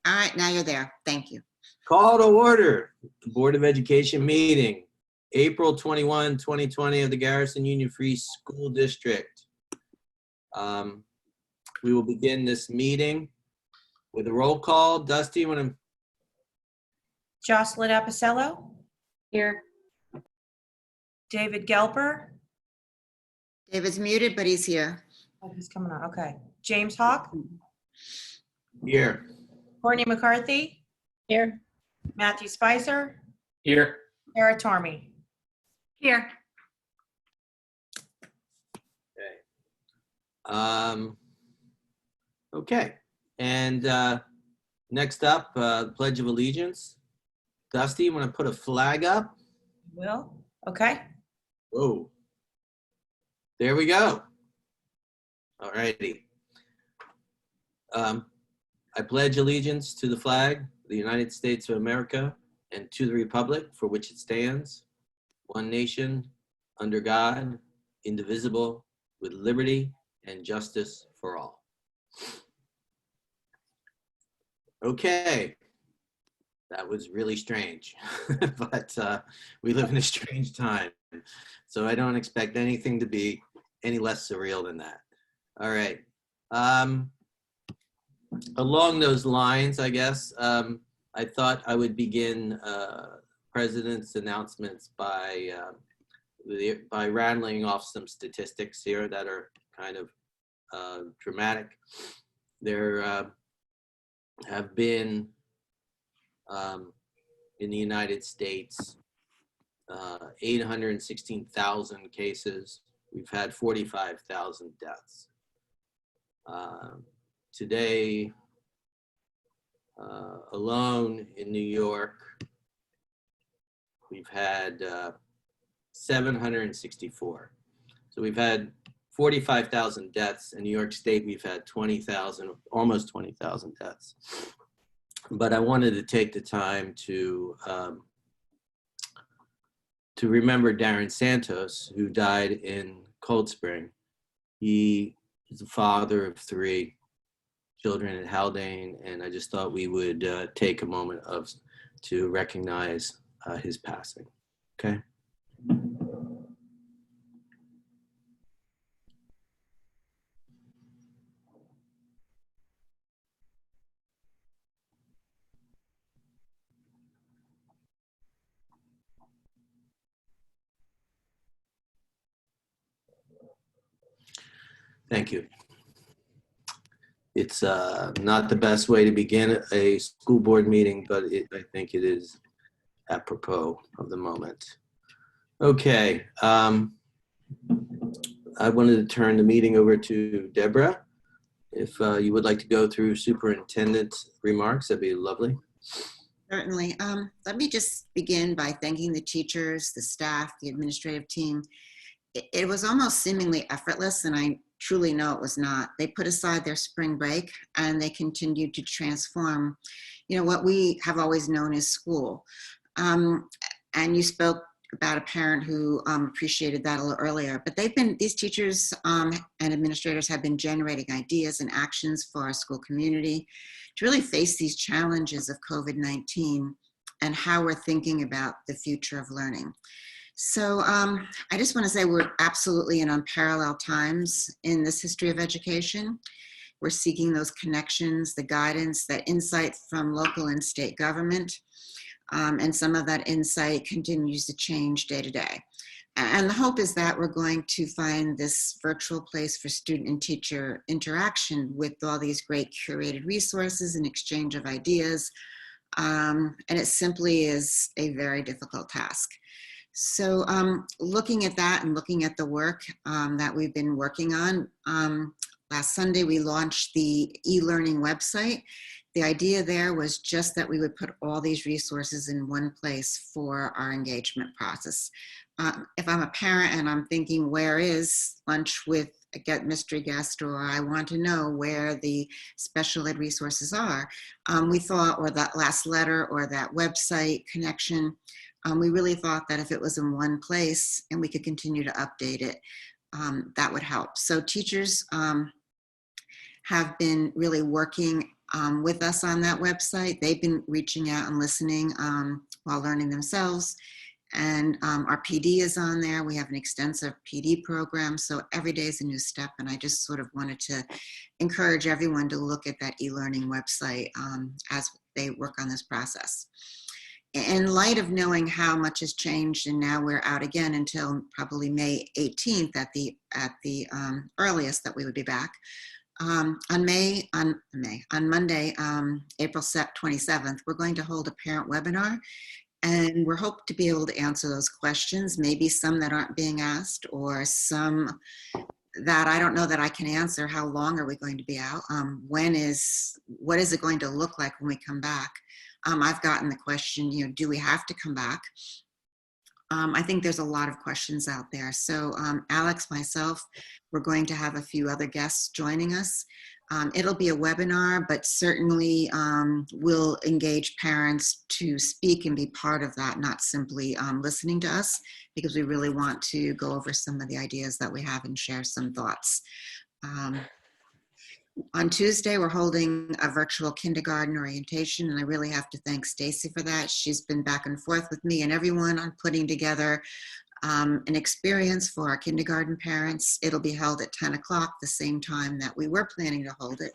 All right, now you're there. Thank you. Call to order the Board of Education meeting, April 21, 2020 of the Garrison Union Free School District. We will begin this meeting with a roll call. Dusty, when I'm... Jocelyn Apicello. Here. David Gelper. David's muted, but he's here. Oh, he's coming on. Okay. James Hawk. Here. Courtney McCarthy. Here. Matthew Spicer. Here. Sarah Tormey. Here. Okay. And next up, Pledge of Allegiance. Dusty, you want to put a flag up? Will. Okay. Whoa. There we go. All righty. I pledge allegiance to the flag of the United States of America and to the republic for which it stands, one nation, under God, indivisible, with liberty and justice for all. Okay. That was really strange, but we live in a strange time. So I don't expect anything to be any less surreal than that. All right. Along those lines, I guess, I thought I would begin President's announcements by rattling off some statistics here that are kind of dramatic. There have been in the United States 816,000 cases. We've had 45,000 deaths. Today, alone in New York, we've had 764. So we've had 45,000 deaths. In New York State, we've had 20,000, almost 20,000 deaths. But I wanted to take the time to remember Darren Santos, who died in Cold Spring. He is the father of 3 children in Haldane, and I just thought we would take a moment to recognize his passing. Okay. Thank you. It's not the best way to begin a school board meeting, but I think it is apropos of the moment. Okay. I wanted to turn the meeting over to Deborah. If you would like to go through superintendent's remarks, that'd be lovely. Certainly. Let me just begin by thanking the teachers, the staff, the administrative team. It was almost seemingly effortless, and I truly know it was not. They put aside their spring break and they continued to transform, what we have always known as school. And you spoke about a parent who appreciated that a little earlier, but these teachers and administrators have been generating ideas and actions for our school community to really face these challenges of COVID-19 and how we're thinking about the future of learning. So I just want to say we're absolutely in unparalleled times in this history of education. We're seeking those connections, the guidance, that insight from local and state government. And some of that insight continues to change day to day. And the hope is that we're going to find this virtual place for student and teacher interaction with all these great curated resources and exchange of ideas. And it simply is a very difficult task. So looking at that and looking at the work that we've been working on, last Sunday we launched the e-learning website. The idea there was just that we would put all these resources in one place for our engagement process. If I'm a parent and I'm thinking, where is lunch with a mystery guest, or I want to know where the special ed resources are, we thought, or that last letter or that website connection, we really thought that if it was in one place and we could continue to update it, that would help. So teachers have been really working with us on that website. They've been reaching out and listening while learning themselves. And our PD is on there. We have an extensive PD program. So every day is a new step. And I just sort of wanted to encourage everyone to look at that e-learning website as they work on this process. In light of knowing how much has changed, and now we're out again until probably May 18th at the earliest that we would be back. On Monday, April 27th, we're going to hold a parent webinar. And we're hoping to be able to answer those questions, maybe some that aren't being asked or some that I don't know that I can answer. How long are we going to be out? What is it going to look like when we come back? I've gotten the question, do we have to come back? I think there's a lot of questions out there. So Alex, myself, we're going to have a few other guests joining us. It'll be a webinar, but certainly we'll engage parents to speak and be part of that, not simply listening to us, because we really want to go over some of the ideas that we have and share some thoughts. On Tuesday, we're holding a virtual kindergarten orientation, and I really have to thank Stacy for that. She's been back and forth with me and everyone on putting together an experience for our kindergarten parents. It'll be held at 10 o'clock, the same time that we were planning to hold it.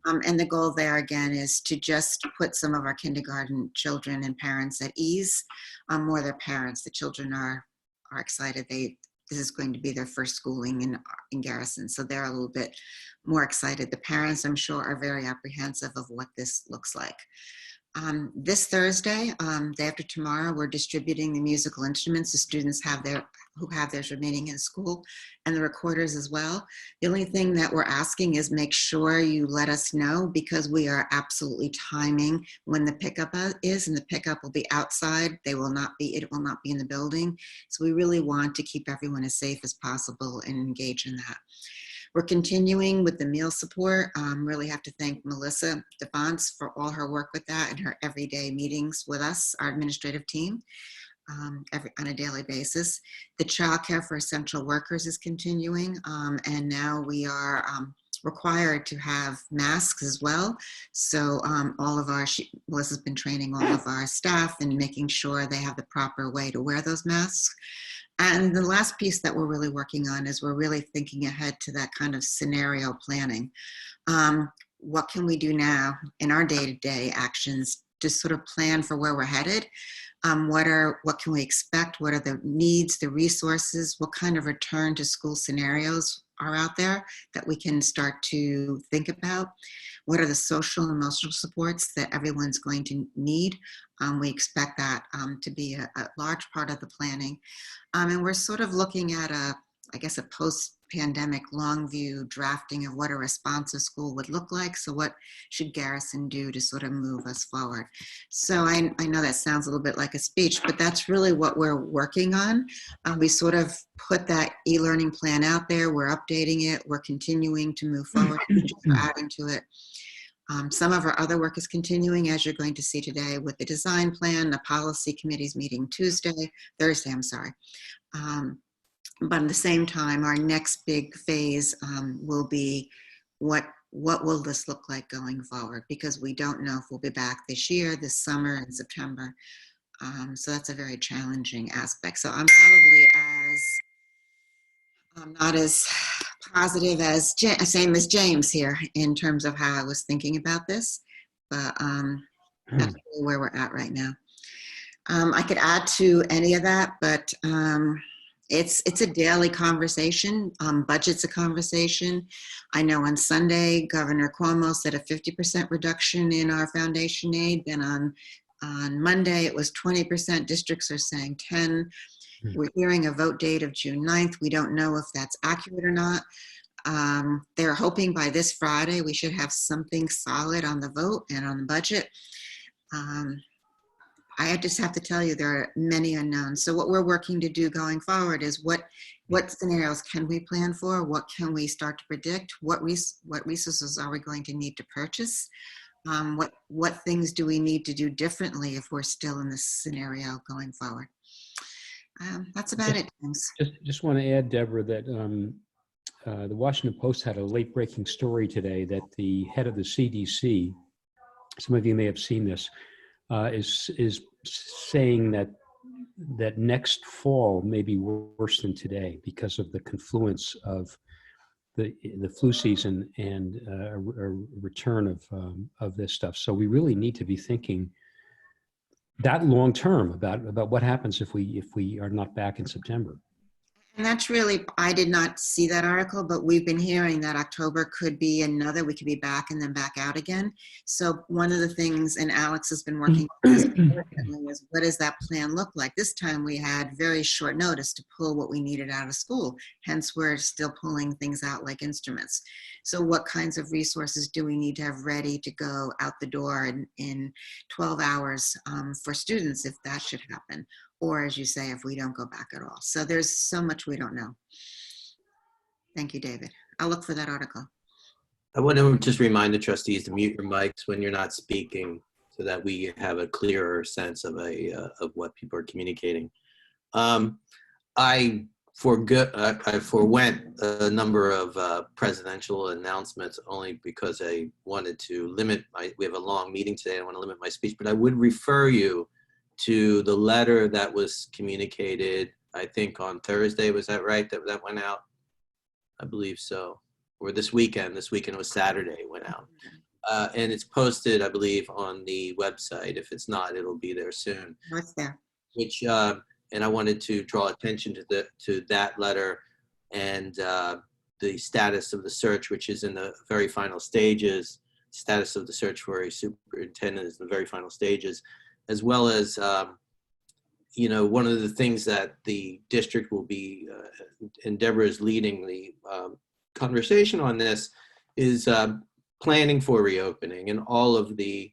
And the goal there, again, is to just put some of our kindergarten children and parents at ease. More their parents. The children are excited. This is going to be their first schooling in Garrison, so they're a little bit more excited. The parents, I'm sure, are very apprehensive of what this looks like. This Thursday, day after tomorrow, we're distributing the musical instruments the students who have theirs remaining in school, and the recorders as well. The only thing that we're asking is make sure you let us know, because we are absolutely timing when the pickup is, and the pickup will be outside. It will not be in the building. So we really want to keep everyone as safe as possible and engage in that. We're continuing with the meal support. Really have to thank Melissa DeFonts for all her work with that and her everyday meetings with us, our administrative team, on a daily basis. The childcare for essential workers is continuing, and now we are required to have masks as well. So Melissa's been training all of our staff and making sure they have the proper way to wear those masks. And the last piece that we're really working on is we're really thinking ahead to that kind of scenario planning. What can we do now in our day-to-day actions to sort of plan for where we're headed? What can we expect? What are the needs, the resources? What kind of return to school scenarios are out there that we can start to think about? What are the social and emotional supports that everyone's going to need? We expect that to be a large part of the planning. And we're sort of looking at a post-pandemic long view drafting of what a responsive school would look like. So what should Garrison do to sort of move us forward? So I know that sounds a little bit like a speech, but that's really what we're working on. We sort of put that e-learning plan out there. We're updating it. We're continuing to move forward. We're adding to it. Some of our other work is continuing, as you're going to see today, with the design plan. The policy committee's meeting Thursday, I'm sorry. But at the same time, our next big phase will be what will this look like going forward? Because we don't know if we'll be back this year, this summer, in September. So that's a very challenging aspect. So I'm probably not as positive as same as James here in terms of how I was thinking about this, but that's really where we're at right now. I could add to any of that, but it's a daily conversation. Budget's a conversation. I know on Sunday, Governor Cuomo said a 50% reduction in our foundation aid. Then on Monday, it was 20%. Districts are saying 10. We're hearing a vote date of June 9th. We don't know if that's accurate or not. They're hoping by this Friday, we should have something solid on the vote and on the budget. I just have to tell you, there are many unknowns. So what we're working to do going forward is what scenarios can we plan for? What can we start to predict? What resources are we going to need to purchase? What things do we need to do differently if we're still in this scenario going forward? That's about it, James. Just want to add, Deborah, that the Washington Post had a late-breaking story today that the head of the CDC some of you may have seen this, is saying that next fall may be worse than today because of the confluence of the flu season and a return of this stuff. So we really need to be thinking that long term about what happens if we are not back in September. And that's really, I did not see that article, but we've been hearing that October could be another, we could be back and then back out again. So one of the things, and Alex has been working on this diligently, is what does that plan look like? This time we had very short notice to pull what we needed out of school. Hence, we're still pulling things out like instruments. So what kinds of resources do we need to have ready to go out the door in 12 hours for students if that should happen? Or as you say, if we don't go back at all. So there's so much we don't know. Thank you, David. I'll look for that article. I want to just remind the trustees to mute your mics when you're not speaking so that we have a clearer sense of what people are communicating. I forewent a number of presidential announcements only because I wanted to limit we have a long meeting today. I want to limit my speech, but I would refer you to the letter that was communicated, I think on Thursday, was that right? That went out? I believe so. Or this weekend. This weekend was Saturday, it went out. And it's posted, I believe, on the website. If it's not, it'll be there soon. What's there? Which, and I wanted to draw attention to that letter and the status of the search, which is in the very final stages. Status of the search for a superintendent is in the very final stages. As well as, one of the things that the district will be, and Deborah is leading the conversation on this, is planning for reopening and all of the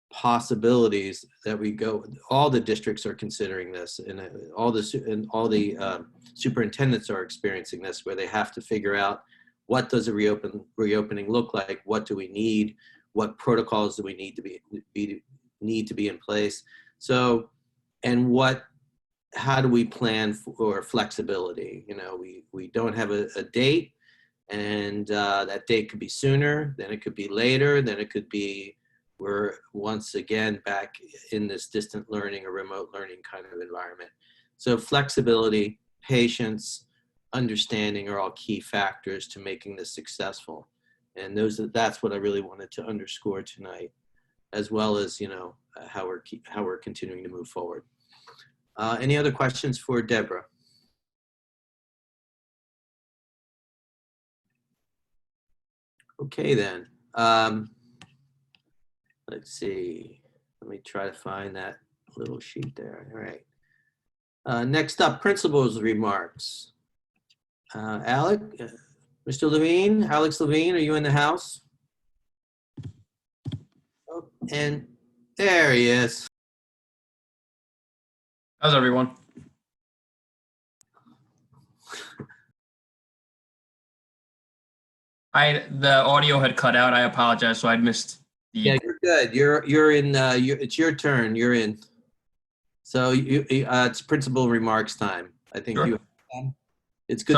possibilities that we go. All the districts are considering this, and all the superintendents are experiencing this, where they have to figure out what does a reopening look like, what do we need, what protocols do we need to be in place. So, and how do we plan for flexibility? We don't have a date, and that date could be sooner, then it could be later, then it could be we're once again back in this distant learning or remote learning kind of environment. So flexibility, patience, understanding are all key factors to making this successful. And that's what I really wanted to underscore tonight, as well as, how we're continuing to move forward. Any other questions for Deborah? Okay, then. Let's see. Let me try to find that little sheet there. All right. Next up, principal's remarks. Alex, Mr. Levine, Alex Levine, are you in the house? Oh, and there he is. How's everyone? The audio had cut out. I apologize. So I'd missed the. Yeah, you're good. You're in. It's your turn. You're in. So it's principal remarks time. I think Sure. It's good.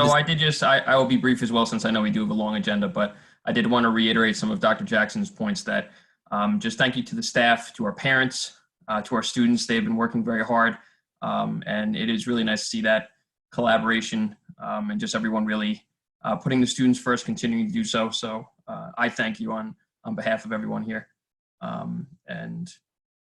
So I will be brief as well, since I know we do have a long agenda, but I did want to reiterate some of Dr. Jackson's points that just thank you to the staff, to our parents, to our students. They've been working very hard. And it is really nice to see that collaboration and just everyone really putting the students first, continuing to do so. So I thank you on behalf of everyone here. And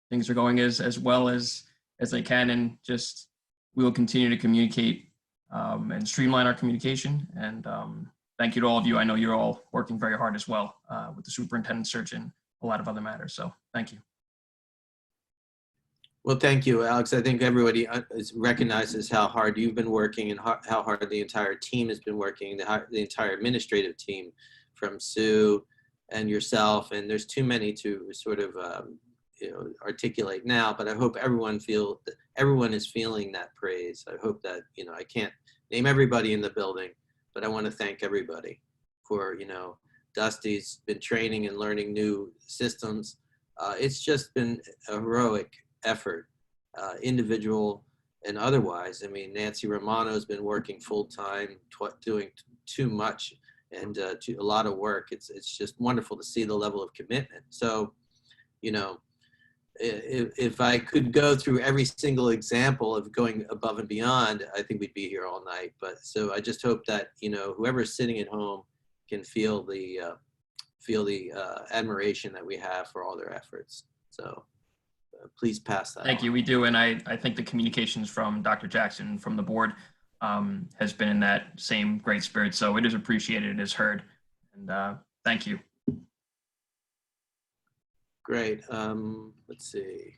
things are going as well as they can, and just we will continue to communicate and streamline our communication. And thank you to all of you. I know you're all working very hard as well with the superintendent search and a lot of other matters. So thank you. Well, thank you, Alex. I think everybody recognizes how hard you've been working and how hard the entire team has been working, the entire administrative team from Sue and yourself. And there's too many to sort of articulate now, but I hope everyone is feeling that praise. I hope that, I can't name everybody in the building, but I want to thank everybody for, Dusty's been training and learning new systems. It's just been a heroic effort, individual and otherwise. I mean, Nancy Romano has been working full time, doing too much and to a lot of work. It's just wonderful to see the level of commitment. So, you know, if I could go through every single example of going above and beyond, I think we'd be here all night. But so I just hope that, you know, whoever's sitting at home can feel the admiration that we have for all their efforts. So please pass that Thank on. you. We do. And I think the communications from Dr. Jackson, from the board, has been in that same great spirit. So it is appreciated. It is heard. And thank you. Great. Let's see.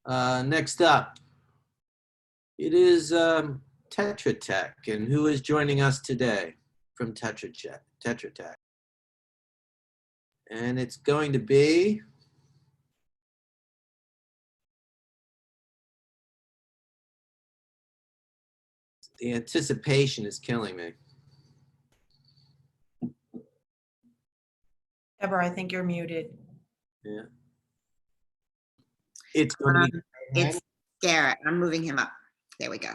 Next up, it is Tetra Tech. And who is joining us today from Tetra Tech? And it's going to be the anticipation is killing me. Deborah, I think you're muted. Yeah. It's going to be. It's Garrett. I'm moving him up. There we go.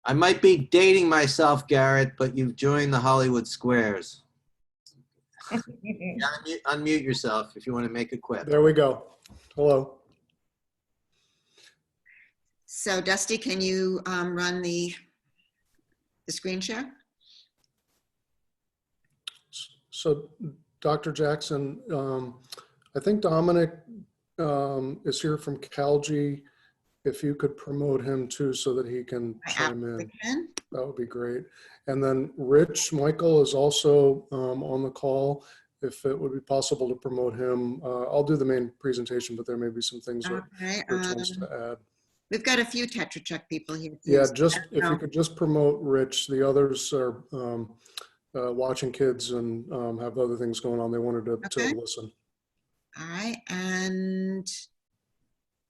I might be dating myself, Garrett, but you've joined the Hollywood Squares. You gotta unmute yourself if you want to make a quip. There we go. Hello. So Dusty, can you run the screen share? So Dr. Jackson, I think Dominic is here from Calgy. If you could promote him too so that he can chime in, that would be great. And then Rich Michael is also on the call. If it would be possible to promote him, I'll do the main presentation, but there may be some things that Okay. Rich wants to add. We've got a few Tetra Tech people here. too, Yeah, so just let us if you know. could just promote Rich. The others are watching kids and have other things going on. They wanted to Okay. listen. All right, and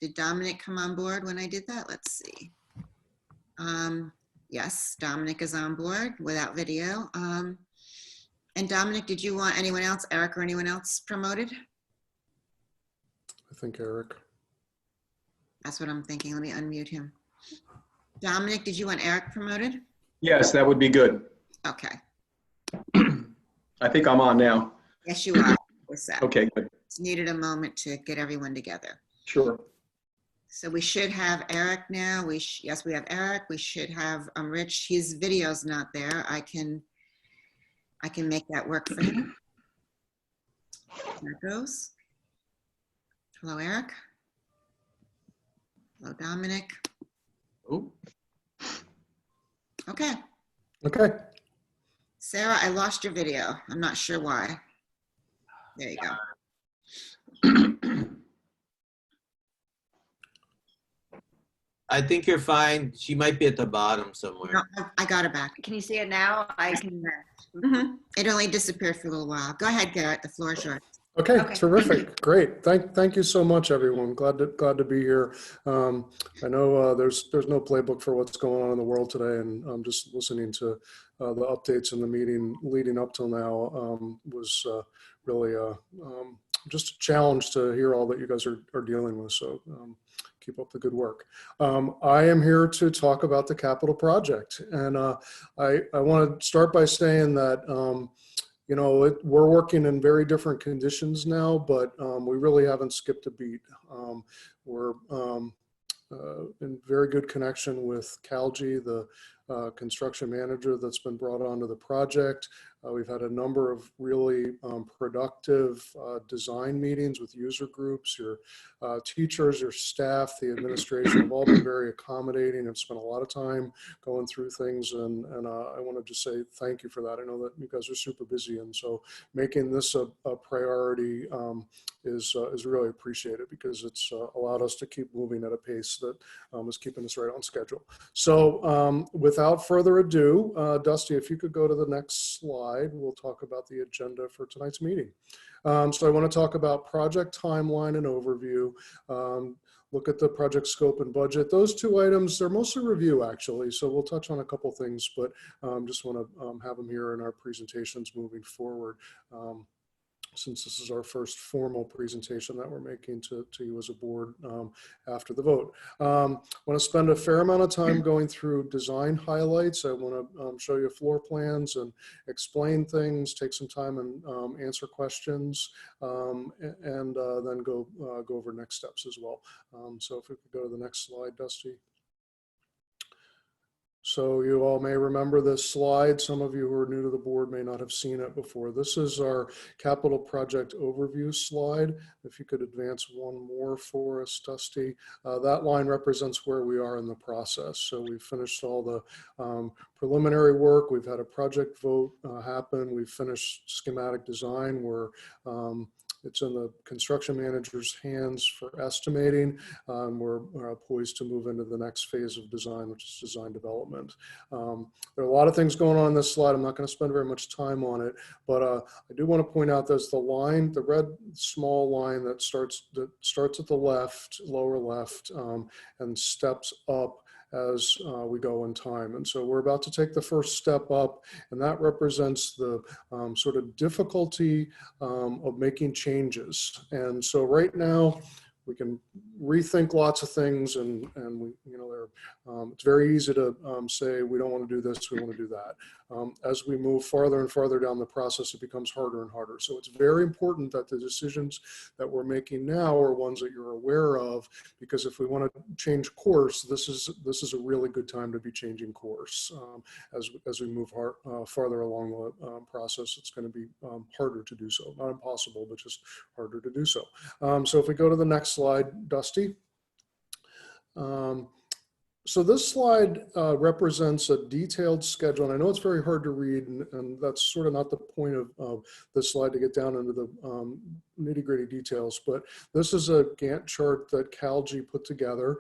did Dominic come on board when I did that? Let's see. Yes, Dominic is on board without video. And Dominic, did you want anyone else, Eric or anyone else promoted? I think Eric. That's what I'm thinking. Let me unmute him. Dominic, did you want Eric promoted? Yes, that would be good. Okay. I think I'm on now. Yes, you are. We're set. Okay, good. Just needed a moment to get everyone together. Sure. So we should have Eric now. Yes, we have Eric. We should have Rich. His video's not there. I can make that work for him. There it goes. Hello, Eric. Hello, Dominic. Oh, Okay. Okay. Sarah, I lost your video. I'm not sure why. There you go. I think you're fine. She might be at the bottom somewhere. No, I got it back. Can you see it now? I can. It only disappeared for a little while. Go ahead, Garrett. The floor is yours. Okay, Okay. terrific. Great. Thank you so much, everyone. Glad to be here. I know there's no playbook for what's going on in the world today, and I'm just listening to the updates in the meeting leading up till now was really just a challenge to hear all that you guys are dealing with. So keep up the good work. I am here to talk about the capital project, and I want to start by saying that you know, we're working in very different conditions now, but we really haven't skipped a beat. We're in very good connection with Calgy, the construction manager that's been brought onto the project. We've had a number of really productive design meetings with user groups. Your teachers, your staff, the administration have all been very accommodating and spent a lot of time going through things. And I want to just say thank you for that. I know that you guys are super busy, and so making this a priority is really appreciated because it's allowed us to keep moving at a pace that is keeping us right on schedule. So without further ado, Dusty, if you could go to the next slide, we'll talk about the agenda for tonight's meeting. So I want to talk about project timeline and overview, look at the project scope and budget. Those two items, they're mostly review actually, so we'll touch on a couple things, but just want to have them here in our presentations moving forward. since this is our first formal presentation that we're making to you as a board after the vote. I want to spend a fair amount of time going through design highlights. I want to show you floor plans and explain things, take some time and answer questions, and then go over next steps as well. So if we could go to the next slide, Dusty. So you all may remember this slide. Some of you who are new to the board may not have seen it before. This is our capital project overview slide. If you could advance one more for us, Dusty. That line represents where we are in the process. So we've finished all the preliminary work. We've had a project vote happen. We've finished schematic design. It's in the construction manager's hands for estimating. We're poised to move into the next phase of design, which is design development. There are a lot of things going on in this slide. I'm not going to spend very much time on it, but I do want to point out there's the line, the red small line that starts at the left, lower left, and steps up as we go in time. And so we're about to take the first step up, and that represents the sort of difficulty of making changes. And so right now, we can rethink lots of things, and we, it's very easy to say we don't want to do this, we want to do that. As we move farther and farther down the process, it becomes harder and harder. So it's very important that the decisions that we're making now are ones that you're aware of, because if we want to change course, this is a really good time to be changing course. As we move farther along the process, it's going to be harder to do so. Not impossible, but just harder to do so. So if we go to the next slide, Dusty. So this slide represents a detailed schedule, and I know it's very hard to read, and that's sort of not the point of this slide, to get down into the nitty-gritty details, but this is a Gantt chart that CalG put together.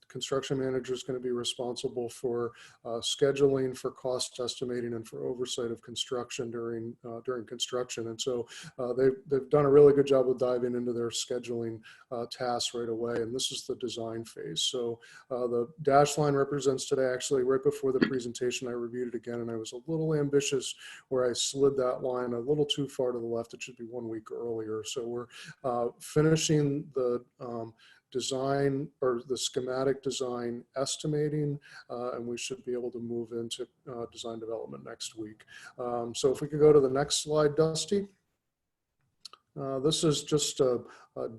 Construction manager is going to be responsible for scheduling, for cost estimating, and for oversight of construction during construction. And so they've done a really good job of diving into their scheduling tasks right away, and this is the design phase. So the dash line represents today. Actually, right before the presentation, I reviewed it again, and I was a little ambitious where I slid that line a little too far to the left. It should be 1 week earlier. So we're finishing the design, or the schematic design estimating, and we should be able to move into design development next week. So if we could go to the next slide, Dusty. This is just a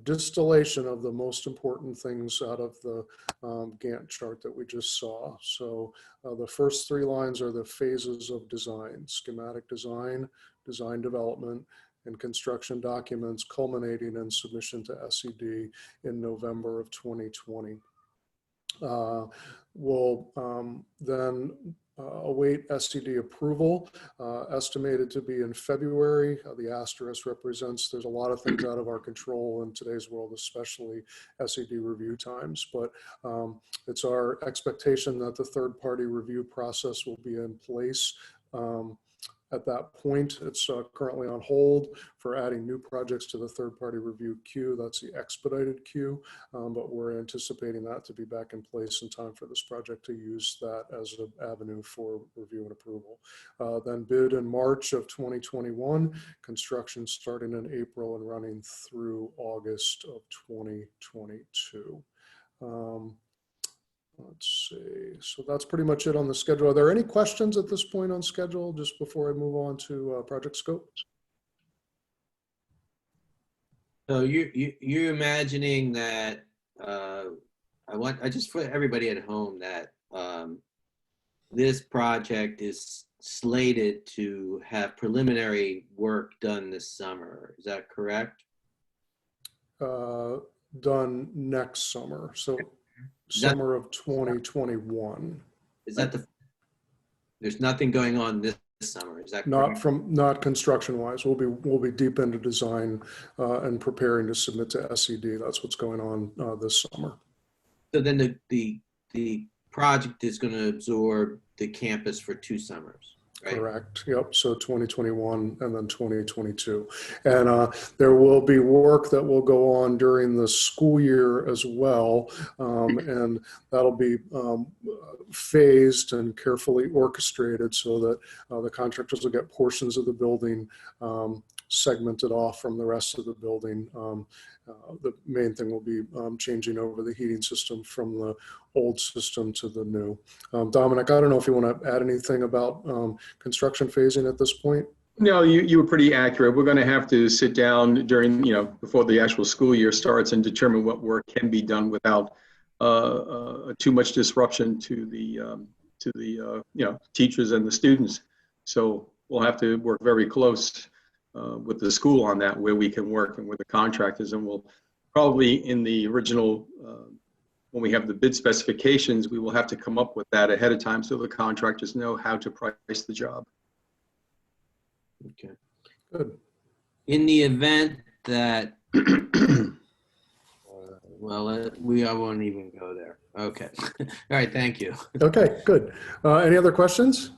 distillation of the most important things out of the Gantt chart that we just saw. So the first 3 lines are the phases of design: schematic design, design development, and construction documents, culminating in submission to SED in November of 2020. We'll then await SED approval, estimated to be in February. The asterisk represents there's a lot of things out of our control in today's world, especially SED review times. But it's our expectation that the third-party review process will be in place at that point. It's currently on hold for adding new projects to the third-party review queue. That's the expedited queue, but we're anticipating that to be back in place in time for this project to use that as an avenue for review and approval. Then bid in March of 2021, construction starting in April and running through August of 2022. Let's see, so that's pretty much it on the schedule. Are there any questions at this point on schedule, just before I move on to project scope? So you're imagining that, I just for everybody at home, that this project is slated to have preliminary work done this summer. Is that correct? Done next summer. So summer of 2021. Is that there's nothing going on this summer? Is that correct? Not construction wise. We'll be deep into design and preparing to submit to SED. That's what's going on this summer. So then the project is going to absorb the campus for 2 summers, right? Correct. Yep. So 2021 and then 2022. And there will be work that will go on during the school year as well. And that'll be phased and carefully orchestrated so that the contractors will get portions of the building segmented off from the rest of the building. The main thing will be changing over the heating system from the old system to the new. Dominic, I don't know if you want to add anything about construction phasing at this point. No, you were pretty accurate. We're going to have to sit down during, before the actual school year starts and determine what work can be done without too much disruption to the teachers and the students. So we'll have to work very close with the school on that, where we can work and with the contractors, and we'll probably in the original, when we have the bid specifications, we will have to come up with that ahead of time so the contractors know how to price the job. Okay. Good. In the event that, I won't even go there. Okay. All right. Thank you. Okay, good. Any other questions?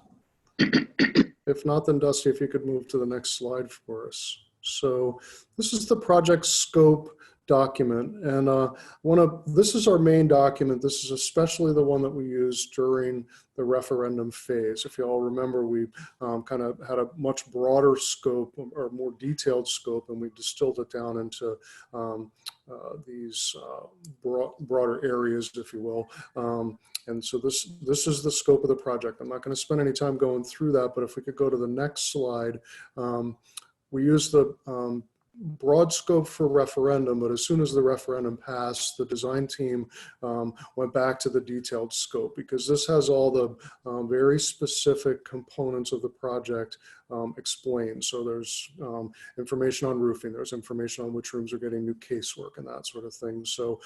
If not, then Dusty, if you could move to the next slide for us. So this is the project scope document, and this is our main document. This is especially the one that we used during the referendum phase. If you all remember, we kind of had a much broader scope, or more detailed scope, and we distilled it down into these broader areas, if you will. And so this is the scope of the project. I'm not going to spend any time going through that, but if we could go to the next slide. We use the broad scope for referendum, but as soon as the referendum passed, the design team went back to the detailed scope, because this has all the very specific components of the project explained. So there's information on roofing, there's information on which rooms are getting new casework and that sort of thing. So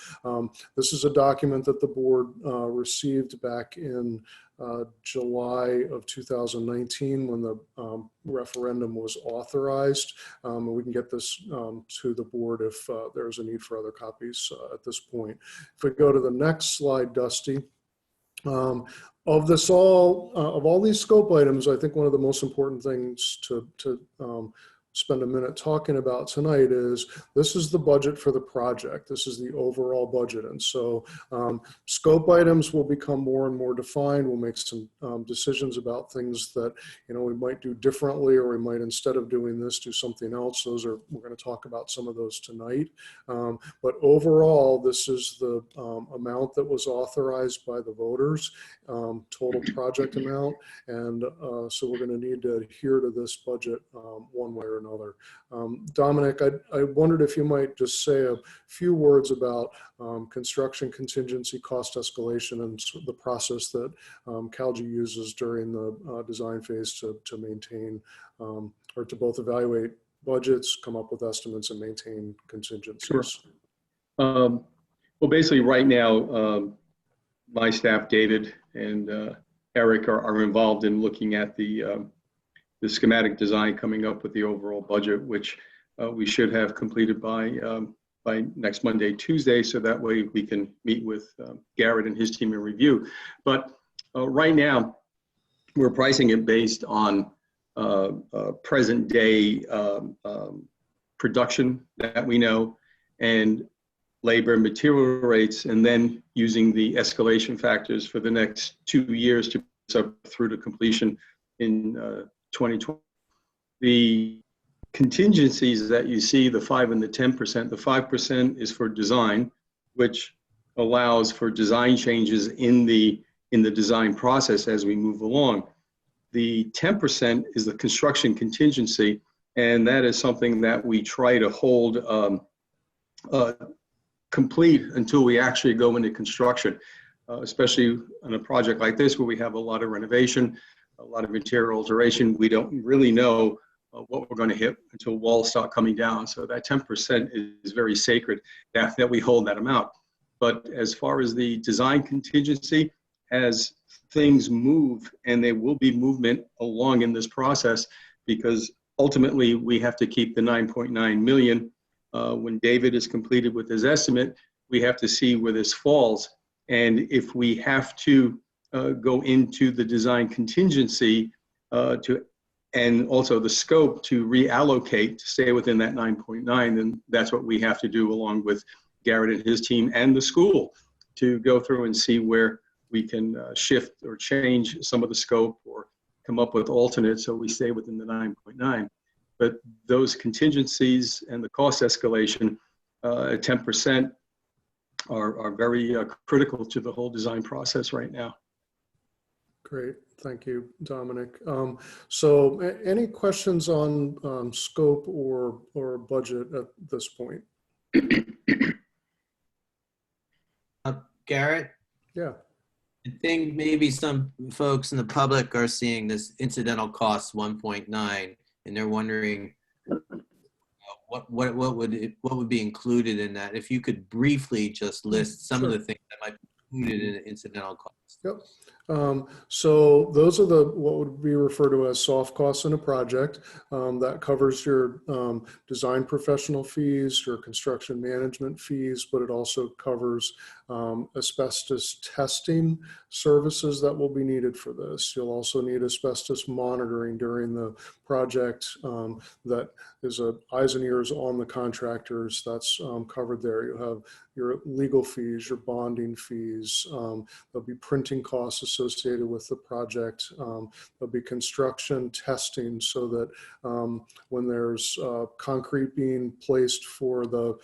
this is a document that the board received back in July of 2019 when the referendum was authorized. And we can get this to the board if there's a need for other copies at this point. If we go to the next slide, Dusty. Of all these scope items, I think one of the most important things to spend a minute talking about tonight is this is the budget for the project. This is the overall budget. And so scope items will become more and more defined. We'll make some decisions about things that, we might do differently, or we might, instead of doing this, do something else. We're going to talk about some of those tonight. But overall, this is the amount that was authorized by the voters, total project amount. And so we're going to need to adhere to this budget one way or another. Dominic, I wondered if you might just say a few words about construction contingency, cost escalation, and the process that CalG uses during the design phase to maintain, or to both evaluate budgets, come up with estimates, and maintain contingencies. Sure. Well, basically right now, my staff, David and Eric, are involved in looking at the schematic design, coming up with the overall budget, which we should have completed by next Monday, Tuesday, so that way we can meet with Garrett and his team and review. But right now, we're pricing it based on present day production that we know, and labor and material rates, and then using the escalation factors for the next 2 years to up through to completion in 2020. The contingencies that you see, the 5 and the 10%, the 5% is for design, which allows for design changes in the design process as we move along. The 10% is the construction contingency, and that is something that we try to hold complete until we actually go into construction, especially on a project like this where we have a lot of renovation, a lot of interior alteration. We don't really know what we're going to hit until walls start coming down. So that 10% is very sacred, that we hold that amount. But as far as the design contingency, as things move, and there will be movement along in this process, because ultimately we have to keep the 9.9 million. When David is completed with his estimate, we have to see where this falls. And if we have to go into the design contingency and also the scope to reallocate to stay within that 9.9, then that's what we have to do along with Garrett and his team and the school, to go through and see where we can shift or change some of the scope or come up with alternates so we stay within the 9.9. but those contingencies and the cost escalation at 10% are very critical to the whole design process right now. Great, thank you, Dominic. So any questions on scope or budget at this point? Garrett, Yeah. I think maybe some folks in the public are seeing this incidental cost 1.9, and they're wondering what would be included in that. If you could briefly just list some of the things that might be included in the incidental cost. Yep. So those are what would be referred to as soft costs in a project. That covers your design professional fees, your construction management fees, but it also covers asbestos testing services that will be needed for this. You'll also need asbestos monitoring during the project. That is eyes and ears on the contractors. That's covered there. You have your legal fees, your bonding fees. There'll be printing costs associated with the project. There'll be construction testing so that when there's concrete being placed for the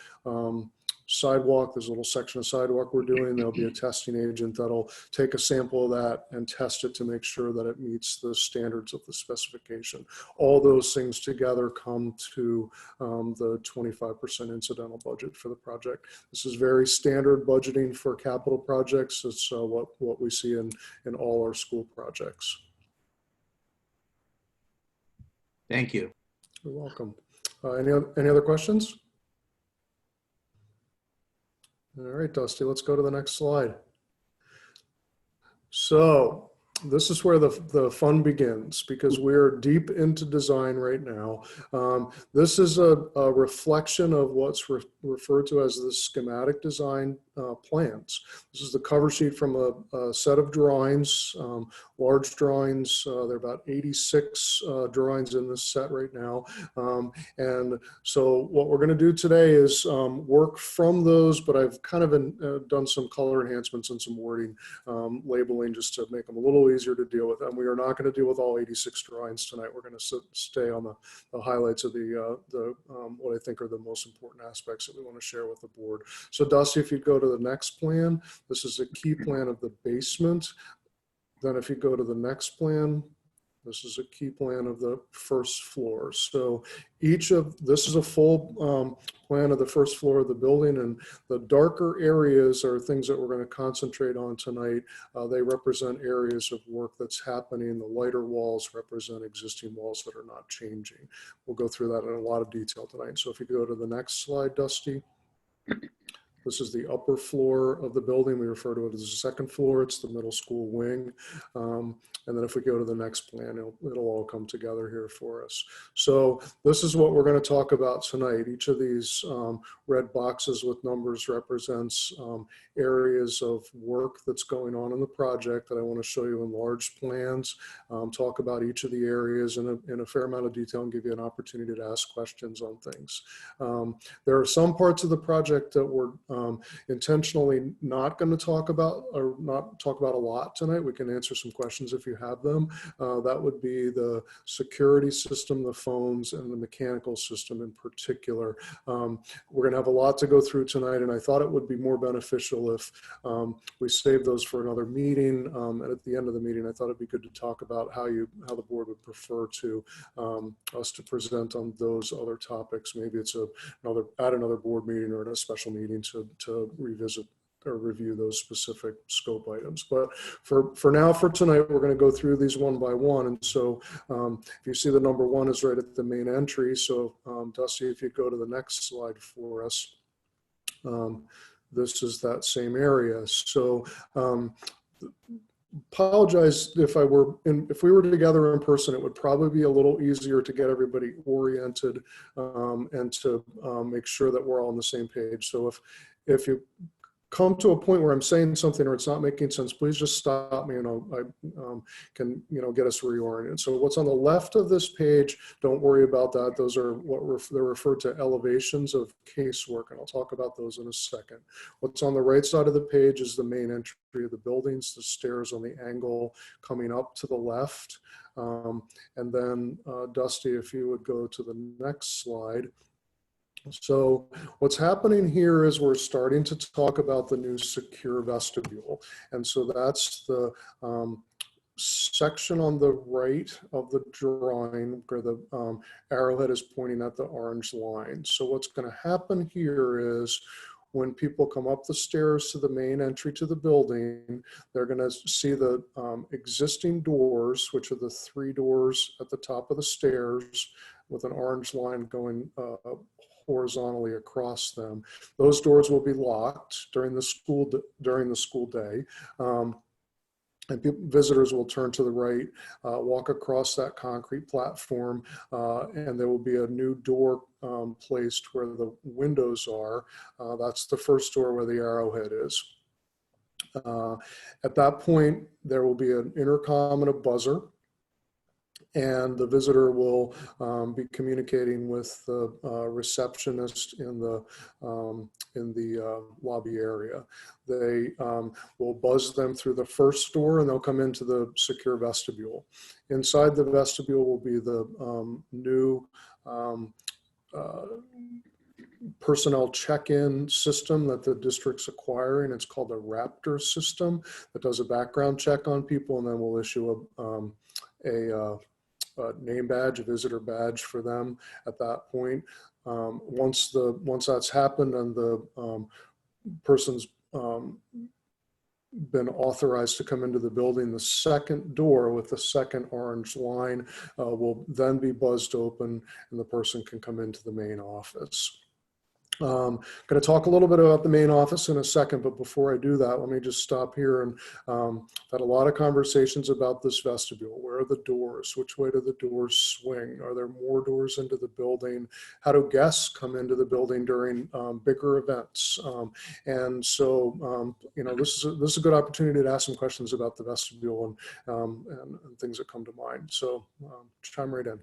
sidewalk, there's a little section of sidewalk we're doing, there'll be a testing agent that'll take a sample of that and test it to make sure that it meets the standards of the specification. All those things together come to the 25% incidental budget for the project. This is very standard budgeting for capital projects. It's what we see in all our school projects. Thank you. You're welcome. Any other questions? All right, Dusty, let's go to the next slide. So this is where the fun begins, because we're deep into design right now. This is a reflection of what's referred to as the schematic design plans. This is the cover sheet from a set of drawings, large drawings. There are about 86 drawings in this set right now. And so what we're going to do today is work from those, but I've kind of done some color enhancements and some wording, labeling, just to make them a little easier to deal with. And we are not going to deal with all 86 drawings tonight. We're going to stay on the highlights of what I think are the most important aspects that we want to share with the board. So Dusty, if you go to the next plan, this is a key plan of the basement. Then if you go to the next plan, this is a key plan of the first floor. So this is a full plan of the first floor of the building, and the darker areas are things that we're going to concentrate on tonight. They represent areas of work that's happening. The lighter walls represent existing walls that are not changing. We'll go through that in a lot of detail tonight. So if you go to the next slide, Dusty. This is the upper floor of the building. We refer to it as the second floor. It's the middle school wing. And then if we go to the next plan, it'll all come together here for us. So this is what we're going to talk about tonight. Each of these red boxes with numbers represents areas of work that's going on in the project that I want to show you in large plans, talk about each of the areas in a fair amount of detail and give you an opportunity to ask questions on things. There are some parts of the project that we're intentionally not going to talk about, or not talk about a lot tonight. We can answer some questions if you have them. That would be the security system, the phones, and the mechanical system in particular. We're going to have a lot to go through tonight, and I thought it would be more beneficial if we save those for another meeting. And at the end of the meeting, I thought it'd be good to talk about how the board would prefer to us to present on those other topics. Maybe it's another board meeting or at a special meeting to revisit or review those specific scope items. But for now, for tonight, we're going to go through these one by one. And so if you see the number 1 is right at the main entry. So Dusty, if you go to the next slide for us, this is that same area. So apologize if we were together in person, it would probably be a little easier to get everybody oriented and to make sure that we're all on the same page. So if you come to a point where I'm saying something or it's not making sense, please just stop me and I can, get us reoriented. So what's on the left of this page, don't worry about that. Those are they're referred to elevations of casework, and I'll talk about those in a second. What's on the right side of the page is the main entry of the buildings, the stairs on the angle coming up to the left. And then Dusty, if you would go to the next slide. So what's happening here is we're starting to talk about the new secure vestibule. And so that's the section on the right of the drawing where the arrowhead is pointing at the orange line. So what's going to happen here is when people come up the stairs to the main entry to the building, they're going to see the existing doors, which are the 3 doors at the top of the stairs with an orange line going horizontally across them. Those doors will be locked during the school day. And visitors will turn to the right, walk across that concrete platform, and there will be a new door placed where the windows are. That's the first door where the arrowhead is. At that point, there will be an intercom and a buzzer, and the visitor will be communicating with the receptionist in the lobby area. They will buzz them through the first door and they'll come into the secure vestibule. Inside the vestibule will be the new personnel check-in system that the district's acquiring. It's called the Raptor system that does a background check on people, and then we'll issue a name badge, a visitor badge for them at that point. Once that's happened and the person's been authorized to come into the building, the second door with the second orange line will then be buzzed open and the person can come into the main office. I'm going to talk a little bit about the main office in a second, but before I do that, let me just stop here. And had a lot of conversations about this vestibule. Where are the doors? Which way do the doors swing? Are there more doors into the building? How do guests come into the building during bigger events? And so, this is a good opportunity to ask some questions about the vestibule and things that come to mind. So chime right in.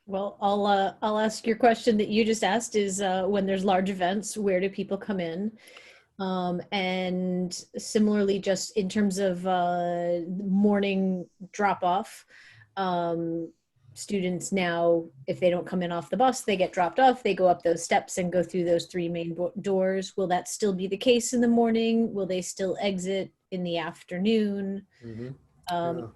Well, I'll ask your question that you just asked is when there's large events, where do people come in? And similarly, just in terms of morning drop off, students now, if they don't come in off the bus, they get dropped off, they go up those steps and go through those 3 main doors. Will that still be the case in the morning? Will they still exit in the afternoon? Mm-hmm. Yeah.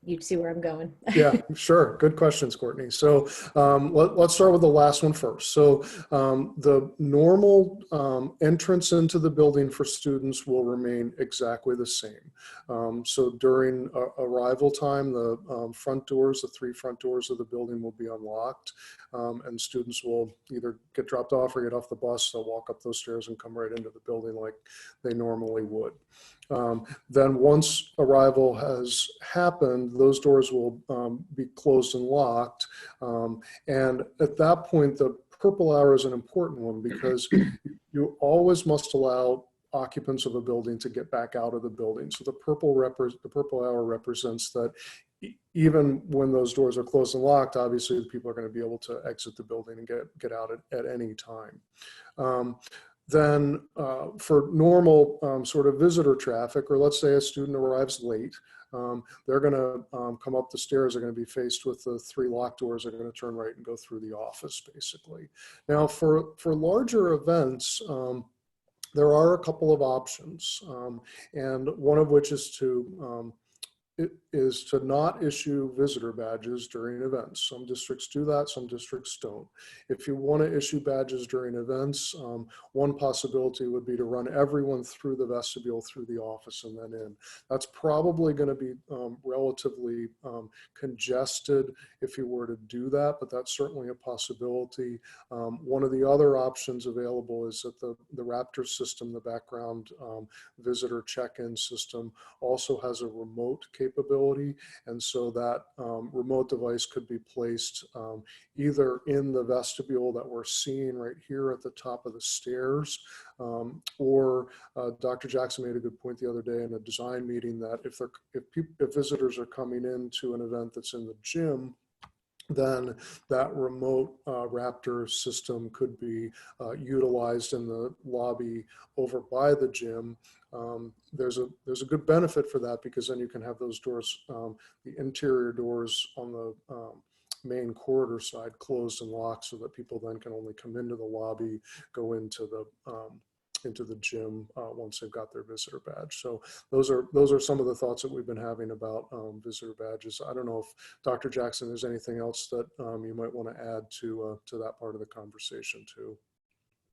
You see where I'm going. Yeah, sure. Good questions, Courtney. So let's start with the last one first. So the normal entrance into the building for students will remain exactly the same. So during arrival time, the front doors, the 3 front doors of the building will be unlocked, and students will either get dropped off or get off the bus. They'll walk up those stairs and come right into the building like they normally would. Then once arrival has happened, those doors will be closed and locked. And at that point, the purple arrow is an important one because you always must allow occupants of a building to get back out of the building. So the purple arrow represents that even when those doors are closed and locked, obviously the people are going to be able to exit the building and get out at any time. Then for normal sort of visitor traffic, or let's say a student arrives late, they're going to come up the stairs, they're going to be faced with the 3 locked doors, they're going to turn right and go through the office basically. Now for larger events, there are a couple of options, and one of which is to not issue visitor badges during events. Some districts do that, some districts don't. If you want to issue badges during events, one possibility would be to run everyone through the vestibule, through the office, and then in. That's probably going to be relatively congested if you were to do that, but that's certainly a possibility. One of the other options available is that the Raptor system, the background visitor check-in system, also has a remote capability capability. And so that remote device could be placed either in the vestibule that we're seeing right here at the top of the stairs, or Dr. Jackson made a good point the other day in a design meeting that if visitors are coming into an event that's in the gym, then that remote Raptor system could be utilized in the lobby over by the gym. There's a good benefit for that, because then you can have those doors, the interior doors on the main corridor side, closed and locked, so that people then can only come into the lobby, go into the gym once they've got their visitor badge. So those are some of the thoughts that we've been having about visitor badges. I don't know if Dr. Jackson, there's anything else that you might want to add to that part of the conversation too.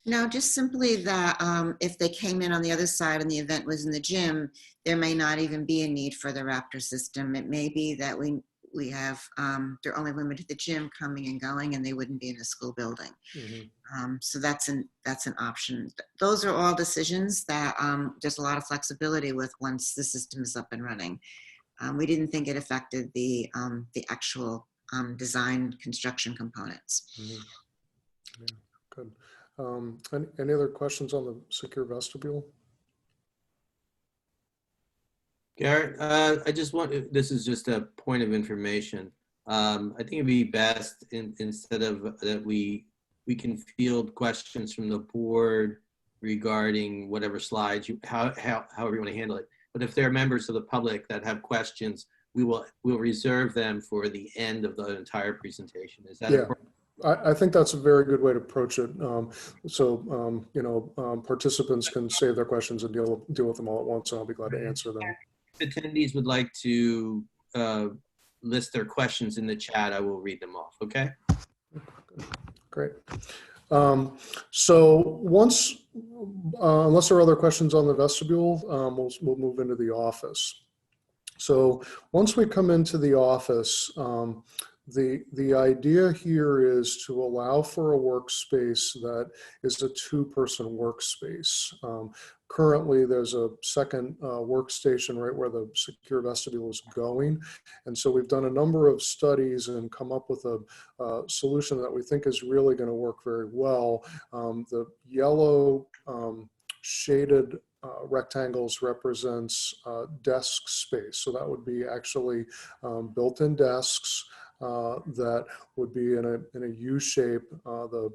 No, just simply that if they came in on the other side and the event was in the gym, there may not even be a need for the Raptor system. It may be that we have, they're only limited to the gym coming and going, and they wouldn't be in a school building. Mm-hmm. So that's an option. Those are all decisions that there's a lot of flexibility with once the system is up and running. We didn't think it affected the actual design construction components. Mm-hmm. Yeah, good. Any other questions on the secure vestibule? Garrett, I just want, this is just a point of information. I think it'd be best instead of that we can field questions from the board regarding whatever slides however you want to handle it. But if there are members of the public that have questions, we'll reserve them for the end of the entire presentation. Is that important? I think that's a very good way to approach it. Participants can save their questions and deal with them all at once, and I'll be glad to answer them. If attendees would like to list their questions in the chat, I will read them off, okay? Great. So once, unless there are other questions on the vestibule, we'll move into the office. So once we come into the office, the idea here is to allow for a workspace that is a two-person workspace. Currently, there's a second workstation right where the secure vestibule is going. And so we've done a number of studies and come up with a solution that we think is really going to work very well. The yellow shaded rectangles represents desk space. So that would be actually built-in desks that would be in a U shape. The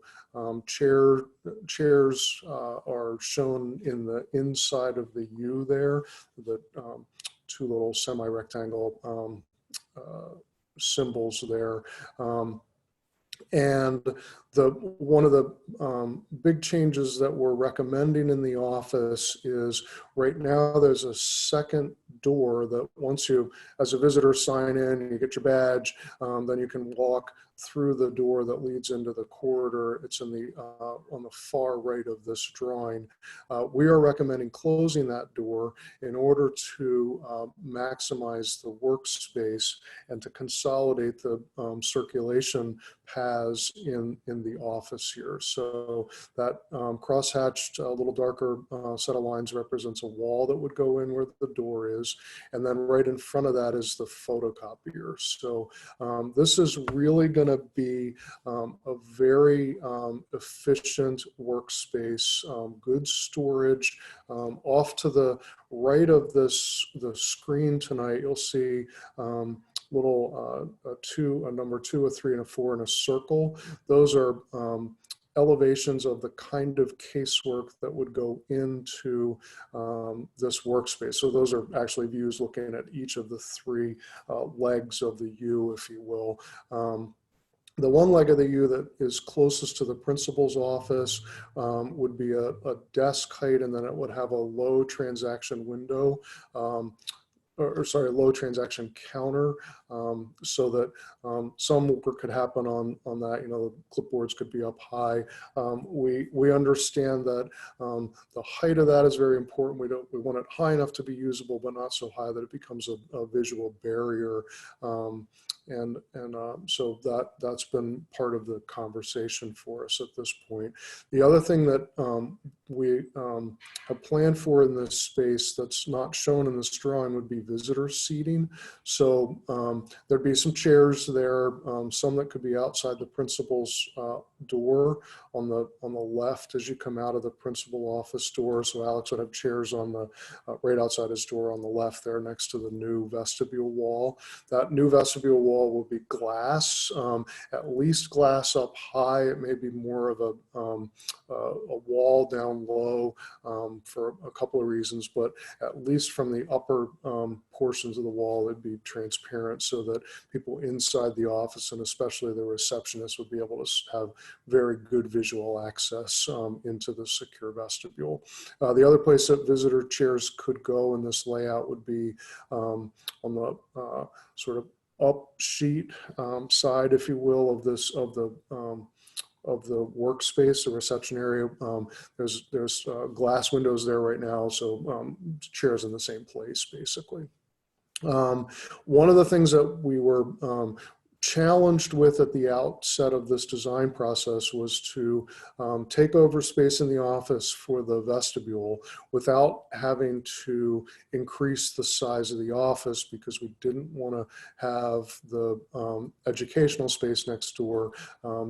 chairs are shown in the inside of the U there, the two little semi-rectangle symbols there. And one of the big changes that we're recommending in the office is right now there's a second door that once you, as a visitor, sign in, you get your badge, then you can walk through the door that leads into the corridor. It's in the on the far right of this drawing. We are recommending closing that door in order to maximize the workspace and to consolidate the circulation paths in the office here. So that cross-hatched little darker set of lines represents a wall that would go in where the door is. And then right in front of that is the photocopier. So this is really going to be a very efficient workspace, good storage. Off to the right of the screen tonight, you'll see little a number 2, a 3, and a 4 in a circle. Those are elevations of the kind of casework that would go into this workspace. So those are actually views looking at each of the 3 legs of the U, if you will. The one leg of the U that is closest to the principal's office would be a desk height, and then it would have a low transaction window. Low transaction counter, so that some work could happen on that. You know, the clipboards could be up high. We understand that the height of that is very important. We want it high enough to be usable, but not so high that it becomes a visual barrier. So that's been part of the conversation for us at this point. The other thing that we have planned for in this space that's not shown in this drawing would be visitor seating. So there'd be some chairs there, some that could be outside the principal's door on the left as you come out of the principal office door. So Alex would have chairs on the right outside his door on the left there next to the new vestibule wall. That new vestibule wall will be glass, at least glass up high. It may be more of a wall down low for a couple of reasons, but at least from the upper portions of the wall, it'd be transparent so that people inside the office and especially the receptionists would be able to have very good visual access into the secure vestibule. The other place that visitor chairs could go in this layout would be on the sort of up sheet side, if you will, of the workspace, the reception area. There's glass windows there right now, so chairs in the same place, basically. One of the things that we were challenged with at the outset of this design process was to take over space in the office for the vestibule without having to increase the size of the office, because we didn't want to have the educational space next door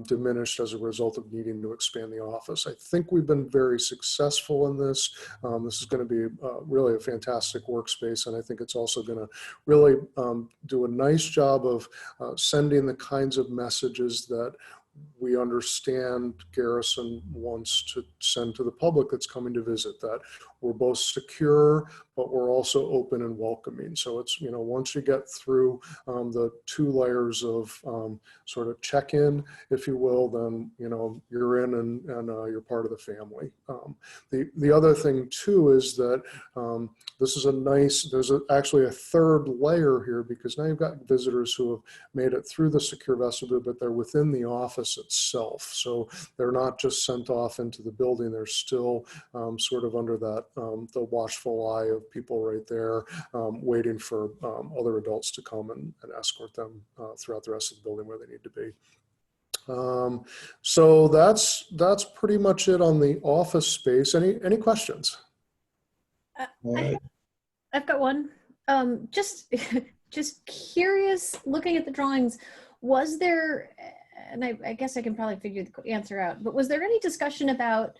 diminished as a result of needing to expand the office. I think we've been very successful in this. This is going to be really a fantastic workspace, and I think it's also going to really do a nice job of sending the kinds of messages that we understand Garrison wants to send to the public that's coming to visit, that we're both secure, but we're also open and welcoming. So it's, you know, once you get through the 2 layers of sort of check-in, if you will, then, you know, you're in and you're part of the family. The other thing too is that this is a nice, there's actually a 3rd layer here, because now you've got visitors who have made it through the secure vestibule, but they're within the office itself. So they're not just sent off into the building, they're still sort of under that, the watchful eye of people right there, waiting for other adults to come and escort them throughout the rest of the building where they need to be. So that's pretty much it on the office space. Any questions? I've got one. Just curious, looking at the drawings, was there, and I guess I can probably figure the answer out, but was there any discussion about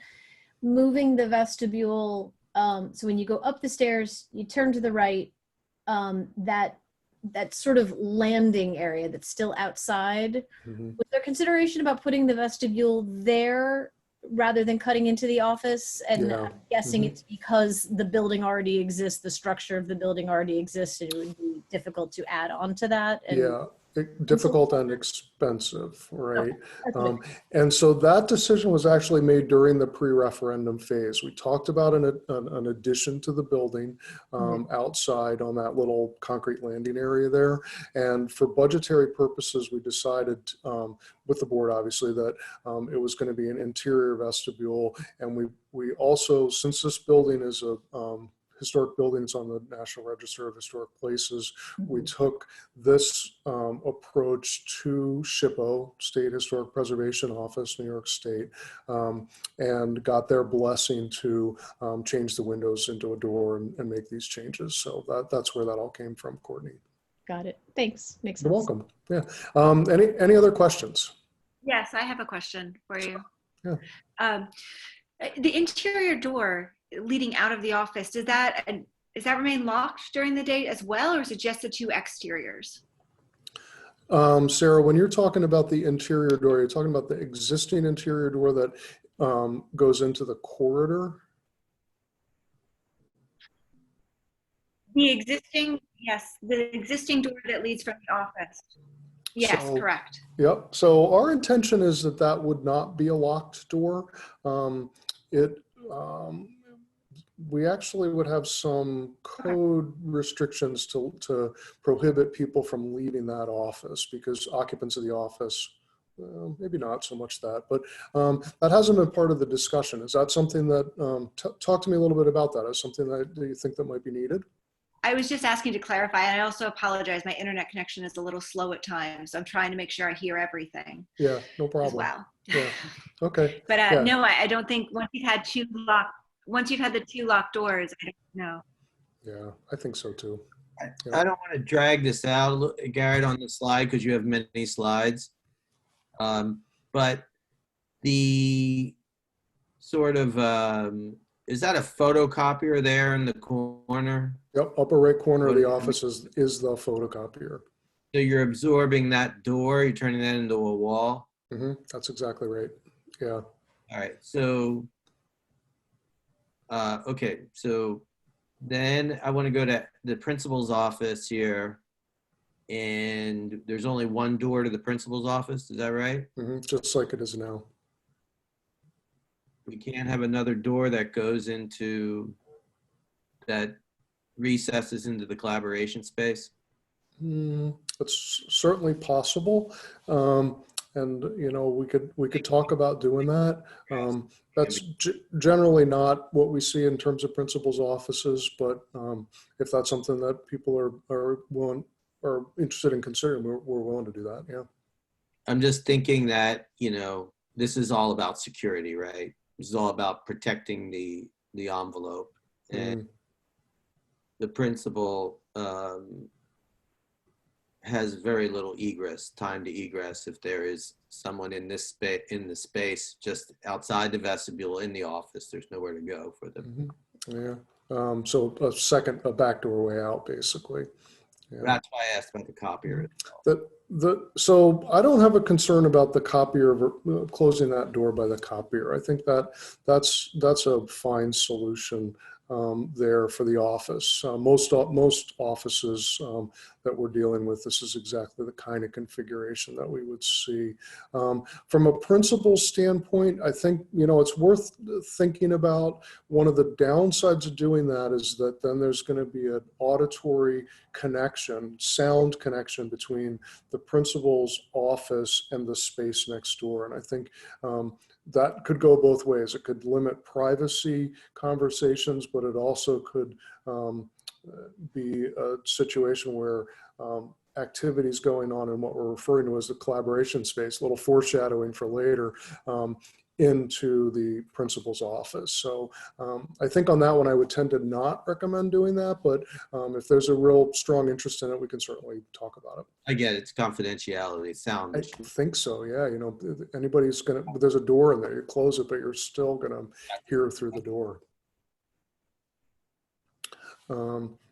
moving the vestibule, so when you go up the stairs, you turn to the right, that sort of landing area that's still outside? Mm-hmm. Was there consideration about putting the vestibule there rather than cutting into the office? And Yeah. I'm guessing Mm-hmm. it's because the building already exists, the structure of the building already exists, and it would be difficult to add on to that. And Yeah, difficult and expensive, right? that's what And so that decision was actually made during the pre-referendum phase. We talked about an addition to the building outside on that little concrete landing area there. And for budgetary purposes, we decided with the board, obviously, that it was going to be an interior vestibule. And we also, since this building is a historic building, it's on the National Register of Historic Places, we took this approach to SHPO, State Historic Preservation Office, New York State, and got their blessing to change the windows into a door and make these changes. So that's where that all came from, Courtney. Got it. Thanks. Makes sense. You're welcome. Yeah. Any other questions? Yes, I have a question for you. Yeah. The interior door leading out of the office, does that remain locked during the day as well, or is it just the 2 exteriors? Sarah, when you're talking about the interior door, you're talking about the existing interior door that goes into the corridor? The existing door that leads from the office. Yes, So, correct. Yep. So our intention is that would not be a locked door. We actually would have some code restrictions to prohibit people from leaving that office, because occupants of the office, maybe not so much that, but that hasn't been part of the discussion. Is that something that, talk to me a little bit about that. Is something that do you think that might be needed? I was just asking to clarify, and I also apologize. My internet connection is a little slow at times. I'm trying to make sure I hear everything Yeah, no as problem. well. Yeah. Okay. But Yeah. no, I don't think once you've had the two locked doors, I don't know. Yeah, I think so too. I, Yep. I don't want to drag this out, Garrett, on the slide because you have many slides. But the sort of, is that a photocopier there in the corner? Yep. Upper right corner of What the is- office is the photocopier. So you're absorbing that door, you're turning that into a wall? That's exactly right. Yeah. All right, so, okay, so then I want to go to the principal's office here. And there's only one door to the principal's office, is that right? Just like it is now. We can't have another door that goes into, that recesses into the collaboration space? It's certainly possible. And we could talk about doing that. That's generally not what we see in terms of principals' offices, but if that's something that people are interested in considering, we're willing to do that. Yeah. I'm just thinking that, this is all about security, right? This is all about protecting the envelope. And the principal has very little time to egress if there is someone in this space, in the space just outside the vestibule in the office. There's nowhere to go for them. Yeah. So a backdoor way out, basically. Yeah. That's why I asked about the copier. So I don't have a concern about the copier closing that door by the copier. I think that's a fine solution there for the office. Most offices that we're dealing with, this is exactly the kind of configuration that we would see. From a principal standpoint, I think it's worth thinking about. One of the downsides of doing that is that then there's going to be an auditory connection, sound connection between the principal's office and the space next door. And I think that could go both ways. It could limit privacy conversations, but it also could be a situation where activities going on in what we're referring to as the collaboration space, a little foreshadowing for later, into the principal's office. So I think on that one, I would tend to not recommend doing that, but if there's a real strong interest in it, we can certainly talk about it. I get it. It's confidentiality, sound. I think so, yeah. There's a door in there, you close it, but you're still gonna hear through the door.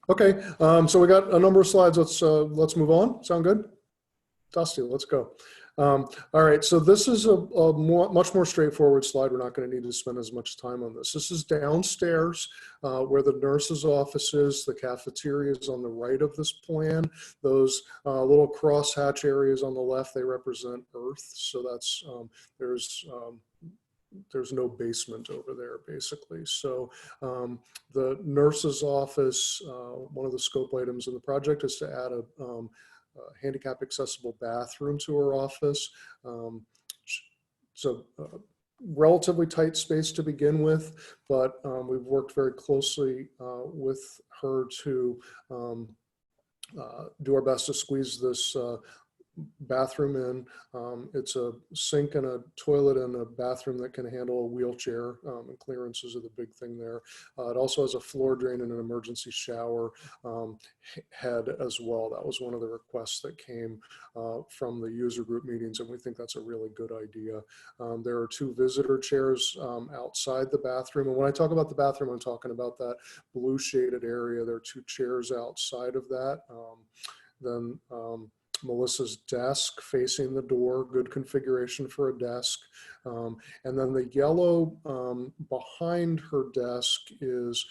Okay, so we got a number of slides. Let's move on. Sound good? Dusty, let's go. All right, so this is a much more straightforward slide. We're not going to need to spend as much time on this. This is downstairs where the nurse's office is. The cafeteria is on the right of this plan. Those little crosshatch areas on the left, they represent Earth. So that's there's no basement over there, basically. So the nurse's office, one of the scope items in the project is to add a handicap accessible bathroom to her office. So relatively tight space to begin with, but we've worked very closely with her to do our best to squeeze this bathroom in. It's a sink and a toilet and a bathroom that can handle a wheelchair, and clearances are the big thing there. It also has a floor drain and an emergency shower head as well. That was one of the requests that came from the user group meetings, and we think that's a really good idea. There are 2 visitor chairs outside the bathroom. And when I talk about the bathroom, I'm talking about that blue shaded area. There are 2 chairs outside of that. Then Melissa's desk facing the door, good configuration for a desk. And then the yellow behind her desk is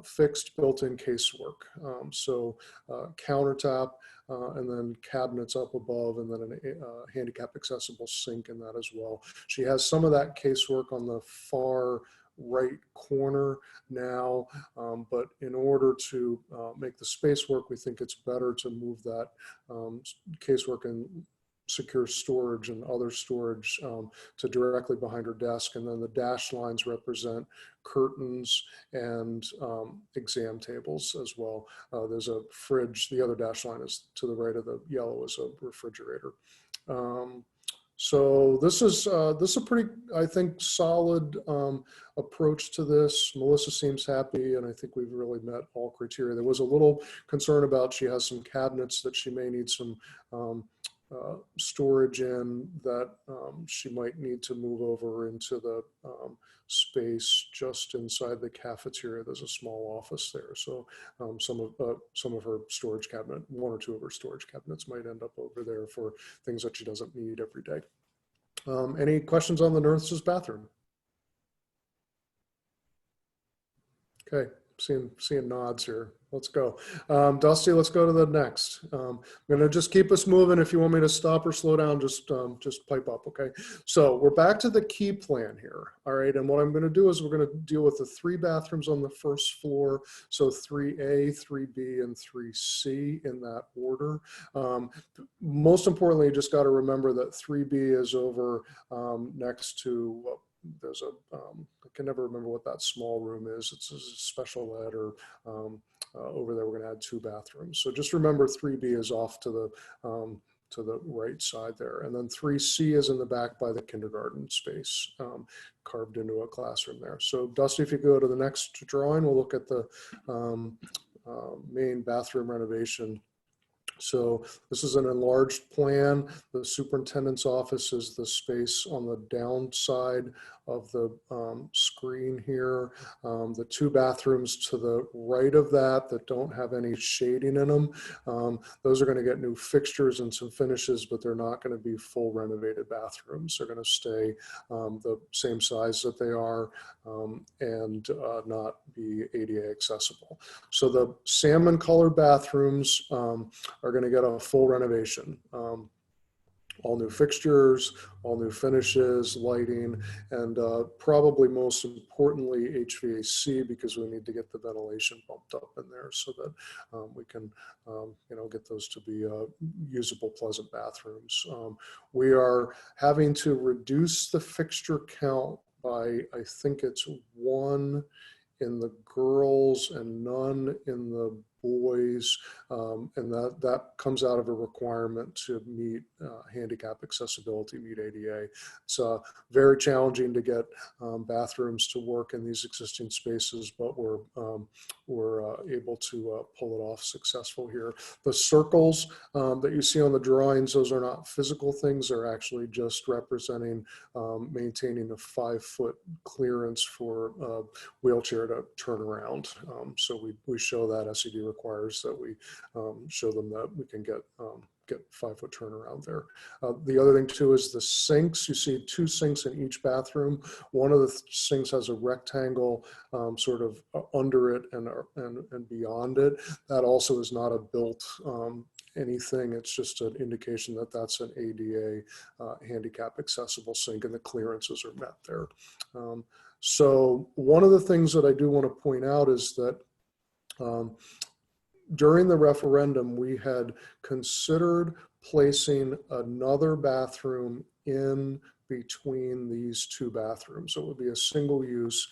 fixed built-in casework. So countertop and then cabinets up above, and then a handicap accessible sink in that as well. She has some of that casework on the far right corner now, but in order to make the space work, we think it's better to move that casework and secure storage and other storage to directly behind her desk. And then the dashed lines represent curtains and exam tables as well. There's a fridge. The other dashed line is to the right of the yellow is a refrigerator. So this is a pretty, I think, solid approach to this. Melissa seems happy, and I think we've really met all criteria. There was a little concern about she has some cabinets that she may need some storage in that she might need to move over into the space just inside the cafeteria. There's a small office there, so some of her storage cabinet, one or two of her storage cabinets, might end up over there for things that she doesn't need every day. Any questions on the nurse's bathroom? Okay, seeing nods here. Let's go. Dusty, let's go to the next. I'm gonna just keep us moving. If you want me to stop or slow down, just pipe up, okay? So we're back to the key plan here, all right? And what I'm gonna do is we're gonna deal with the 3 bathrooms on the first floor. So 3A, 3B, and 3C in that order. Most importantly, you just gotta remember that 3B is over next to, there's a, I can never remember what that small room is. It's a special ed or over there, we're going to add 2 bathrooms. So just remember 3B is off to the right side there. And then 3C is in the back by the kindergarten space, carved into a classroom there. So Dusty, if you go to the next drawing, we'll look at the main bathroom renovation. So this is an enlarged plan. The superintendent's office is the space on the downside of the screen here. The 2 bathrooms to the right of that don't have any shading in them, those are going to get new fixtures and some finishes, but they're not going to be full renovated bathrooms. They're going to stay the same size that they are and not be ADA accessible. So the salmon colored bathrooms are going to get a full renovation. All new fixtures, all new finishes, lighting, and probably most importantly, HVAC, because we need to get the ventilation bumped up in there so that we can, get those to be usable, pleasant bathrooms. We are having to reduce the fixture count by, I think it's 1 in the girls and none in the boys, and that comes out of a requirement to meet handicap accessibility, meet ADA. It's very challenging to get bathrooms to work in these existing spaces, but we're able to pull it off successful here. The circles that you see on the drawings, those are not physical things. They're actually just representing maintaining a 5-foot clearance for wheelchair to turn around. So we show that SED requires that we show them that we can get 5-foot turnaround there. The other thing too is the sinks. You see 2 sinks in each bathroom. One of the sinks has a rectangle sort of under it and beyond it. That also is not a built anything. It's just an indication that that's an ADA handicap accessible sink, and the clearances are met there. So one of the things that I do want to point out is that during the referendum, we had considered placing another bathroom in between these 2 bathrooms. So it would be a single use,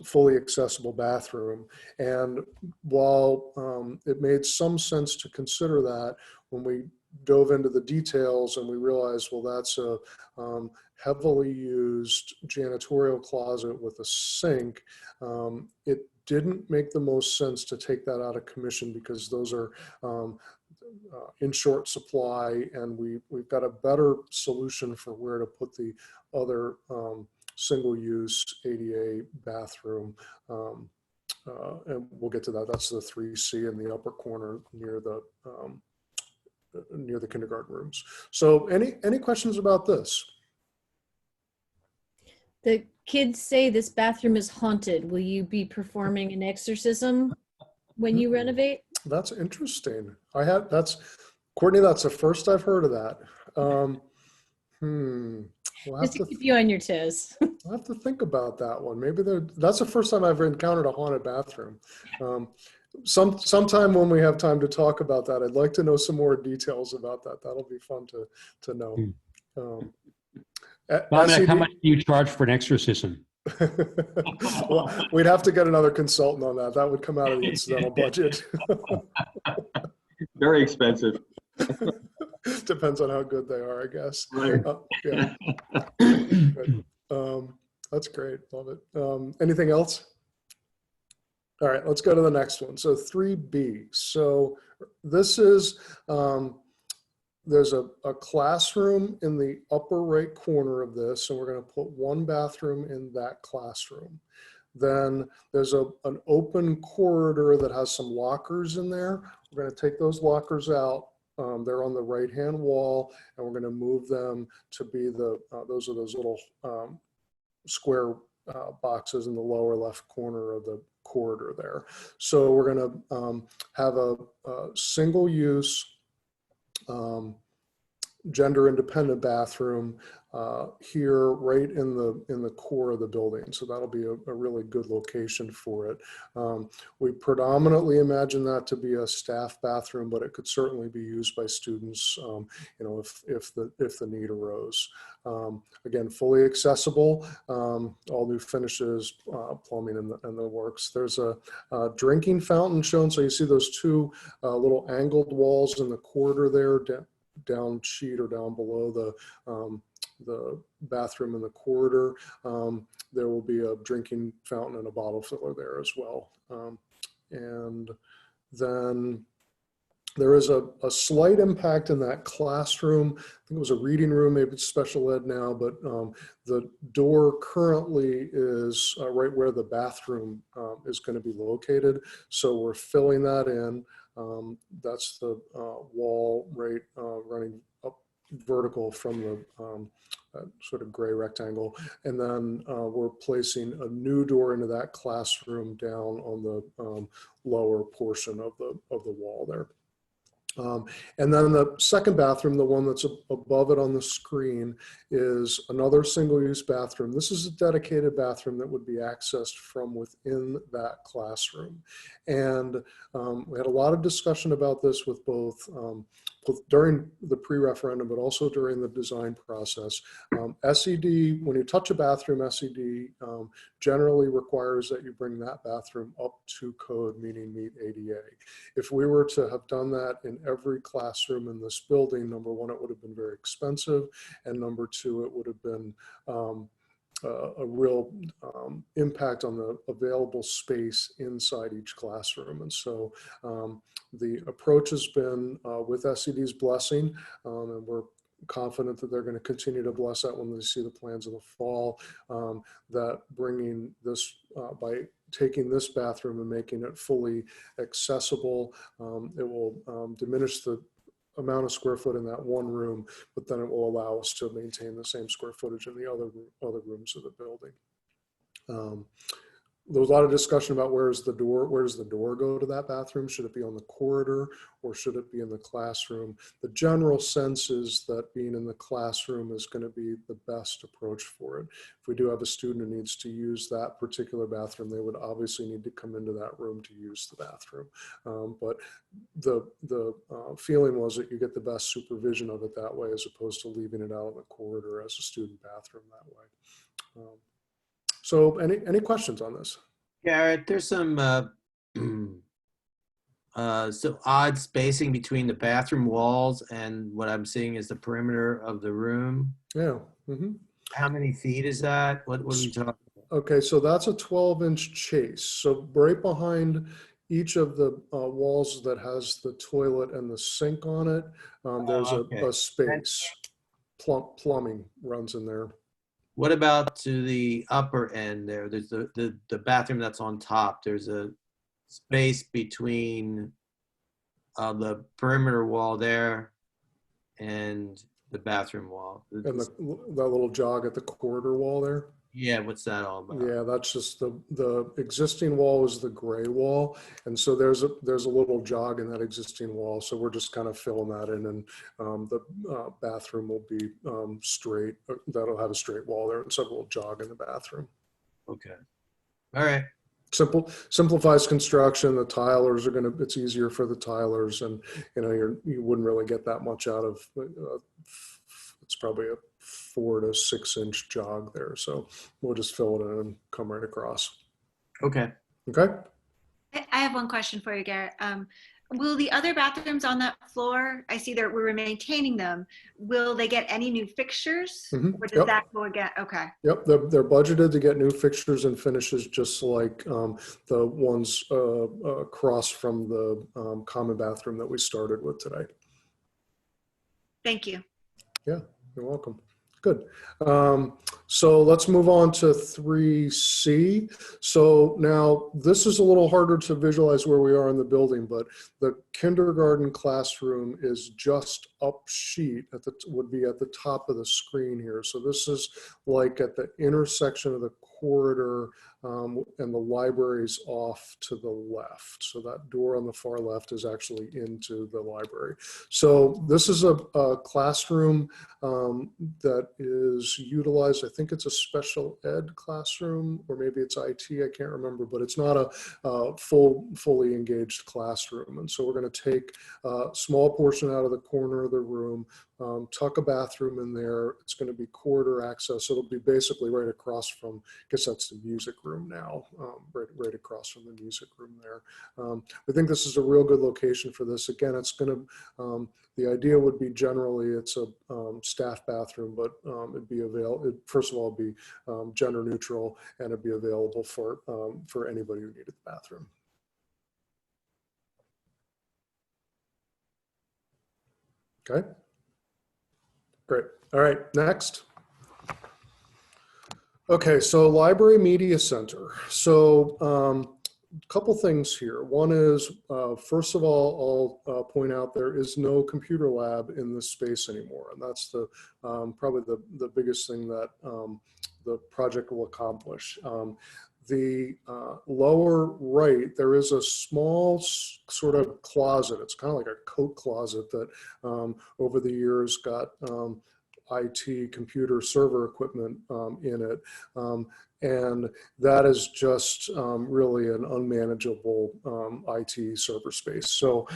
fully accessible bathroom. And while it made some sense to consider that, when we dove into the details and we realized, well, that's a heavily used janitorial closet with a sink, it didn't make the most sense to take that out of commission, because those are in short supply, and we've got a better solution for where to put the other single-use ADA bathroom. And we'll get to that. That's the 3C in the upper corner near the kindergarten rooms. So any questions about this? The kids say this bathroom is haunted. Will you be performing an exorcism when you renovate? That's interesting. Courtney, that's the first I've heard of that. Just to keep you on your toes. I'll have to think about that one. Maybe that's the first time I've encountered a haunted bathroom. Sometime when we have time to talk about that, I'd like to know some more details about that. That'll be fun to know. How much do you charge for an exorcism? Well, we'd have to get another consultant on that. That would come out of the incidental budget. Very expensive. Depends on how good they are, I guess. Right. Yeah, good. That's great. Love it. Anything else? All right, let's go to the next one. So 3B. So this is, there's a classroom in the upper right corner of this, and we're going to put one bathroom in that classroom. Then there's an open corridor that has some lockers in there. We're going to take those lockers out. They're on the right-hand wall, and we're going to move them to be those little square boxes in the lower left corner of the corridor there. So we're going to have a single-use gender independent bathroom here right in the core of the building. So that'll be a really good location for it. We predominantly imagine that to be a staff bathroom, but it could certainly be used by students, if the need arose. Again, fully accessible, all new finishes, plumbing and the works. There's a drinking fountain shown. So you see those two little angled walls in the corridor there, down sheet or down below the bathroom in the corridor. There will be a drinking fountain and a bottle filler there as well. And then there is a slight impact in that classroom. I think it was a reading room, maybe it's special ed now, but the door currently is right where the bathroom is going to be located. So we're filling that in. That's the wall right running up vertical from the sort of gray rectangle. And then we're placing a new door into that classroom down on the lower portion of the wall there. And then the second bathroom, the one that's above it on the screen, is another single-use bathroom. This is a dedicated bathroom that would be accessed from within that classroom. And we had a lot of discussion about this with both during the pre-referendum, but also during the design process. SED, when you touch a bathroom, SED generally requires that you bring that bathroom up to code, meaning meet ADA. If we were to have done that in every classroom in this building, number one, it would have been very expensive. And number two, it would have been a real impact on the available space inside each classroom. And so the approach has been with SED's blessing, and we're confident that they're going to continue to bless that when they see the plans in the fall, that bringing this, by taking this bathroom and making it fully accessible, it will diminish the amount of square foot in that one room, but then it will allow us to maintain the same square footage in the other rooms of the building. There was a lot of discussion about where does the door go to that bathroom? Should it be on the corridor or should it be in the classroom? The general sense is that being in the classroom is going to be the best approach for it. If we do have a student who needs to use that particular bathroom, they would obviously need to come into that room to use the bathroom. But the feeling was that you get the best supervision of it that way, as opposed to leaving it out in the corridor as a student bathroom that way. So any questions on this? Garrett, there's some so odd spacing between the bathroom walls and what I'm seeing is the perimeter of the room. Yeah. Mm-hmm. How many feet is that? What are we talking about? Okay, so that's a 12-inch chase. So right behind each of the walls that has the toilet and the sink on it, there's a space. Plumbing runs in there. What about to the upper end there? There's the bathroom that's on top. There's a space between the perimeter wall there and the bathroom wall. And that little jog at the corridor wall there? Yeah, what's that all about? Yeah, that's just the existing wall is the gray wall. And so there's a little jog in that existing wall. So we're just kind of filling that in, and the bathroom will be straight. That'll have a straight wall there, and so we'll jog in the bathroom. Okay. All right. Simplifies construction. The tilers are it's easier for the tilers, and you wouldn't really get that much out of it's probably a 4 to 6 inch jog there. So we'll just fill it in and come right across. Okay. Okay. I have one question for you, Garrett. Will the other bathrooms on that floor, I see that we're maintaining them, will they get any new fixtures? Mhm. Or does Yep. that go again? Okay. Yep, they're budgeted to get new fixtures and finishes, just like the ones across from the common bathroom that we started with today. Thank you. Yeah, you're welcome. Good. So let's move on to 3C. So now this is a little harder to visualize where we are in the building, but the kindergarten classroom is just up sheet would be at the top of the screen here. So this is like at the intersection of the corridor and the library's off to the left. So that door on the far left is actually into the library. So this is a classroom that is utilized. I think it's a special ed classroom, or maybe it's IT, I can't remember, but it's not a fully engaged classroom. And so we're going to take a small portion out of the corner of the room, tuck a bathroom in there. It's going to be corridor access. It'll be basically right across from, I guess that's the music room now, right across from the music room there. We think this is a real good location for this. Again, it's going to, the idea would be generally it's a staff bathroom, but it'd be available. First of all, it'd be gender neutral, and it'd be available for anybody who needed the bathroom. Okay. Great. All right. Next. Okay. So Library Media Center. So couple things here. One is, first of all, I'll point out there is no computer lab in this space anymore. And that's the probably the biggest thing that the project will accomplish. The lower right, there is a small sort of closet. It's kind of like a coat closet that over the years got IT computer server equipment in it. And that is just really an unmanageable IT server space. So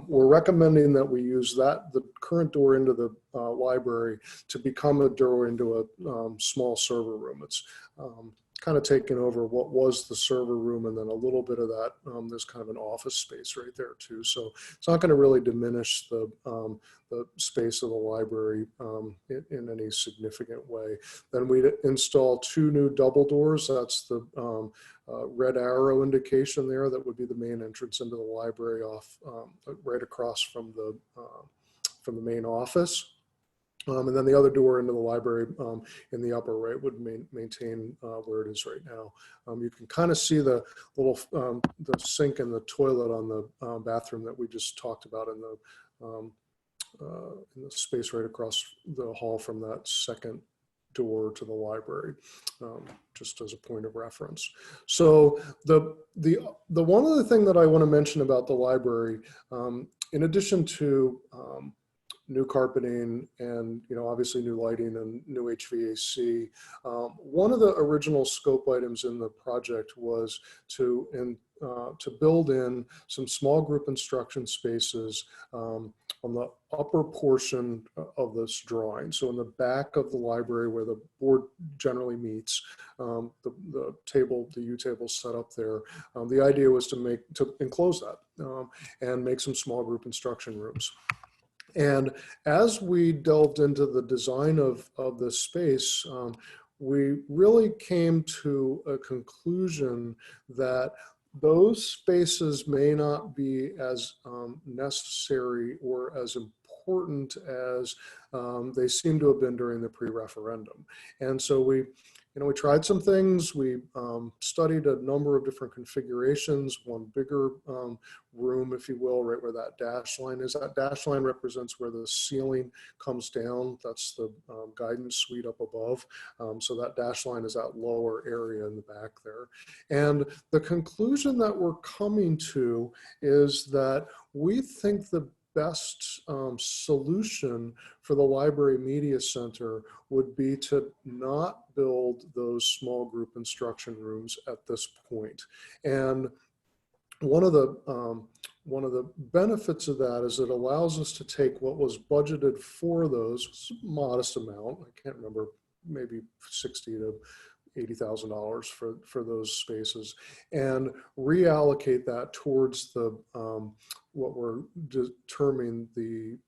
we're recommending that we use the current door into the library to become a door into a small server room. It's kind of taken over what was the server room, and then a little bit of that, there's kind of an office space right there too. So it's not going to really diminish the space of the library in any significant way. Then we'd install 2 new double doors. That's the red arrow indication there. That would be the main entrance into the library off right across from the main office. And then the other door into the library in the upper right would maintain where it is right now. You can kind of see the little the sink and the toilet on the bathroom that we just talked about in the space right across the hall from that second door to the library, just as a point of reference. So the one other thing that I want to mention about the library, in addition to new carpeting and obviously new lighting and new HVAC. One of the original scope items in the project was to build in some small group instruction spaces on the upper portion of this drawing. So in the back of the library where the board generally meets, the U table set up there. The idea was to enclose that and make some small group instruction rooms. And as we delved into the design of this space, we really came to a conclusion that those spaces may not be as necessary or as important as they seem to have been during the pre-referendum. And so we tried some things. We studied a number of different configurations, one bigger room, if you will, right where that dash line is. That dash line represents where the ceiling comes down. That's the guidance suite up above. So that dash line is that lower area in the back there. And the conclusion that we're coming to is that we think the best solution for the Library Media Center would be to not build those small group instruction rooms at this point. And one of the benefits of that is it allows us to take what was budgeted for those, modest amount, I can't remember, maybe $60,000 to $80,000 for those spaces, and reallocate that towards the what we're terming the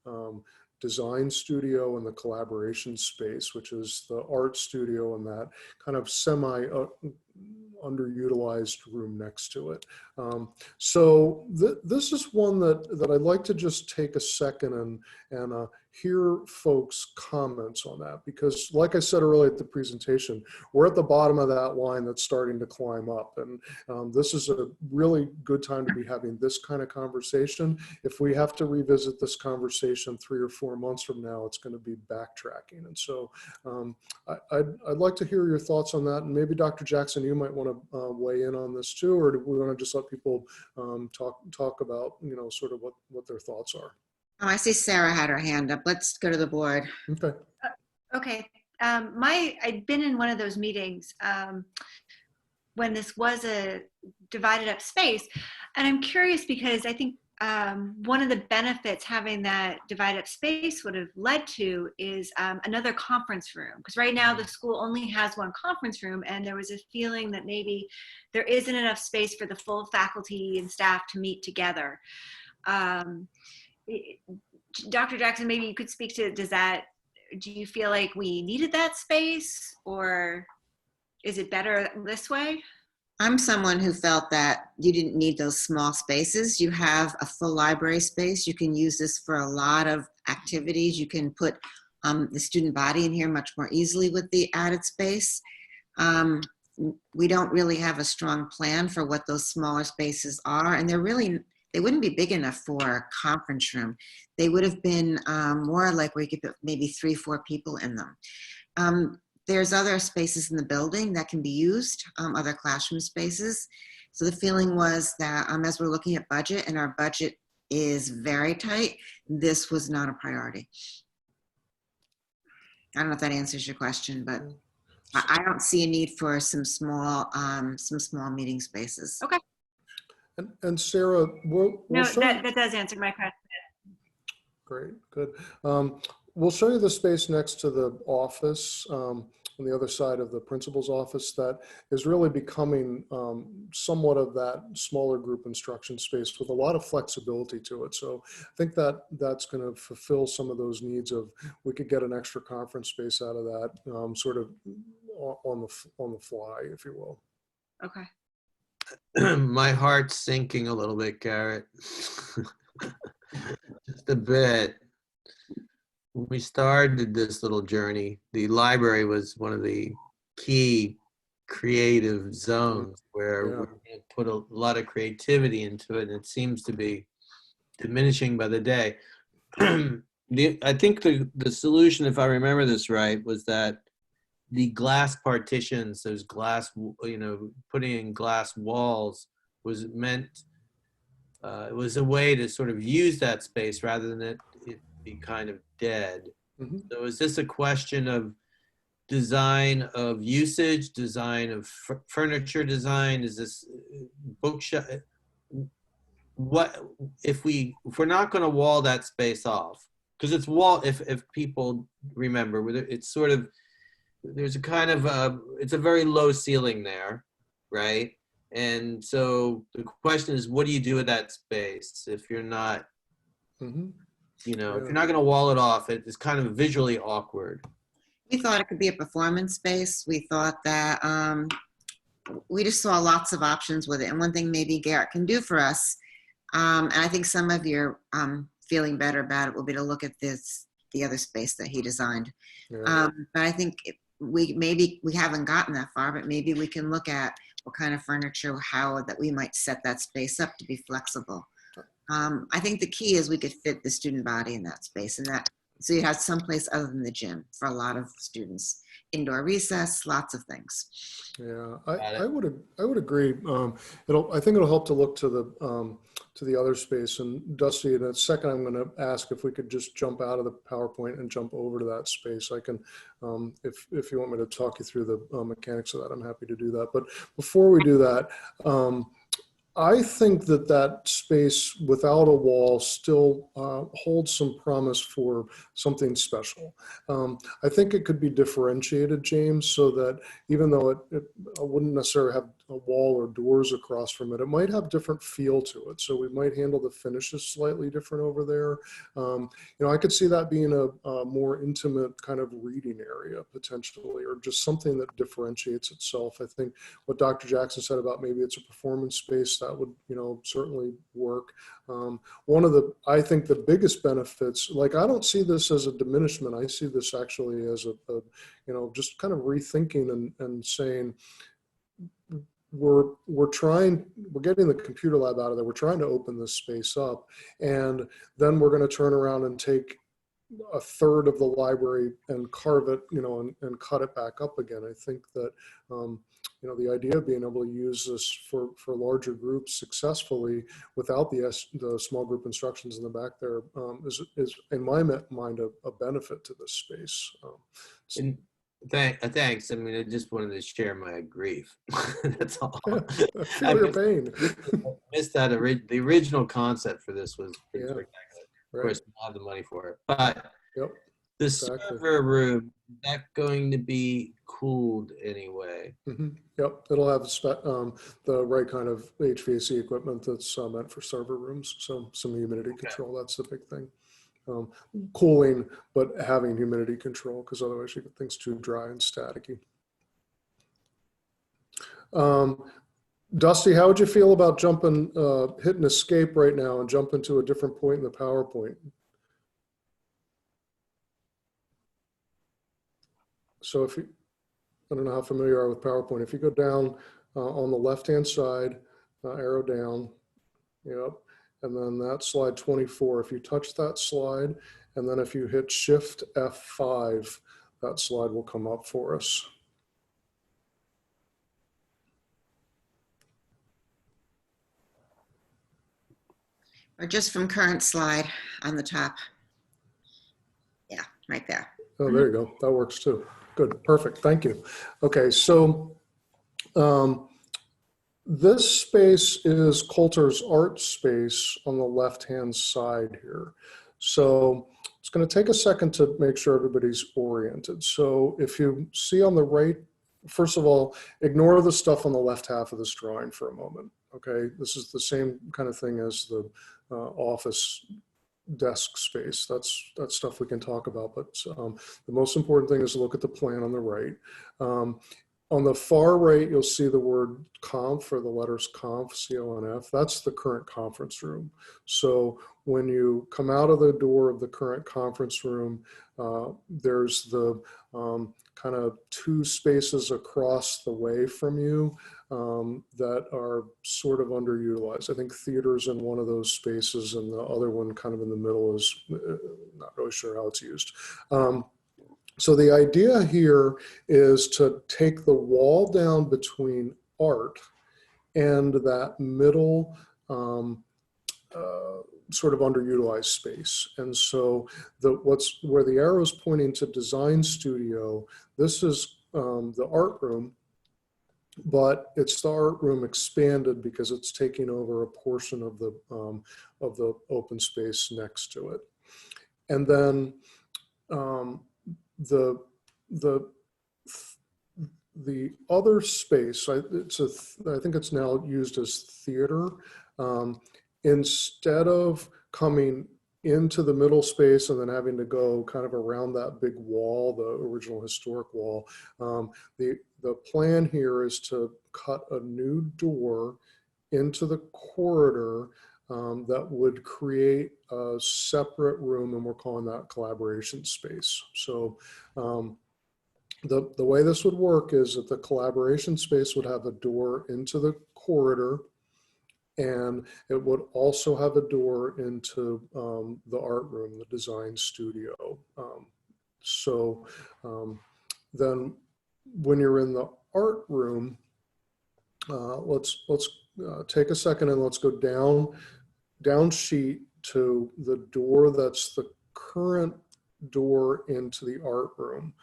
design studio and the collaboration space, which is the art studio and that kind of semi underutilized room next to it. So this is one that I'd like to just take a second and hear folks' comments on that, because like I said earlier at the presentation, we're at the bottom of that line that's starting to climb up. And this is a really good time to be having this kind of conversation. If we have to revisit this conversation 3 or 4 months from now, it's going to be backtracking. And so I'd like to hear your thoughts on that. And maybe Dr. Jackson, you might want to weigh in on this too, or do we want to just let people talk about, sort of what their thoughts are? Oh, I see Sarah had her hand up. Let's go to the board. Okay. Okay. I'd been in one of those meetings when this was a divided up space. And I'm curious because I think one of the benefits having that divided up space would have led to is another conference room. Because right now the school only has one conference room, and there was a feeling that maybe there isn't enough space for the full faculty and staff to meet together. Dr. Jackson, maybe you could speak to, do you feel like we needed that space, or is it better this way? I'm someone who felt that you didn't need those small spaces. You have a full library space. You can use this for a lot of activities. You can put the student body in here much more easily with the added space. We don't really have a strong plan for what those smaller spaces are, and they wouldn't be big enough for a conference room. They would have been more like where you could put maybe 3 or 4 people in them. There's other spaces in the building that can be used, other classroom spaces. So the feeling was that as we're looking at budget, and our budget is very tight, this was not a priority. I don't know if that answers your question, but I don't see a need for some small meeting spaces. Okay. And Sarah, No, that does answer my question. Great, good. We'll show you the space next to the office on the other side of the principal's office that is really becoming somewhat of that smaller group instruction space with a lot of flexibility to it. So I think that's going to fulfill some of those needs of, we could get an extra conference space out of that sort of on the fly, if you will. Okay. My heart's sinking a little bit, Garrett. Just a bit. When we started this little journey, the library was one of the key creative zones where we're going to put a lot of creativity into it, and it seems to be diminishing by the day. I think the solution, if I remember this right, was that the glass partitions, those glass, putting in glass walls was meant, it was a way to sort of use that space rather than it be kind of dead. Mm-hmm. So is this a question of design of usage, design of furniture design? Is this bookshelf? What if we're not going to wall that space off? Because it's if people remember, it's sort of, there's a kind of it's a very low ceiling there, right? And so the question is, what do you do with that space if you're not, Mm-hmm. if you're not going to wall it off? It's kind of visually awkward. We thought it could be a performance space. We thought that we just saw lots of options with it. And one thing maybe Garrett can do for us, and I think some of you feeling better about it, will be to look at the other space that he designed. Yeah. But I think we haven't gotten that far, but maybe we can look at what kind of furniture, how that we might set that space up to be flexible. I think the key is we could fit the student body in that space, and that so you have someplace other than the gym for a lot of students, indoor recess, lots of things. Yeah, I would agree. I think it'll help to look to the other space. And Dusty, in a second, I'm going to ask if we could just jump out of the PowerPoint and jump over to that space. I can, if you want me to talk you through the mechanics of that, I'm happy to do that. But before we do that, I think that that space without a wall still holds some promise for something special. I think it could be differentiated, James, so that even though it wouldn't necessarily have a wall or doors across from it, it might have different feel to it. So we might handle the finishes slightly different over there. I could see that being a more intimate kind of reading area potentially, or just something that differentiates itself. I think what Dr. Jackson said about maybe it's a performance space, that would, certainly work. I think the biggest benefits, like I don't see this as a diminishment. I see this actually as just kind of rethinking and saying, we're getting the computer lab out of there. We're trying to open this space up, and then we're going to turn around and take a third of the library and carve it, and cut it back up again. I think that, the idea of being able to use this for larger groups successfully without the small group instructions in the back there is in my mind a benefit to this space. And thanks. I mean, I just wanted to share my grief. That's all. I feel your pain. I missed that. The original concept for this was pretty spectacular. Right. Of course, we don't have the money for it, but Yep. the Exactly. server room, is that going to be cooled anyway? Mm-hmm. Yep, it'll have the right kind of HVAC equipment that's meant for server rooms. So some humidity control, that's the big thing. Cooling, but having humidity control, because otherwise you get things too dry and staticky. Dusty, how would you feel about hitting escape right now and jumping to a different point in the PowerPoint? So I don't know how familiar you are with PowerPoint. If you go down on the left-hand side, arrow down, yep, and then that slide 24, if you touch that slide, and then if you hit Shift F5, that slide will come up for us. Or just from current slide on the top. Yeah, right there. Oh, there you go. That works too. Good, perfect, thank you. Okay, so this space is Coulter's art space on the left-hand side here. So it's going to take a second to make sure everybody's oriented. So if you see on the right, first of all, ignore the stuff on the left half of this drawing for a moment. Okay, this is the same kind of thing as the office desk space. That's stuff we can talk about, but the most important thing is to look at the plan on the right. On the far right, you'll see the word conf, or the letters conf, C-O-N-F. That's the current conference room. So when you come out of the door of the current conference room, there's the kind of two spaces across the way from you that are sort of underutilized. I think theater's in one of those spaces, and the other one kind of in the middle is not really sure how it's used. So the idea here is to take the wall down between art and that middle sort of underutilized space. And so where the arrow is pointing to design studio, this is the art room, but it's the art room expanded because it's taking over a portion of the open space next to it. And then the other space, I think it's now used as theater. Instead of coming into the middle space and then having to go kind of around that big wall, the original historic wall, the plan here is to cut a new door into the corridor that would create a separate room, and we're calling that collaboration space. So the way this would work is that the collaboration space would have a door into the corridor, and it would also have a door into the art room, the design studio. Then when you're in the art room, let's take a second and let's go down sheet to the door that's the current door into the art room.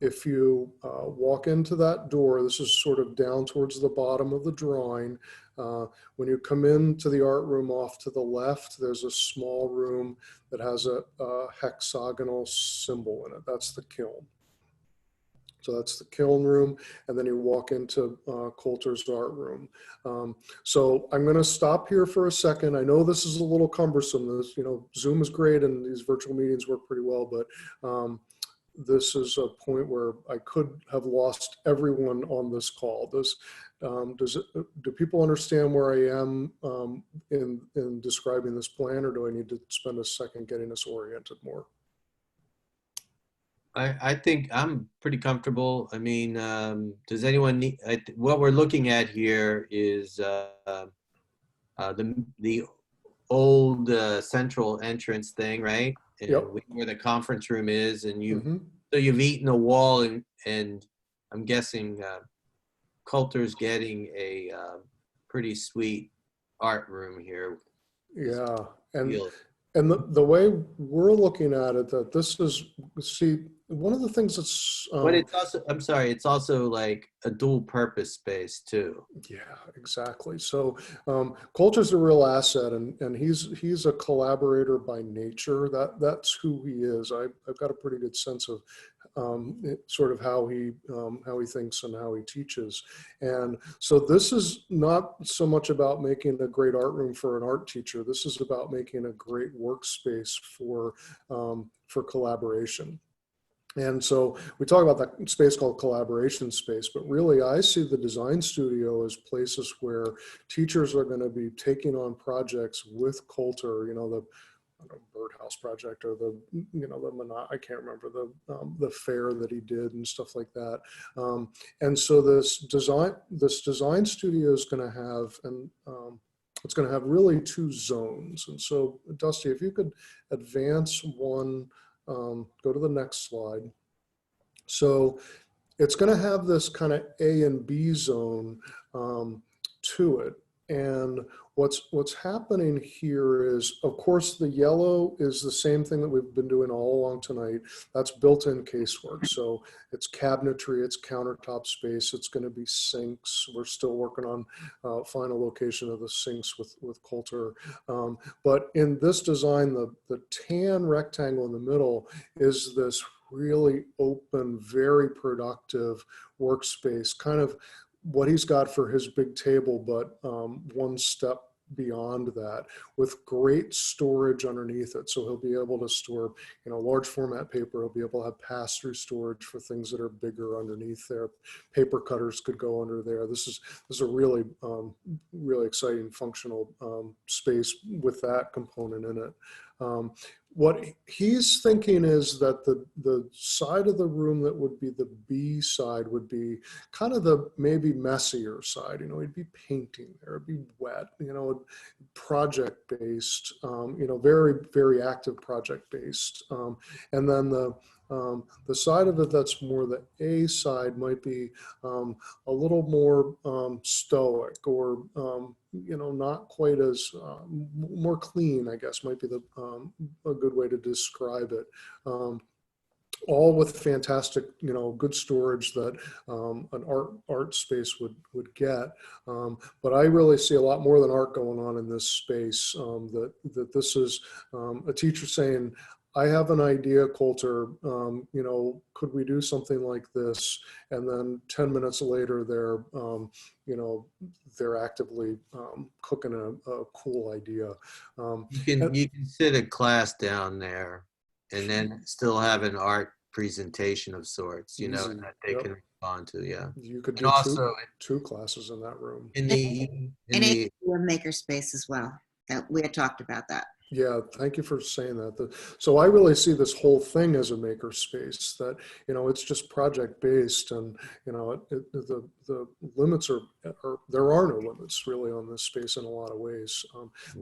If you walk into that door, this is sort of down towards the bottom of the drawing. When you come into the art room off to the left, there's a small room that has a hexagonal symbol in it. That's the kiln. So that's the kiln room, and then you walk into Coulter's art room. So I'm going to stop here for a second. I know this is a little cumbersome. This, Zoom is great, and these virtual meetings work pretty well, but this is a point where I could have lost everyone on this call. Do people understand where I am in describing this plan, or do I need to spend a second getting us oriented more? I think I'm pretty comfortable. I mean, does anyone need, what we're looking at here is the old central entrance thing, right? And Yep. where the conference room is, and Mhm. so you've eaten a wall, and I'm guessing Coulter's getting a pretty sweet art room here. Yeah, and Feel- and the way we're looking at it, that this is, see, one of the things that's But it's also, I'm sorry, it's also like a dual purpose space too. yeah, exactly. So Coulter's a real asset, and he's a collaborator by nature. That's who he is. I've got a pretty good sense of sort of how he thinks and how he teaches. And so this is not so much about making a great art room for an art teacher. This is about making a great workspace for collaboration. And so we talk about that space called collaboration space, but really I see the design studio as places where teachers are going to be taking on projects with Coulter, the birdhouse project, or I can't remember the fair that he did and stuff like that. And so this design studio is going to have, it's going to have really two zones. And so Dusty, if you could advance one, go to the next slide. So it's going to have this kind of A and B zone to it. And what's happening here is, of course, the yellow is the same thing that we've been doing all along tonight. That's built-in casework. So it's cabinetry, it's countertop space, it's going to be sinks. We're still working on final location of the sinks with Coulter. But in this design, the tan rectangle in the middle is this really open, very productive workspace, kind of what he's got for his big table, but one step beyond that, with great storage underneath it. So he'll be able to store, large format paper. He'll be able to have pass-through storage for things that are bigger underneath there. Paper cutters could go under there. This is a really, really exciting functional space with that component in it. What he's thinking is that the side of the room that would be the B side would be kind of the maybe messier side. He'd be painting there, it'd be wet, project based, very, very active project based. And then the side of it that's more the A side might be a little more stoic, or not quite as more clean, I guess, might be a good way to describe it. All with fantastic, good storage that an art space would get. But I really see a lot more than art going on in this space. That this is a teacher saying, I have an idea, Coulter, could we do something like this? And then 10 minutes later, they're actively cooking a cool idea. You can sit a class down there and then still have an art presentation of sorts, that they can respond to. Yeah. You could And do also two classes in that room. in the And it's a makerspace as well. That we had talked about that. Yeah, thank you for saying that. So I really see this whole thing as a maker space, that, it's just project based, and, the limits are there are no limits really on this space in a lot of ways.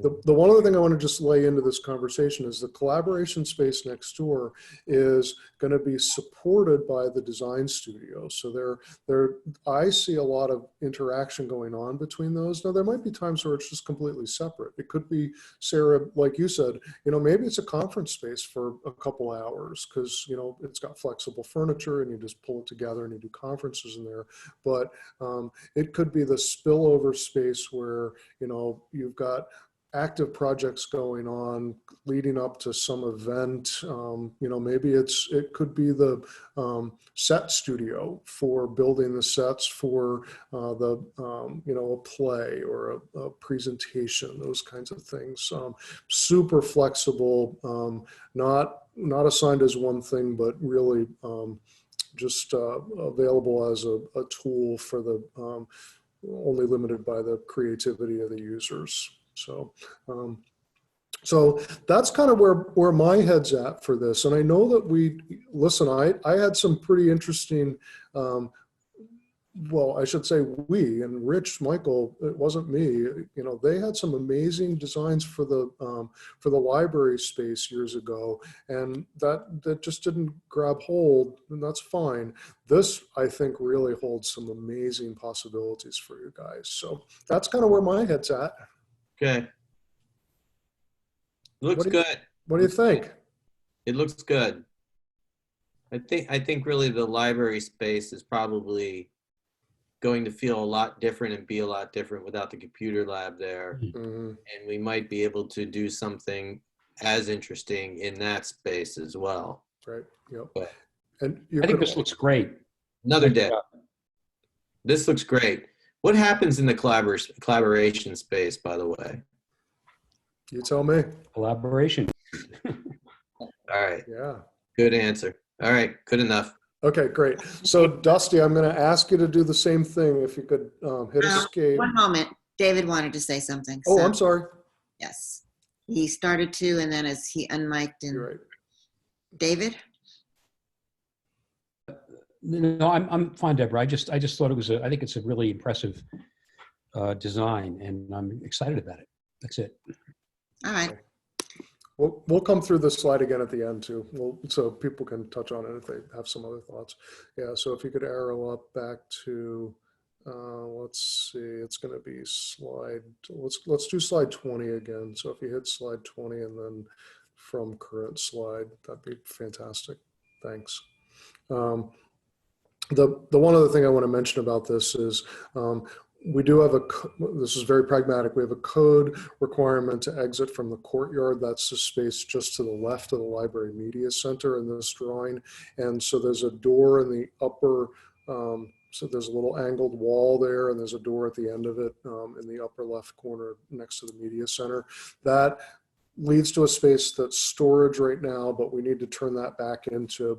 The one other thing I want to just lay into this conversation is the collaboration space next door is going to be supported by the design studio. So I see a lot of interaction going on between those. Now there might be times where it's just completely separate. It could be, Sarah, like like you said, maybe it's a conference space for a couple hours because, it's got flexible furniture and you just pull it together and you do conferences in there. But it could be the spillover space where, you've got active projects going on leading up to some event. Maybe it could be the set studio for building the sets for a play or a presentation, those kinds of things. Super flexible, not assigned as one thing, but really just available as a tool for the only limited by the creativity of the users. So that's kind of where my head's at for this. And I know that I had some pretty interesting, well, I should say we, and Rich, Michael, it wasn't me, they had some amazing designs for the library space years ago, and that just didn't grab hold, and that's fine. This, I think, really holds some amazing possibilities for you guys. So that's kind of where my head's at. Okay. Looks good. What do you think? It looks good. I think really the library space is probably going to feel a lot different and be a lot different without the computer lab there. Mm-hmm. And we might be able to do something as interesting in that space as well. Right. Yep. But and I think this looks great. Another day. This looks great. What happens in the collaboration space, by the way? You tell me. Collaboration. All right. Yeah. Good answer. All right. Good enough. Okay, great. So Dusty, I'm going to ask you to do the same thing. If you could hit escape. One moment. David wanted to say something. Oh, so, I'm sorry. Yes. He started to, and then as he unmiked and You're right. David? No, I'm fine, Deborah. I just thought I think it's a really impressive design, and I'm excited about it. That's it. All right. We'll come through this slide again at the end too, so people can touch on it if they have some other thoughts. Yeah, so if you could arrow up back to, let's see, it's going to be let's do slide 20 again. So if you hit slide 20 and then from current slide, that'd be fantastic. Thanks. The one other thing I want to mention about this is we do have this is very pragmatic. We have a code requirement to exit from the courtyard. That's the space just to the left of the library media center in this drawing. And so there's a door in the upper, so there's a little angled wall there, and there's a door at the end of it in the upper left corner next to the media center. That leads to a space that's storage right now, but we need to turn that back into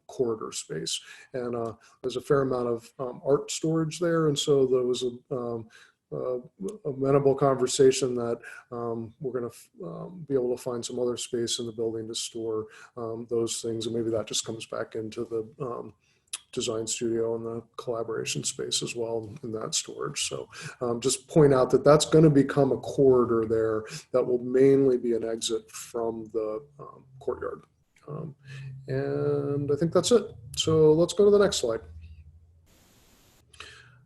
corridor space. And there's a fair amount of art storage there. And so there was a amenable conversation that we're going to be able to find some other space in the building to store those things. And maybe that just comes back into the design studio and the collaboration space as well in that storage. So just point out that that's going to become a corridor there that will mainly be an exit from the courtyard. And I think that's it. So let's go to the next slide.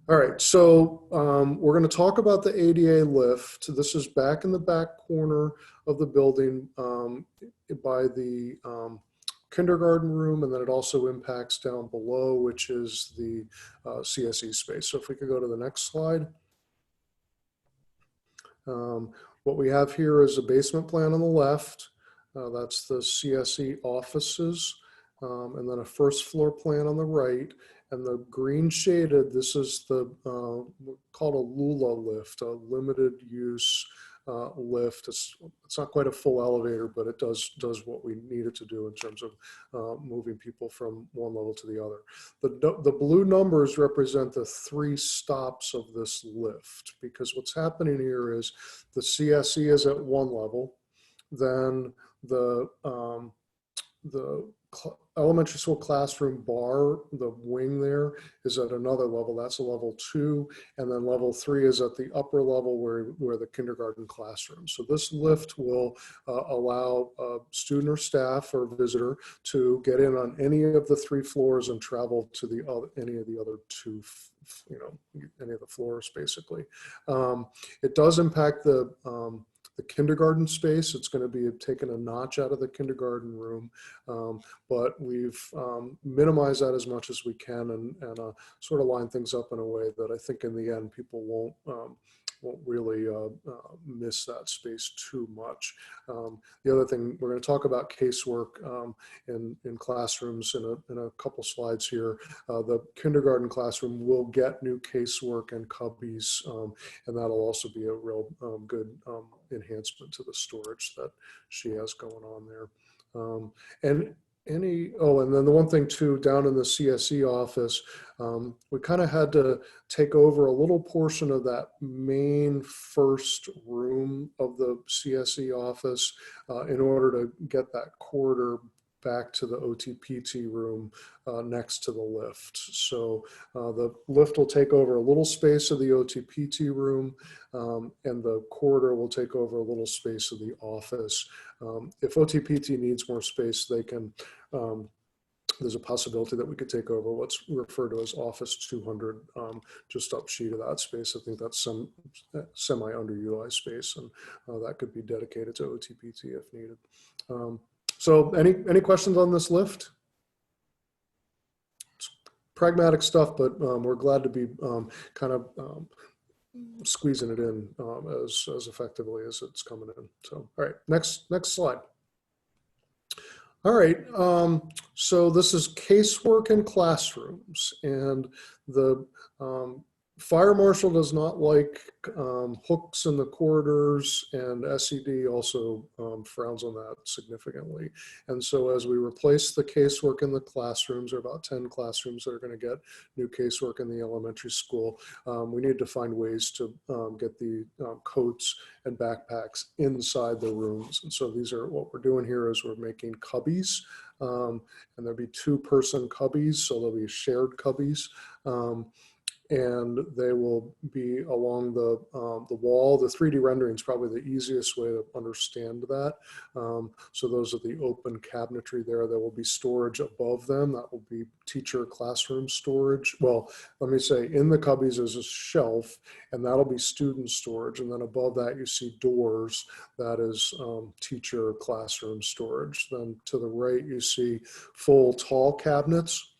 All right, so we're going to talk about the ADA lift. This is back in the back corner of the building by the kindergarten room, and then it also impacts down below, which is the CSE space. So if we could go to the next slide. What we have here is a basement plan on the left. That's the CSE offices, and then a first floor plan on the right. And the green shaded, this is the called a LULA lift, a limited use lift. It's not quite a full elevator, but it does what we need it to do in terms of moving people from one level to the other. The blue numbers represent the 3 stops of this lift, because what's happening here is the CSE is at one level, then the elementary school classroom bar, the wing there, is at another level. That's a level 2. And then level 3 is at the upper level where the kindergarten classroom. So this lift will allow a student or staff or visitor to get in on any of the 3 floors and travel to any of the other 2, any of the floors basically. It does impact the the kindergarten space. It's going to be taking a notch out of the kindergarten room, but we've minimized that as much as we can and sort of line things up in a way that I think in the end people won't really miss that space too much. The other thing, we're going to talk about casework in classrooms in a couple slides here. The kindergarten classroom will get new casework and cubbies, and that'll also be a real good enhancement to the storage that she has going on there. And then the one thing too, down in the CSE office, we kind of had to take over a little portion of that main first room of the CSE office in order to get that corridor back to the OTPT room next to the lift. So the lift will take over a little space of the OTPT room, and the corridor will take over a little space of the office. If OTPT needs more space, they can, there's a possibility that we could take over what's referred to as Office 200, just up sheet of that space. I think that's some semi-underutilized space, and that could be dedicated to OTPT if needed. So any questions on this lift? It's pragmatic stuff, but we're glad to be kind of squeezing it in as effectively as it's coming in. So, all right, next slide. All right, so this is casework in classrooms, and the fire marshal does not like hooks in the corridors, and SED also frowns on that significantly. And so as we replace the casework in the classrooms, there are about 10 classrooms that are going to get new casework in the elementary school. We need to find ways to get the coats and backpacks inside the rooms. And so these are what we're doing here is we're making cubbies, and there'll be 2-person cubbies, so there'll be shared cubbies. And they will be along the wall. The 3D rendering is probably the easiest way to understand that. So those are the open cabinetry there. There will be storage above them. That will be teacher classroom storage. Well, let me say in the cubbies is a shelf, and that'll be student storage. And then above that you see doors. That is teacher classroom storage. Then to the right you see full tall cabinets.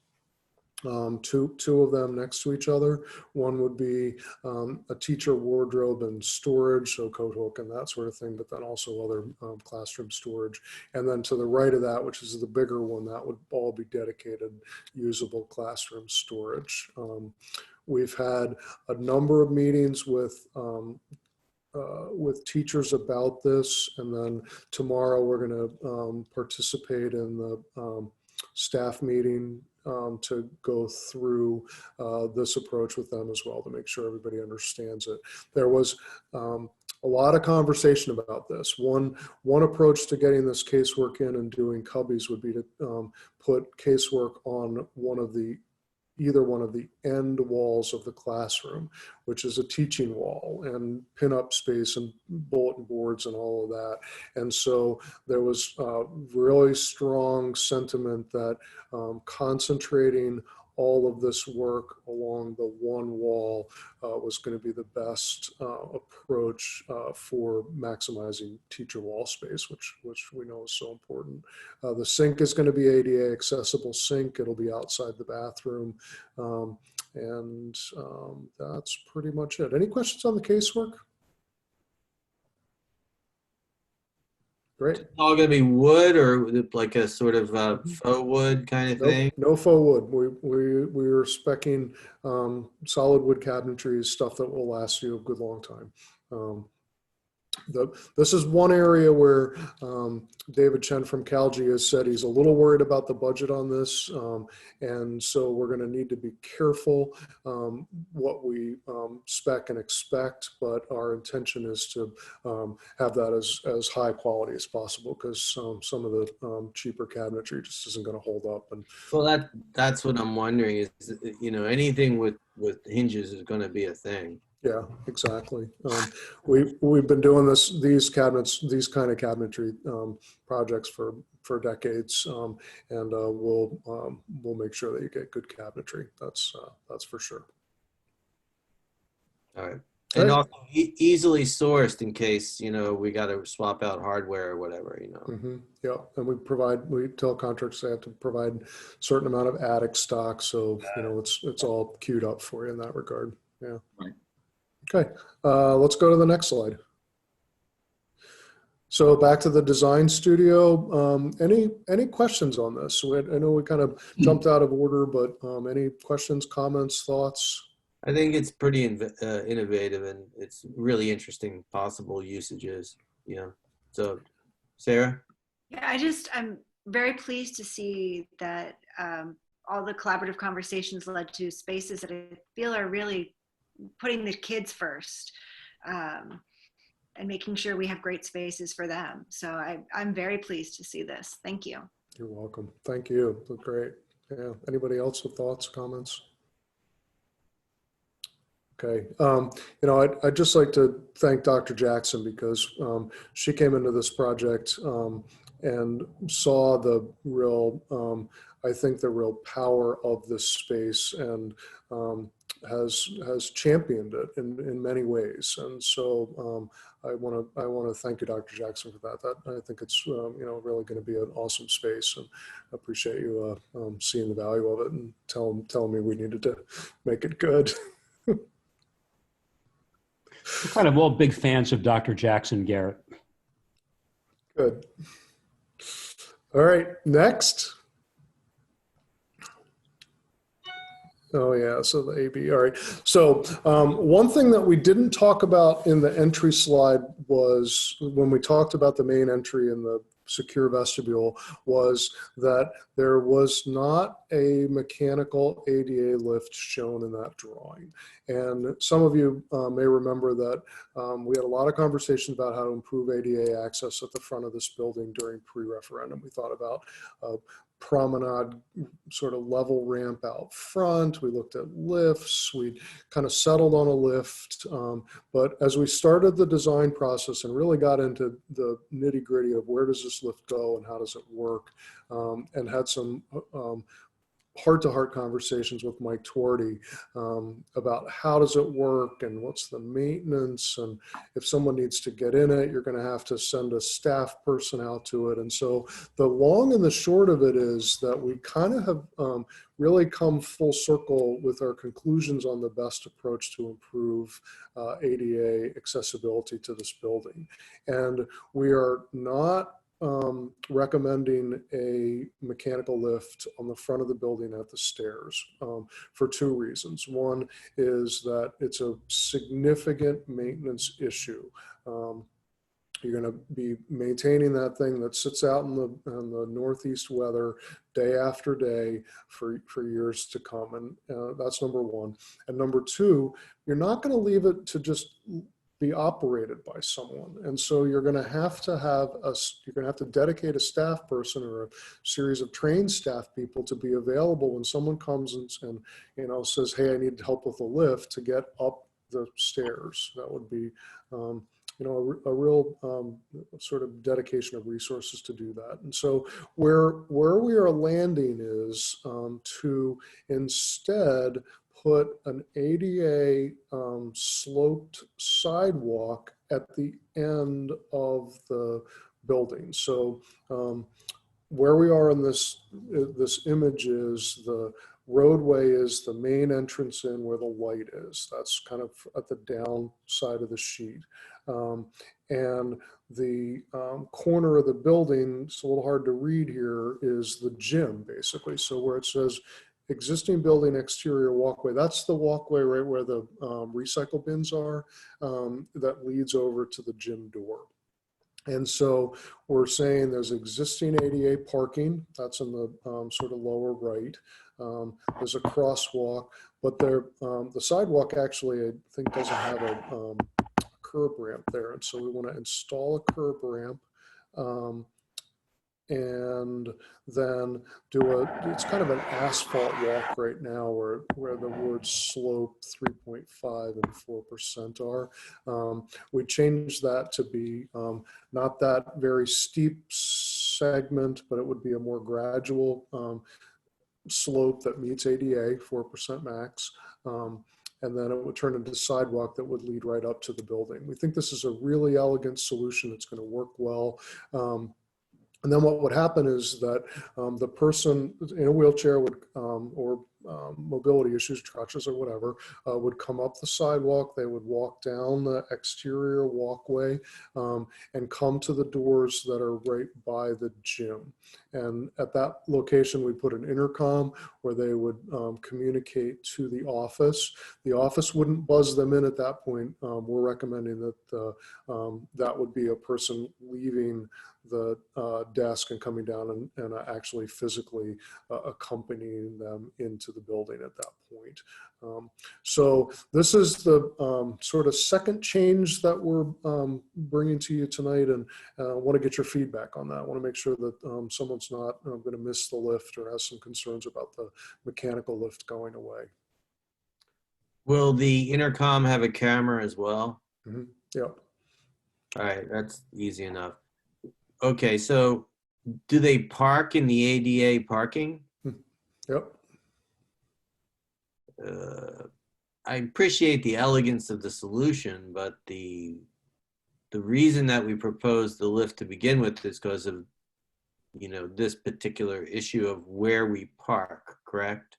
Two of them next to each other. One would be a teacher wardrobe and storage, so coat hook and that sort of thing, but then also other classroom storage. And then to the right of that, which is the bigger one, that would all be dedicated usable classroom storage. We've had a number of meetings with teachers about this, and then tomorrow we're going to participate in the staff meeting to go through this approach with them as well to make sure everybody understands it. There was a lot of conversation about this. One approach to getting this casework in and doing cubbies would be to put casework on either one of the end walls of the classroom, which is a teaching wall, and pin up space and bulletin boards and all of that. And so there was really strong sentiment that concentrating all of this work along the one wall was going to be the best approach for maximizing teacher wall space, which we know is so important. The sink is going to be ADA accessible sink. It'll be outside the bathroom. And that's pretty much it. Any questions on the casework? Great. It's all gonna be wood or like a sort of faux wood kind of thing? No faux wood. We are speccing solid wood cabinetry, stuff that will last you a good long time. This is one area where David Chen from Calgi has said he's a little worried about the budget on this. And so we're going to need to be careful what we spec and expect, but our intention is to have that as high quality as possible, because some of the cheaper cabinetry just isn't going to hold up. And Well, that's what I'm wondering is, anything with hinges is going to be a thing. Yeah, exactly. We've been doing these kind of cabinetry projects for decades, and we'll make sure that you get good cabinetry. That's for sure. All right. And Right. also easily sourced in case, we got to swap out hardware or whatever. Yeah, and we tell contractors they have to provide a certain amount of attic stock, so it's all queued up for you in that regard. Yeah. Right. Okay, let's go to the next slide. So back to the design studio. Any questions on this? I know we kind of jumped out of order, but any questions, comments, thoughts? I think it's pretty innovative, and it's really interesting possible usages. So, Sarah? Yeah, I'm very pleased to see that all the collaborative conversations led to spaces that I feel are really putting the kids first, and making sure we have great spaces for them. So I'm very pleased to see this. Thank you. You're welcome. Thank you. That's great. Yeah. Anybody else with thoughts, comments? Okay. I'd just like to thank Dr. Jackson because she came into this project and saw the real, I think the real power of this space, and has championed it in many ways. And so I want to thank you, Dr. Jackson, for that. I think it's really going to be an awesome space, and I appreciate you seeing the value of it and telling me we needed to make it good. We're kind of all big fans of Dr. Jackson, Garrett. Good. All right, next. Oh yeah, so the AB, all right. So one thing that we didn't talk about in the entry slide was when we talked about the main entry in the secure vestibule, was that there was not a mechanical ADA lift shown in that drawing. And some of you may remember that we had a lot of conversations about how to improve ADA access at the front of this building during pre-referendum. We thought about promenade sort of level ramp out front. We looked at lifts. We kind of settled on a lift. But as we started the design process and really got into the nitty gritty of where does this lift go and how does it work, and had some heart-to-heart conversations with Mike Twardy about how does it work and what's the maintenance, and if someone needs to get in it, you're going to have to send a staff person out to it. And so the long and the short of it is that we kind of have really come full circle with our conclusions on the best approach to improve ADA accessibility to this building. And we are not recommending a mechanical lift on the front of the building at the stairs for two reasons. One is that it's a significant maintenance issue. You're going to be maintaining that thing that sits out in the northeast weather day after day for years to come. And that's number one. And number two, you're not going to leave it to just be operated by someone. And so you're going to have to dedicate a staff person or a series of trained staff people to be available when someone comes and says, hey, I need help with a lift to get up the stairs. That would be a real sort of dedication of resources to do that. And so where we are landing is to instead put an ADA sloped sidewalk at the end of the building. So where we are in this image is the roadway is the main entrance in where the light is. That's kind of at the down side of the sheet. And the corner of the building, it's a little hard to read here, is the gym basically. So where it says existing building exterior walkway, that's the walkway right where the recycle bins are, that leads over to the gym door. And so we're saying there's existing ADA parking, that's in the sort of lower right. There's a crosswalk, but the sidewalk actually, I think, doesn't have a curb ramp there. And so we want to install a curb ramp, and then it's kind of an asphalt walk right now where the words slope 3.5 and 4% are. We changed that to be not that very steep segment, but it would be a more gradual slope that meets ADA, 4% max. and then it would turn into a sidewalk that would lead right up to the building. We think this is a really elegant solution that's going to work well. And then what would happen is that the person in a wheelchair would, or mobility issues, crutches or whatever, would come up the sidewalk. They would walk down the exterior walkway and come to the doors that are right by the gym. And at that location, we put an intercom where they would communicate to the office. The office wouldn't buzz them in at that point. We're recommending that that would be a person leaving the desk and coming down and actually physically accompanying them into the building at that point. So this is the sort of second change that we're bringing to you tonight, and I want to get your feedback on that. I want to make sure that someone's not going to miss the lift or has some concerns about the mechanical lift going away. Will the intercom have a camera as well? Mm-hmm. Yep. All right, that's easy enough. Okay, so do they park in the ADA parking? Yep. I appreciate the elegance of the solution, but the reason that we proposed the lift to begin with is because of, you know, this particular issue of where we park, correct?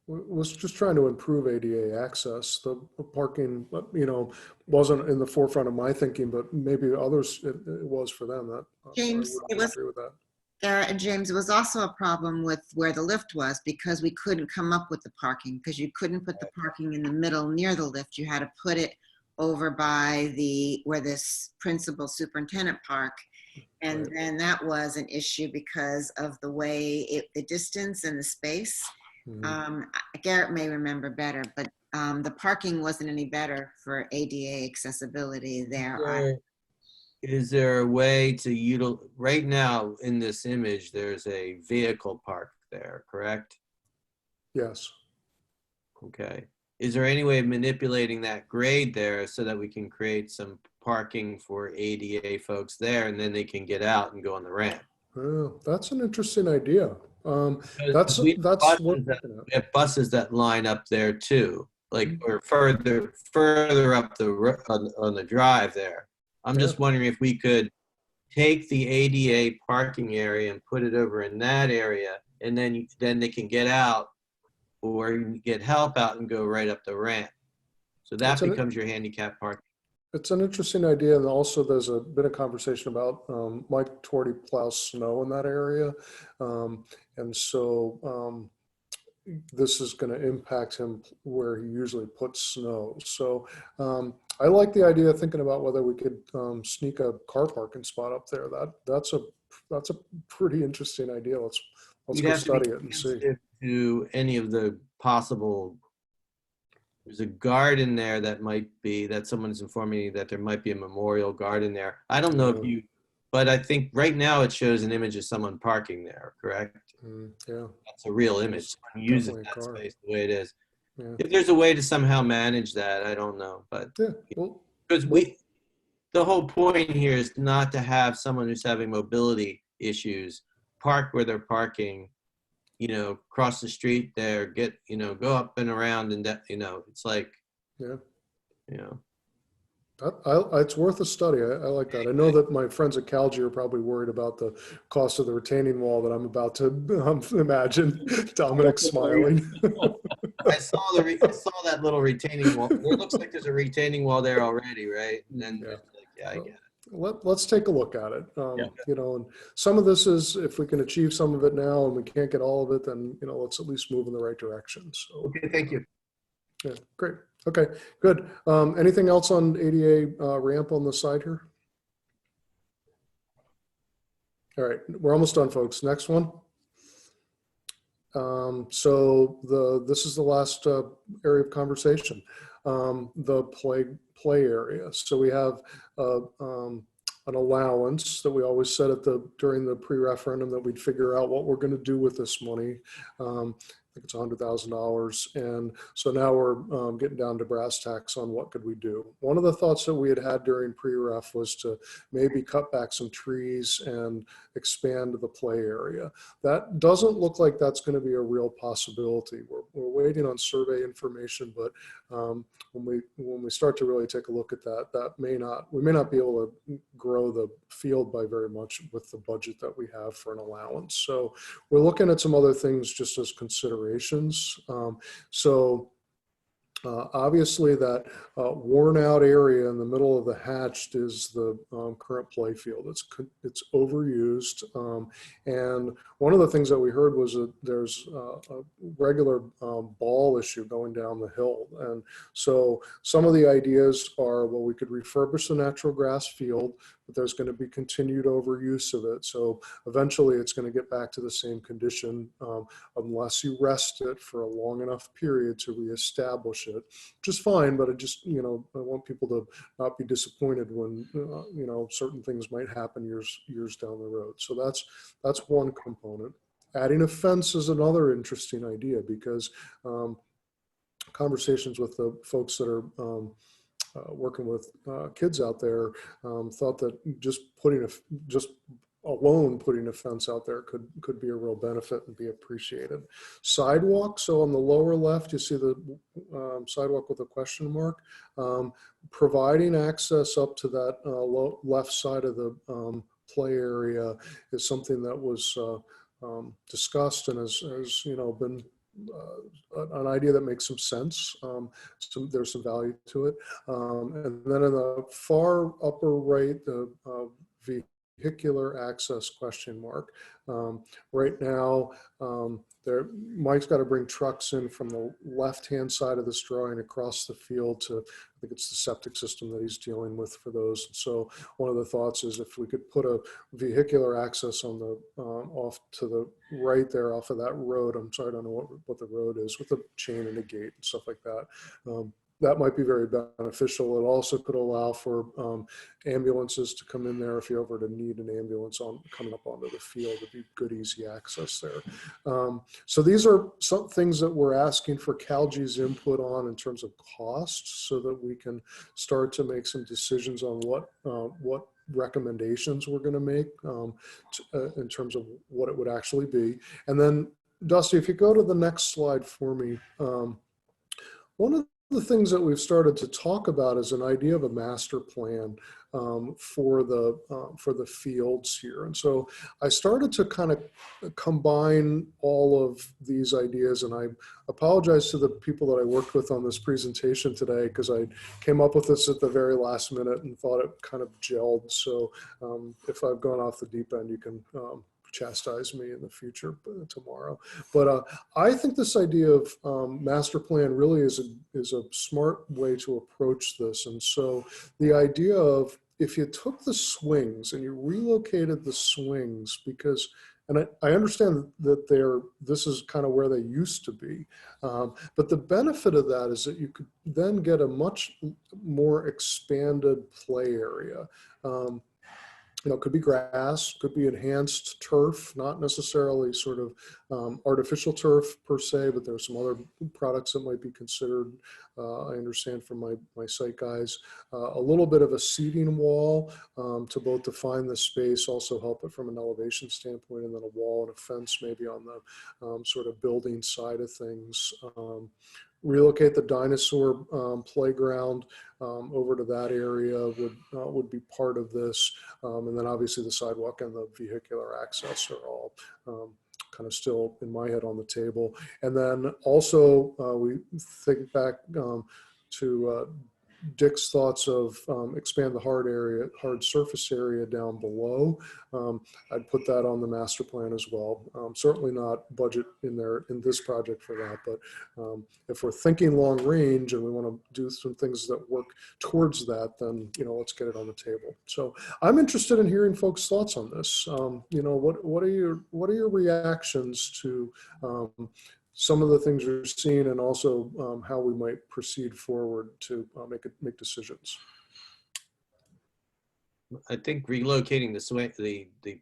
Was just trying to improve ADA access. The parking, you know, wasn't in the forefront of my thinking, but maybe others, it was for them. That James, I would agree with that. And James, it was also a problem with where the lift was because we couldn't come up with the parking because you couldn't put the parking in the middle near the lift. You had to put it over by where this principal superintendent park. And Right. then that was an issue because of the way the distance and the space. Garrett may remember better, but the parking wasn't any better for ADA accessibility there. Is there a way to utilize, right now in this image, there's a vehicle park there, correct? Yes. Okay. Is there any way of manipulating that grade there so that we can create some parking for ADA folks there and then they can get out and go on the ramp? Oh, that's an interesting idea. That's We worth looking at. have buses that line up there too, like or further up on the drive there. I'm just wondering if we could take the ADA parking area and put it over in that area, and then they can get out or get help out and go right up the ramp. So that becomes your handicap parking. It's an interesting idea, and also there's been a conversation about Mike Torty plows snow in that area, and so this is going to impact him where he usually puts snow. So I like the idea of thinking about whether we could sneak a car parking spot up there. That's a pretty interesting idea. Let's go study it and see. To any of the possible. There's a garden there that someone's informing me that there might be a memorial garden there. I don't know if but I think right now it shows an image of someone parking there, correct? Yeah. That's a real image. Someone uses that car. space the way it is. Yeah. If there's a way to somehow manage that, I don't know. But because the whole point here is not to have someone who's having mobility issues park where they're parking, you know, cross the street there, go up and around, and it's like, it's worth a study. I like that. I know that my friends at Calgy are probably worried about the cost of the retaining wall that I'm about to imagine. Dominic's smiling. I saw that little retaining wall. It looks like there's a retaining wall there already, right? And then I get it. Let's take a look at it. You know, and some of this is, if we can achieve some of it now and we can't get all of it, then, you know, let's at least move in the right direction. So, okay, thank you. Yeah, great. Okay, good. Anything else on ADA ramp on the side here? All right, we're almost done, folks. Next one. So this is the last area of conversation, the play area. So we have an allowance that we always said during the pre-referendum that we'd figure out what we're going to do with this money. think it's $100,000. And so now we're getting down to brass tacks on what could we do. One of the thoughts that we had during pre-ref was to maybe cut back some trees and expand the play area. That doesn't look like that's going to be a real possibility. We're waiting on survey information, but when we start to really take a look at that, we may not be able to grow the field by very much with the budget that we have for an allowance. So we're looking at some other things just as considerations. Obviously that worn out area in the middle of the hatched is the current play field. It's overused. And one of the things that we heard was that there's a regular ball issue going down the hill. And so some of the ideas are, well, we could refurbish the natural grass field, but there's going to be continued overuse of it. So eventually it's going to get back to the same condition unless you rest it for a long enough period to reestablish it, which is fine, but I just, I want people to not be disappointed when, certain things might happen years down the road. So that's one component. Adding a fence is another interesting idea because conversations with the folks that are working with kids out there thought that just putting a fence out there could be a real benefit and be appreciated. Sidewalk, so on the lower left, you see the sidewalk with a question mark. Providing access up to that left side of the play area is something that was discussed and has been an idea that makes some sense. There's some value to it. And then in the far upper right, the vehicular access question mark. Right now, Mike's got to bring trucks in from the left-hand side of this drawing across the field to, I think it's the septic system that he's dealing with for those. So one of the thoughts is if we could put a vehicular access on the off to the right there off of that road. I'm sorry, I don't know what the road is, with a chain and a gate and stuff like that. That might be very beneficial. It also could allow for ambulances to come in there if you ever to need an ambulance coming up onto the field. It'd be good, easy access there. So these are some things that we're asking for CalG's input on in terms of costs, so that we can start to make some decisions on what recommendations we're going to make in terms of what it would actually be. And then, Dusty, if you go to the next slide for me, one of the things that we've started to talk about is an idea of a master plan for the fields here. And so I started to kind of combine all of these ideas, and I apologize to the people that I worked with on this presentation today, because I came up with this at the very last minute and thought it kind of gelled. So if I've gone off the deep end, you can chastise me in the future tomorrow. But I think this idea of master plan really is a smart way to approach this. And so the idea of, if you took the swings and you relocated the swings, because, and I understand that this is kind of where they used to be, but the benefit of that is that you could then get a much more expanded play area. It could be grass, could be enhanced turf, not necessarily sort of artificial turf per se, but there's some other products that might be considered. I understand from my site guys, a little bit of a seating wall to both define the space, also help it from an elevation standpoint, and then a wall and a fence maybe on the sort of building side of things. Relocate the dinosaur playground over to that area would be part of this. And then obviously the sidewalk and the vehicular access are all kind of still in my head on the table. And then also we think back to Dick's thoughts of expand the hard surface area down below. I'd put that on the master plan as well. Certainly not budget in this project for that, but if we're thinking long range and we want to do some things that work towards that, then let's get it on the table. So I'm interested in hearing folks' thoughts on this. What are your reactions to some of the things you're seeing, and also how we might proceed forward to make decisions? I think relocating the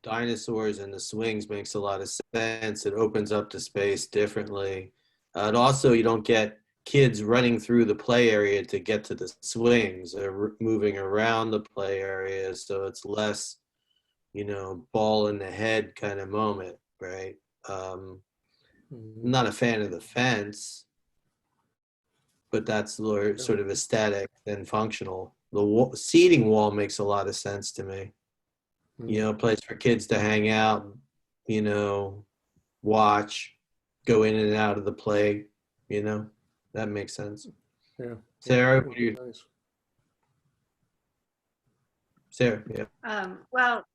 dinosaurs and the swings makes a lot of sense. It opens up the space differently. And also, you don't get kids running through the play area to get to the swings. They're moving around the play area, so it's less, ball in the head kind of moment, right? I'm not a fan of the fence, but that's sort of aesthetic and functional. The seating wall makes a lot of sense to me. A place for kids to hang out, watch, go in and out of the play, that makes sense. Yeah. Sarah, what do you? Nice. Sarah, yeah. Well,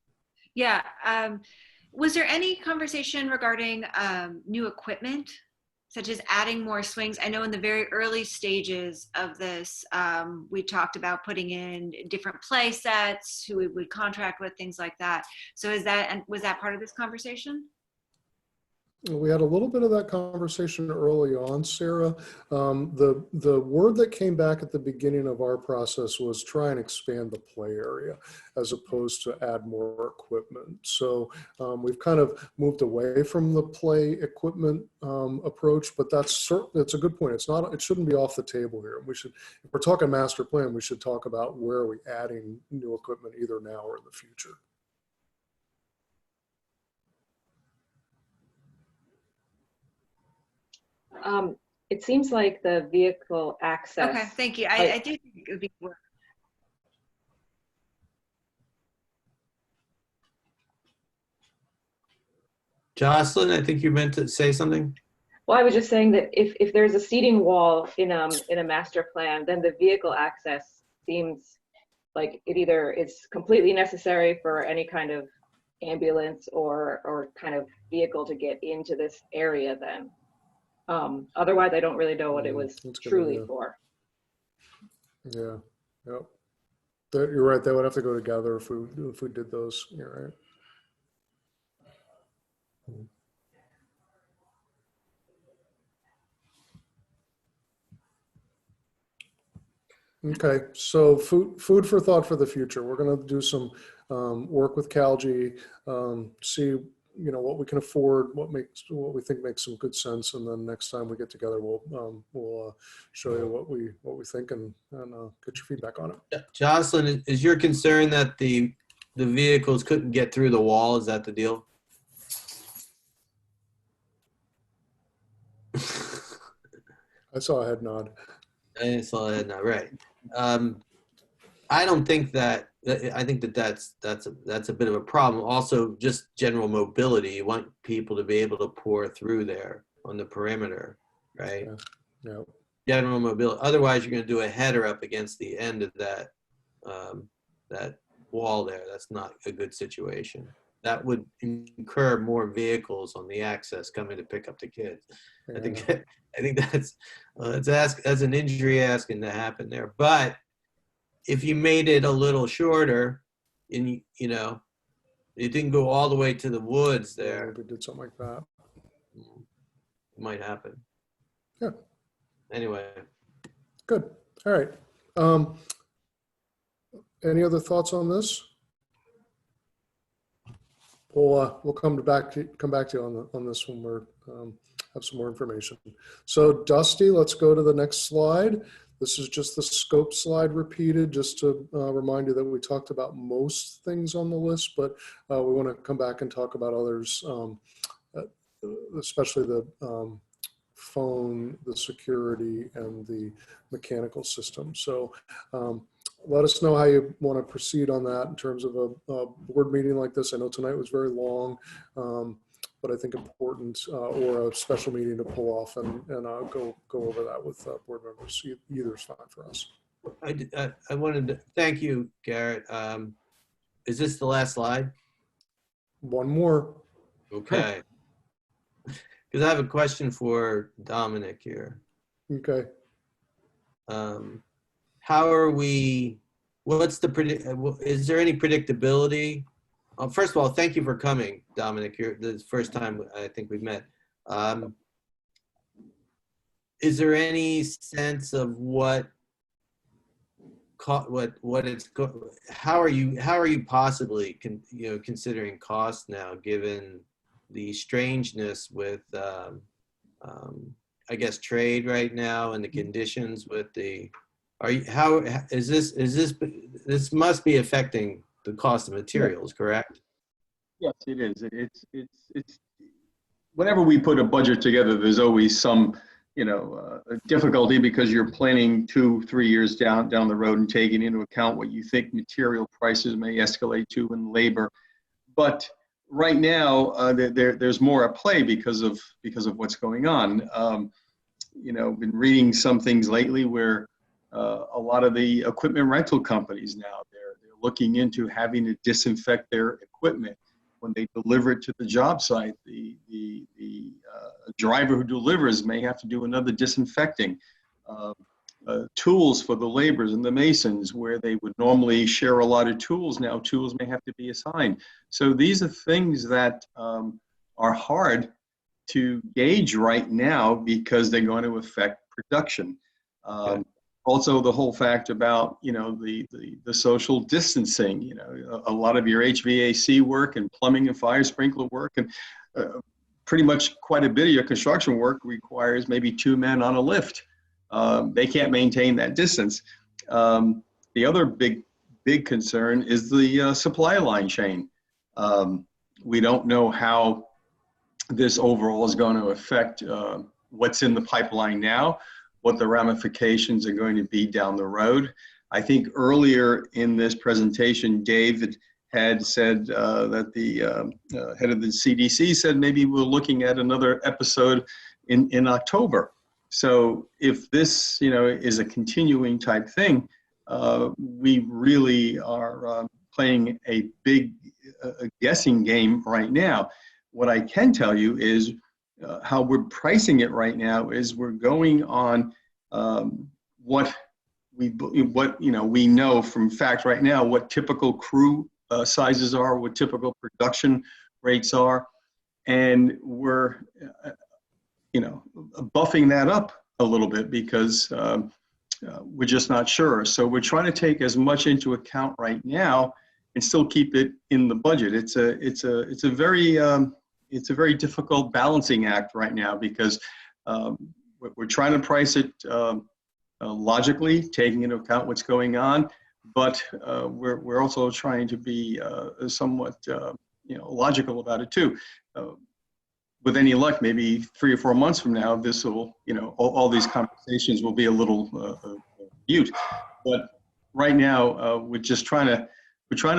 yeah. Was there any conversation regarding new equipment, such as adding more swings? I know in the very early stages of this, we talked about putting in different play sets, who we would contract with, things like that. So was that part of this conversation? We had a little bit of that conversation early on, Sarah. The word that came back at the beginning of our process was try and expand the play area as opposed to add more equipment. So we've kind of moved away from the play equipment approach, but that's a good point. It shouldn't be off the table here. If we're talking master plan, we should talk about where are we adding new equipment either now or in the future. It seems like the vehicle access. Okay, thank you. I do think it would be worth. Jocelyn, I think you meant to say something. Well, I was just saying that if there's a seating wall in a master plan, then the vehicle access seems like it either is completely necessary for any kind of ambulance or kind of vehicle to get into this area then. Otherwise, I don't really know what it was truly for. Yeah, yep. You're right. They would have to go together if we did those. You're right. Okay, so food for thought for the future. We're going to do some work with CalG, see what we can afford, what we think makes some good sense, and then next time we get together, we'll show you what we think and get your feedback on it. Jocelyn, is your concern that the vehicles couldn't get through the wall? Is that the deal? I saw a head nod. I saw a head nod. Right. I don't think that. I think that's a bit of a problem. Also, just general mobility. You want people to be able to pour through there on the perimeter, right? Yeah. General mobility. Otherwise, you're going to do a header up against the end of that wall there. That's not a good situation. That would incur more vehicles on the access coming to pick up the kids. Yeah. I think that's an injury asking to happen there. But if you made it a little shorter, and you didn't go all the way to the woods there, if we did something like that, it might happen. Yeah. Anyway. Good. All right. Any other thoughts on this? We'll come back to you on this when we're have some more information. So Dusty, let's go to the next slide. This is just the scope slide repeated, just to remind you that we talked about most things on the list, but we want to come back and talk about others, especially the phone, the security, and the mechanical system. So let us know how you want to proceed on that in terms of a board meeting like this. I know tonight was very long, but I think important, or a special meeting to pull off and go over that with board members. Either is fine for us. I wanted to thank you, Garrett. Is this the last slide? One more. Okay. Because I have a question for Dominic here. Okay. How are we? Is there any predictability? First of all, thank you for coming, Dominic. This is the first time I think we've met. Is there any sense of what how are you possibly considering cost now, given the strangeness with I guess trade right now and the conditions with the, this must be affecting the cost of materials, correct? Yes, it is. It's whenever we put a budget together, there's always some, difficulty because you're planning 2-3 years down the road and taking into account what you think material prices may escalate to and labor. But right now, there's more at play because of what's going on. Been reading some things lately where a lot of the equipment rental companies now they're looking into having to disinfect their equipment when they deliver it to the job site. The driver who delivers may have to do another disinfecting. Tools for the laborers and the masons, where they would normally share a lot of tools, now tools may have to be assigned. So these are things that are hard to gauge right now because they're going to affect production. Also, the whole fact about the social distancing. A lot of your HVAC work and plumbing and fire sprinkler work and pretty much quite a bit of your construction work requires maybe 2 men on a lift. They can't maintain that distance. The other big concern is the supply line chain. We don't know how this overall is going to affect what's in the pipeline now, what the ramifications are going to be down the road. I think earlier in this presentation, David had said that the head of the CDC said maybe we're looking at another episode in October. So if this, is a continuing type thing, we really are playing a big guessing game right now. What I can tell you is how we're pricing it right now is we're going on what we know from fact right now, what typical crew sizes are, what typical production rates are, and we're buffing that up a little bit because we're just not sure. So we're trying to take as much into account right now and still keep it in the budget. It's a very difficult balancing act right now because we're trying to price it logically, taking into account what's going on, but we're also trying to be somewhat logical about it too. With any luck, maybe 3 or 4 months from now, this will, all these conversations will be a little mute. But right now, we're trying to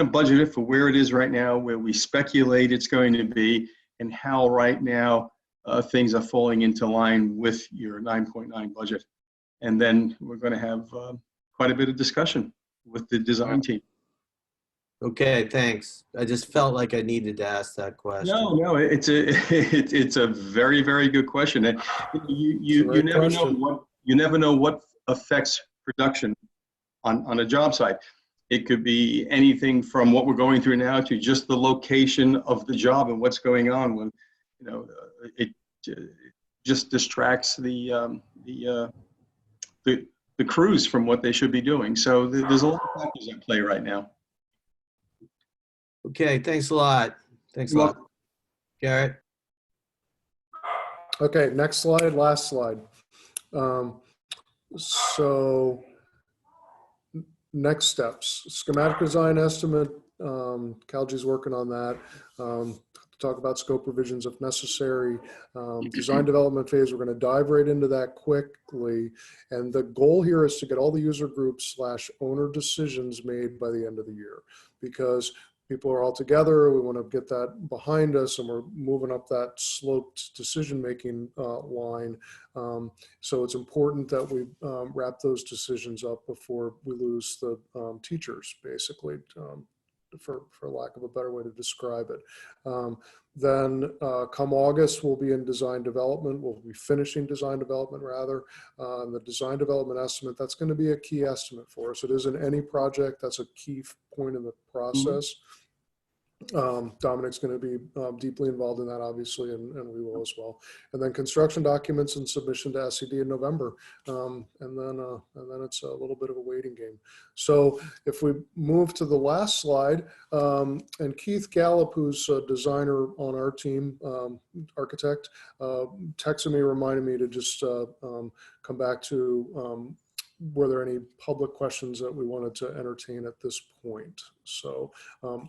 budget it for where it is right now, where we speculate it's going to be, and how right now things are falling into line with your 9.9 budget. And then we're going to have quite a bit of discussion with the design team. Okay, thanks. I just felt like I needed to ask that question. No, it's a very, very good question. And you never know what affects production on a job site. It could be anything from what we're going through now to just the location of the job and what's going on. When it just distracts the crews from what they should be doing. So there's a lot of factors at play right now. Okay, thanks a lot. Thanks a lot. Garrett? Okay, next slide, last slide. So next steps, schematic design estimate. Calgi's working on that. Talk about scope revisions if necessary. Design development phase, we're going to dive right into that quickly. And the goal here is to get all the user groups / owner decisions made by the end of the year, because people are all together. We want to get that behind us, and we're moving up that sloped decision-making line. So it's important that we wrap those decisions up before we lose the teachers, basically, for lack of a better way to describe it. Then come August, we'll be in design development. We'll be finishing design development rather. The design development estimate, that's going to be a key estimate for us. It isn't any project. That's a key point in the process. Dominic's going to be deeply involved in that, obviously, and we will as well. And then construction documents and submission to SED in November, and then it's a little bit of a waiting game. So if we move to the last slide, and Keith Gallup, who's a designer on our team, architect, texted me, reminded me to just come back to were there any public questions that we wanted to entertain at this point? So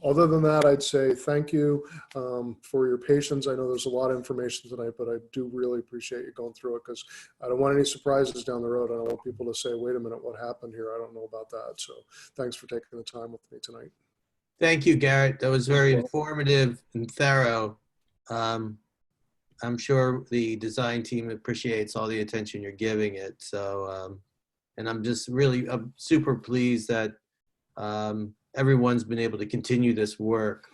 other than that, I'd say thank you for your patience. I know there's a lot of information tonight, but I do really appreciate you going through it, because I don't want any surprises down the road. I don't want people to say, wait a minute, what happened here? I don't know about that. So thanks for taking the time with me tonight. Thank you, Garrett. That was very informative and thorough. I'm sure the design team appreciates all the attention you're giving it. So, and I'm super pleased that everyone's been able to continue this work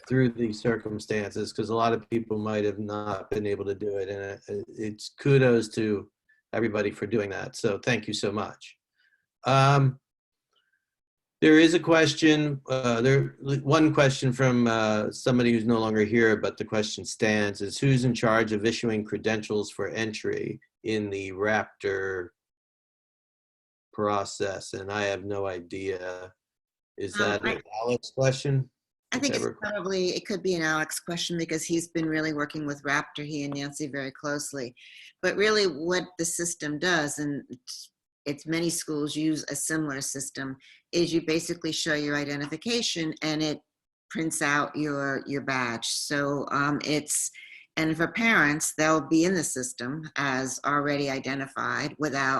through these circumstances, because a lot of people might have not been able to do it. And it's kudos to everybody for doing that. So thank you so much. There is a question, one question from somebody who's no longer here, but the question stands, is who's in charge of issuing credentials for entry in the Raptor process? And I have no idea. Is that an Alex question? I think it could be an Alex question, because he's been really working with Raptor, he and Nancy, very closely. But really what the system does, and it's many schools use a similar system, is you basically show your identification and it prints out your badge. So and for parents, they'll be in the system as already identified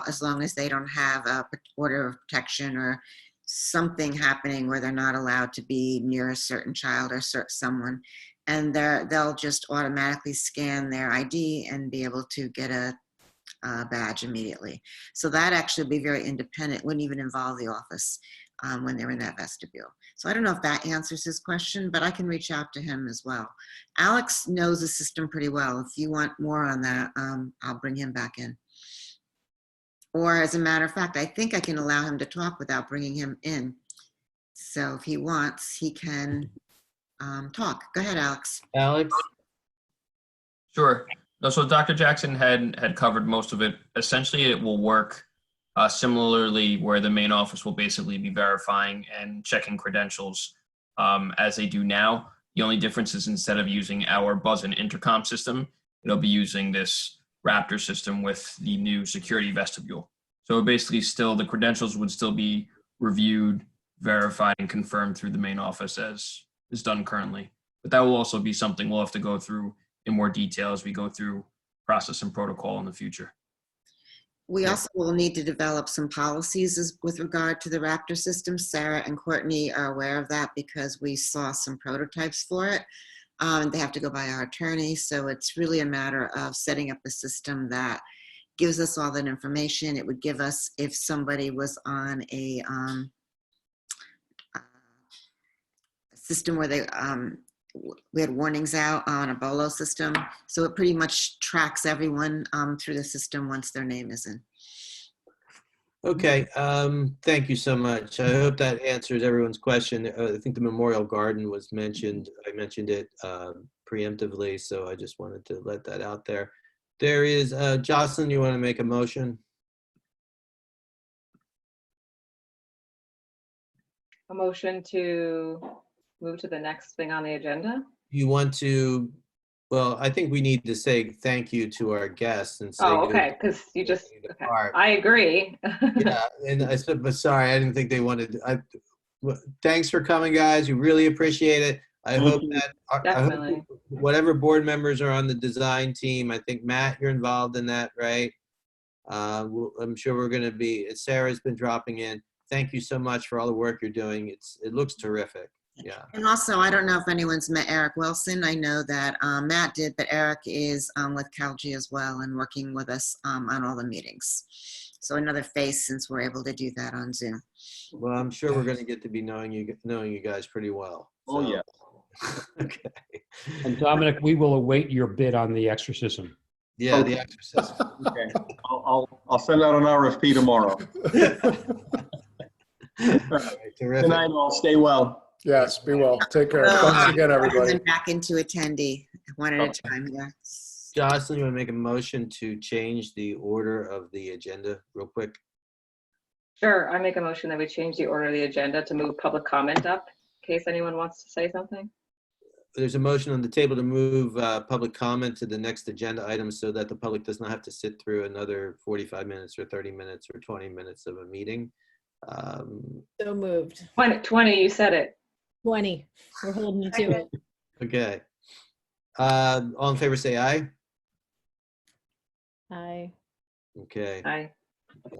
as long as they don't have a order of protection or something happening where they're not allowed to be near a certain child or someone. And they'll just automatically scan their ID and be able to get a badge immediately. So that actually would be very independent, wouldn't even involve the office when they're in that vestibule. So I don't know if that answers his question, but I can reach out to him as well. Alex knows the system pretty well. If you want more on that, I'll bring him back in. Or as a matter of fact, I think I can allow him to talk without bringing him in. So if he wants, he can talk. Go ahead, Alex. Alex? Sure. No, so Dr. Jackson had covered most of it. Essentially, it will work similarly, where the main office will basically be verifying and checking credentials as they do now. The only difference is, instead of using our buzz and intercom system, it'll be using this Raptor system with the new security vestibule. So basically the credentials would still be reviewed, verified, and confirmed through the main office as is done currently. But that will also be something we'll have to go through in more detail as we go through process and protocol in the future. We also will need to develop some policies with regard to the Raptor system. Sarah and Courtney are aware of that because we saw some prototypes for it. They have to go by our attorney. So it's really a matter of setting up a system that gives us all that information. It would give us, if somebody was on a system where we had warnings out on a BOLO system. So it pretty much tracks everyone through the system once their name is in. Okay, thank you so much. I hope that answers everyone's question. I think the Memorial Garden was mentioned. I mentioned it preemptively, so I just wanted to let that out there. There is, Jocelyn, you want to make a motion? A motion to move to the next thing on the agenda? You want to, well, I think we need to say thank you to our guests and say. Oh, okay, because you just, okay. I agree. Yeah, and I said, but sorry, I didn't think they wanted, thanks for coming, guys. We really appreciate it. I hope that, I hope whatever board members are on the design team, I think, Matt, you're involved in that, right? I'm sure we're going to be, Sarah's been dropping in. Thank you so much for all the work you're doing. It looks terrific. Yeah. And also, I don't know if anyone's met Eric Wilson. I know that Matt did, but Eric is with CalG as well and working with us on all the meetings. So another face, since we're able to do that on Zoom. Well, I'm sure we're going to get to be knowing you guys pretty well. So. Oh yeah. Okay. And Dominic, we will await your bid on the exorcism. Yeah, the exorcism. Okay. I'll send out an RFP tomorrow. All right, terrific. Good night, all. Stay well. Yes, be well. Take care. So, Thanks again, everybody. back into attendee, one at a time, yeah. Jocelyn, you want to make a motion to change the order of the agenda real quick? Sure, I make a motion that we change the order of the agenda to move public comment up, in case anyone wants to say something. There's a motion on the table to move public comment to the next agenda item so that the public does not have to sit through another 45 minutes or 30 minutes or 20 minutes of a meeting. So moved. 20, you said it. 20. We're holding you to it. Okay. All in favor, say aye. Aye. Okay. Aye.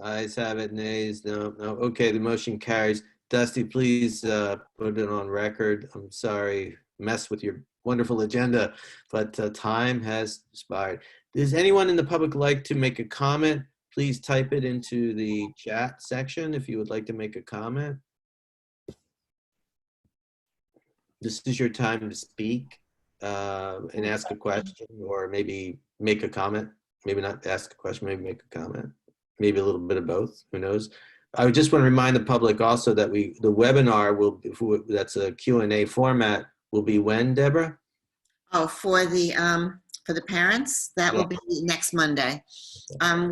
Ayes have it, nays, no. Okay, the motion carries. Dusty, please put it on record. I'm sorry, mess with your wonderful agenda, but time has expired. Does anyone in the public like to make a comment? Please type it into the chat section if you would like to make a comment. This is your time to speak and ask a question, or maybe make a comment. Maybe not ask a question, maybe make a comment. Maybe a little bit of both, who knows? I would just want to remind the public also that the webinar will, that's a Q&A format, will be when, Deborah? Oh, for the parents, that will be next Monday.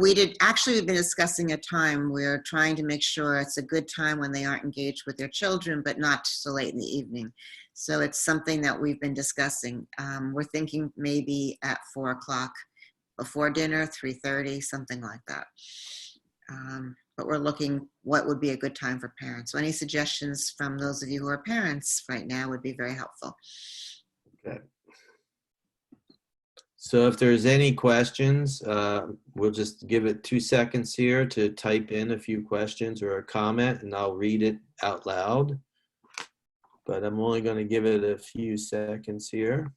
We've been discussing a time. We're trying to make sure it's a good time when they aren't engaged with their children, but not so late in the evening. So it's something that we've been discussing. We're thinking maybe at 4 o'clock before dinner, 3:30, something like that. But we're looking what would be a good time for parents. So any suggestions from those of you who are parents right now would be very helpful. Okay. So if there's any questions, we'll just give it 2 seconds here to type in a few questions or a comment, and I'll read it out loud. But I'm only going to give it a few seconds here.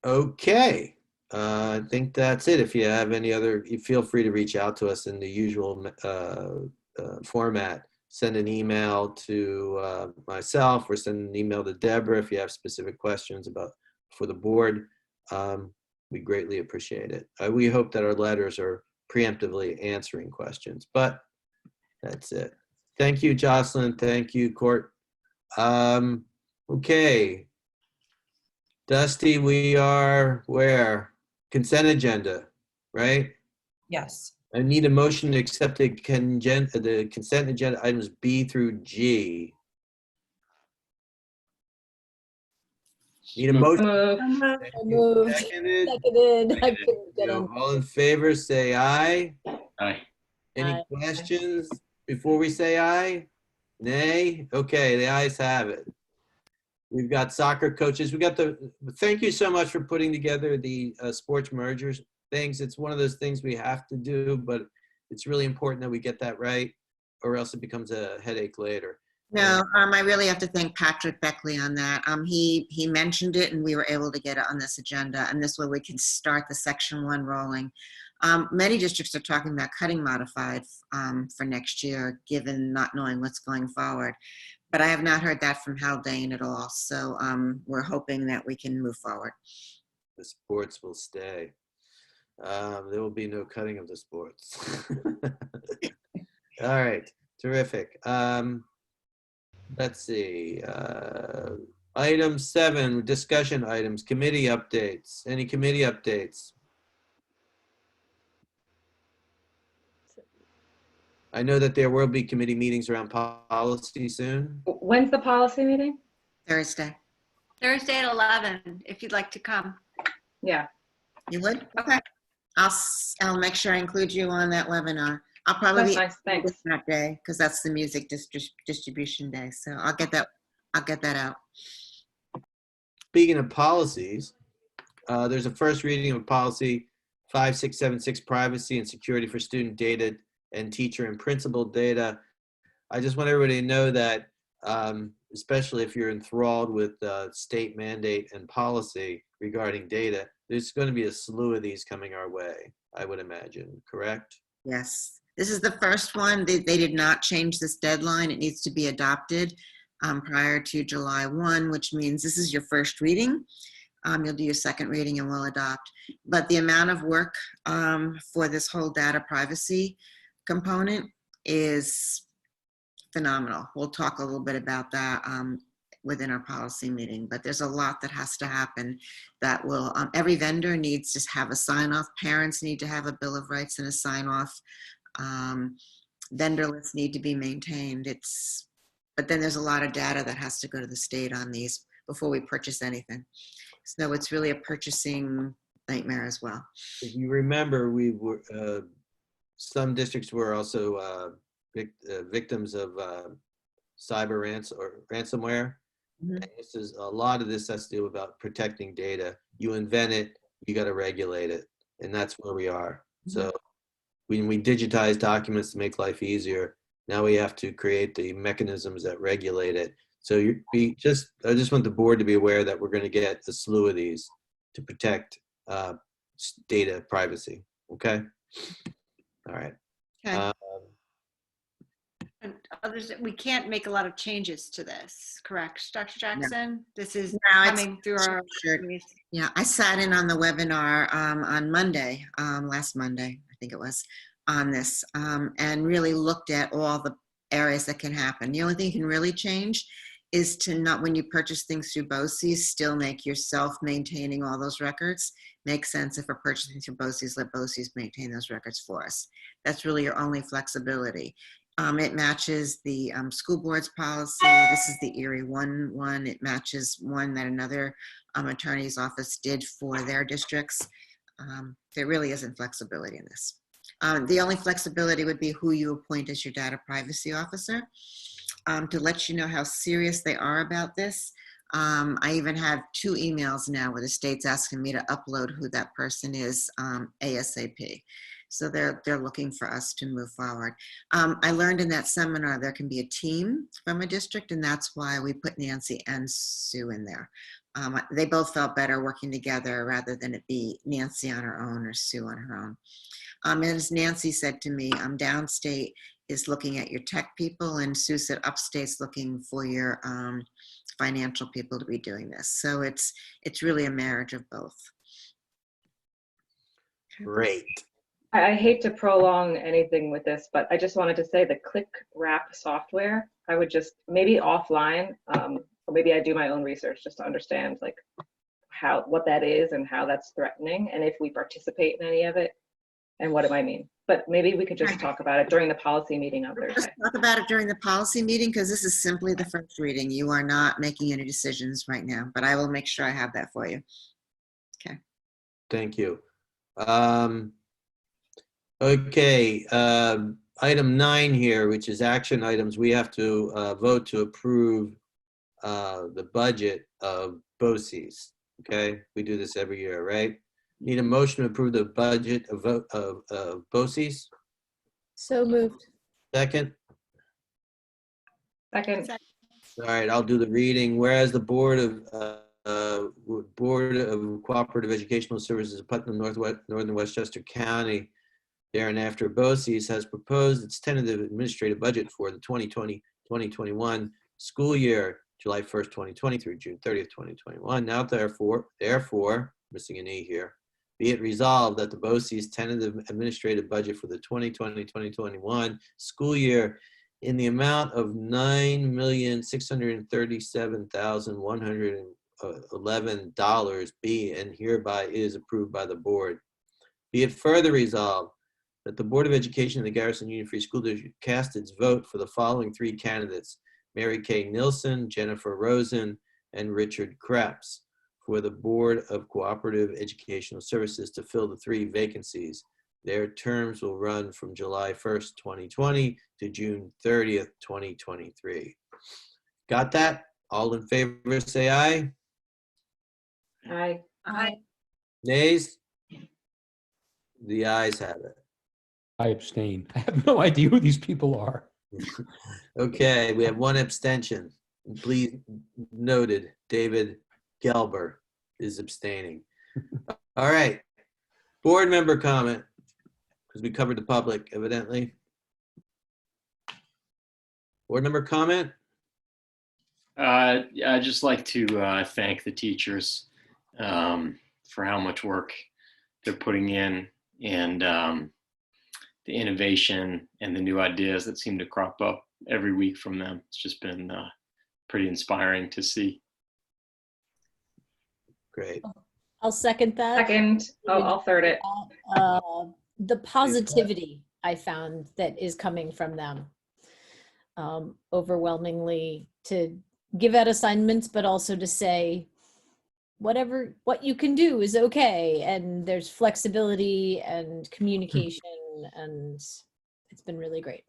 Okay, I think that's it. If you have any other, you feel free to reach out to us in the usual format. Send an email to myself or send an email to Deborah if you have specific questions for the board. We greatly appreciate it. We hope that our letters are preemptively answering questions, but that's it. Thank you, Jocelyn. Thank you, Court. Okay. Dusty, we are where? Consent agenda, right? Yes. I need a motion to accept the consent agenda items B through G. Need a motion? Moved. Seconded. Seconded. I couldn't get on. All in favor, say aye. Aye. Any Aye. questions before we say aye? Nay? Okay, the ayes have it. We've got soccer coaches. Thank you so much for putting together the sports mergers things. It's one of those things we have to do, but it's really important that we get that right, or else it becomes a headache later. No, I really have to thank Patrick Beckley on that. He mentioned it, and we were able to get it on this agenda, and this way we can start the Section 1 rolling. Many districts are talking about cutting modified for next year, given not knowing what's going forward. But I have not heard that from Haldane at all. So we're hoping that we can move forward. The sports will stay. There will be no cutting of the sports. All right, terrific. Let's see. Item 7, discussion items, committee updates. Any committee updates? I know that there will be committee meetings around policy soon. When's the policy meeting? Thursday. Thursday at 11, if you'd like to come. Yeah. You would? Okay. I'll make sure I include you on that webinar. I'll probably That's be nice, thanks. that day because that's the music distribution day. So I'll get that out. Speaking of policies, there's a first reading of policy 5676, privacy and security for student data and teacher and principal data. I just want everybody to know that, especially if you're enthralled with state mandate and policy regarding data, there's going to be a slew of these coming our way, I would imagine, correct? Yes. This is the first one. They did not change this deadline. It needs to be adopted prior to July 1, which means this is your first reading. You'll do your second reading and we'll adopt. But the amount of work for this whole data privacy component is phenomenal. We'll talk a little bit about that within our policy meeting, but there's a lot that has to happen that will, every vendor needs to have a sign off. Parents need to have a bill of rights and a sign off. Vendor lists need to be maintained. But then there's a lot of data that has to go to the state on these before we purchase anything. So it's really a purchasing nightmare as well. If you remember, we were some districts were also victims of ransomware. Mhm. And this is a lot of this has to do about protecting data. You invent it, you got to regulate it, and that's where we are. So when we digitize documents to make life easier, now we have to create the mechanisms that regulate it. So I just want the board to be aware that we're going to get a slew of these to protect data privacy. Okay. All right. Okay. And others, we can't make a lot of changes to this, correct, Dr. Jackson? This is No, it's coming through our. structured. Yeah, I sat in on the webinar on Monday, last Monday, I think it was, on this, and really looked at all the areas that can happen. The only thing you can really change is to not, when you purchase things through BOCES, still make yourself maintaining all those records. Makes sense if we're purchasing through BOCES, let BOCES maintain those records for us. That's really your only flexibility. It matches the school board's policy. This is the Erie one. It matches one that another attorney's office did for their districts. There really isn't flexibility in this. The only flexibility would be who you appoint as your data privacy officer. To let you know how serious they are about this. I even have 2 emails now where the state's asking me to upload who that person is ASAP. So they're looking for us to move forward. I learned in that seminar there can be a team from a district, and that's why we put Nancy and Sue in there. They both felt better working together rather than it be Nancy on her own or Sue on her own. And as Nancy said to me, downstate is looking at your tech people, and Sue said upstate's looking for your financial people to be doing this. So it's really a marriage of both. Great. I hate to prolong anything with this, but I just wanted to say the click wrap software, I would just maybe offline, or maybe I do my own research just to understand like what that is and how that's threatening, and if we participate in any of it and what it might mean. But maybe we could just talk about it during the policy meeting on Thursday. Let's talk about it during the policy meeting because this is simply the first reading. You are not making any decisions right now, but I will make sure I have that for you. Okay. Thank you. Okay, item 9 here, which is action items. We have to vote to approve the budget of BOCES. Okay, we do this every year, right? Need a motion to approve the budget of BOCES. So moved. Second. Second. All right, I'll do the reading. Whereas the Board of Cooperative Educational Services of Putnam, Northern Westchester County, thereafter BOCES, has proposed its tentative administrative budget for the 2020-2021 school year, July 1st, 2020 through June 30th, 2021. Now, therefore, missing an E here, be it resolved that the BOCES tentative administrative budget for the 2020-2021 school year in the amount of $9,637,111 be and hereby is approved by the board. Be it further resolved that the Board of Education of the Garrison Union Free School District cast its vote for the following 3 candidates: Mary Kay Nilsson, Jennifer Rosen, and Richard Krebs for the Board of Cooperative Educational Services to fill the 3 vacancies. Their terms will run from July 1st, 2020 to June 30th, 2023. Got that? All in favor, say aye. Aye. Aye. Nays? The ayes have it. I abstain. I have no idea who these people are. Okay, we have 1 abstention. Please noted, David Gelber is abstaining. All right, board member comment, because we covered the public, evidently. Board member comment? I'd just like to thank the teachers for how much work they're putting in, and the innovation and the new ideas that seem to crop up every week from them. It's just been pretty inspiring to see. Great. I'll second that. Second, I'll third it. The positivity I found that is coming from them, overwhelmingly, to give out assignments, but also to say what you can do is okay, and there's flexibility and communication, and it's been really great.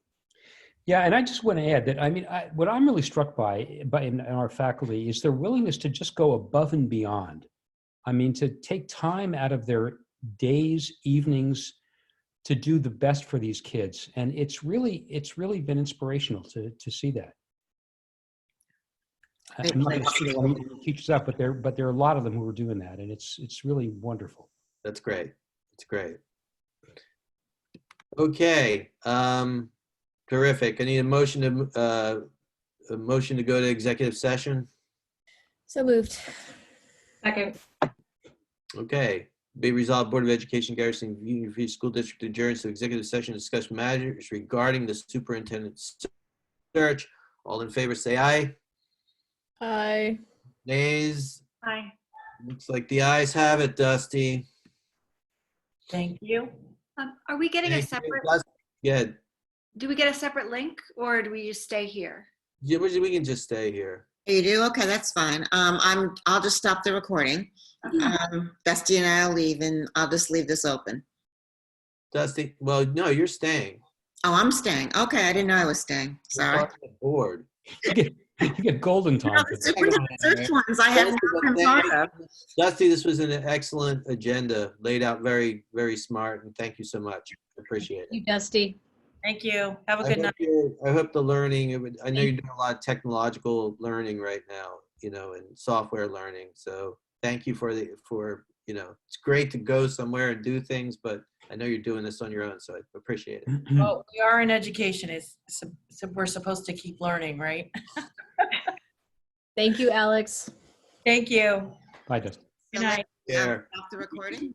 Yeah, and I just want to add that, I mean, what I'm really struck by in our faculty is their willingness to just go above and beyond. I mean, to take time out of their days, evenings, to do the best for these kids. And it's really been inspirational to see that. I'm not going to single any teachers out, but there are a lot of them who are doing that, and it's really wonderful. That's great. It's great. Okay. Terrific. I need a motion to go to executive session. So moved. Second. Okay. Be resolved, Board of Education, Garrison Union Free School District adjourns to executive session to discuss matters regarding the superintendent's search. All in favor, say aye. Aye. Nays? Hi. Looks like the ayes have it, Dusty. Thank you. Are we getting a Thank you, separate, Dusty. Yeah, do we get a separate link or do we just stay here? yeah, we can just stay here. You do? Okay, that's fine. I'll just stop the recording. Dusty and I'll leave, and I'll just leave this open. Dusty, well, no, you're staying. Oh, I'm staying. Okay, I didn't know I was staying. You're Sorry. part of the board. You get golden time. No, the superintendent search ones I have not been part of. Dusty, this was an excellent agenda, laid out very, very smart, and thank you so much. I appreciate it. You, Dusty. Thank you. Have a I good hope night. I hope the learning, I know you're doing a lot of technological learning right now, and software learning. So thank you for it's great to go somewhere and do things, but I know you're doing this on your own, so I appreciate it. Well, we are in education. We're supposed to keep learning, right? Thank you, Alex. Thank you. Bye, Dustin. Good night. Care. Stop the recording.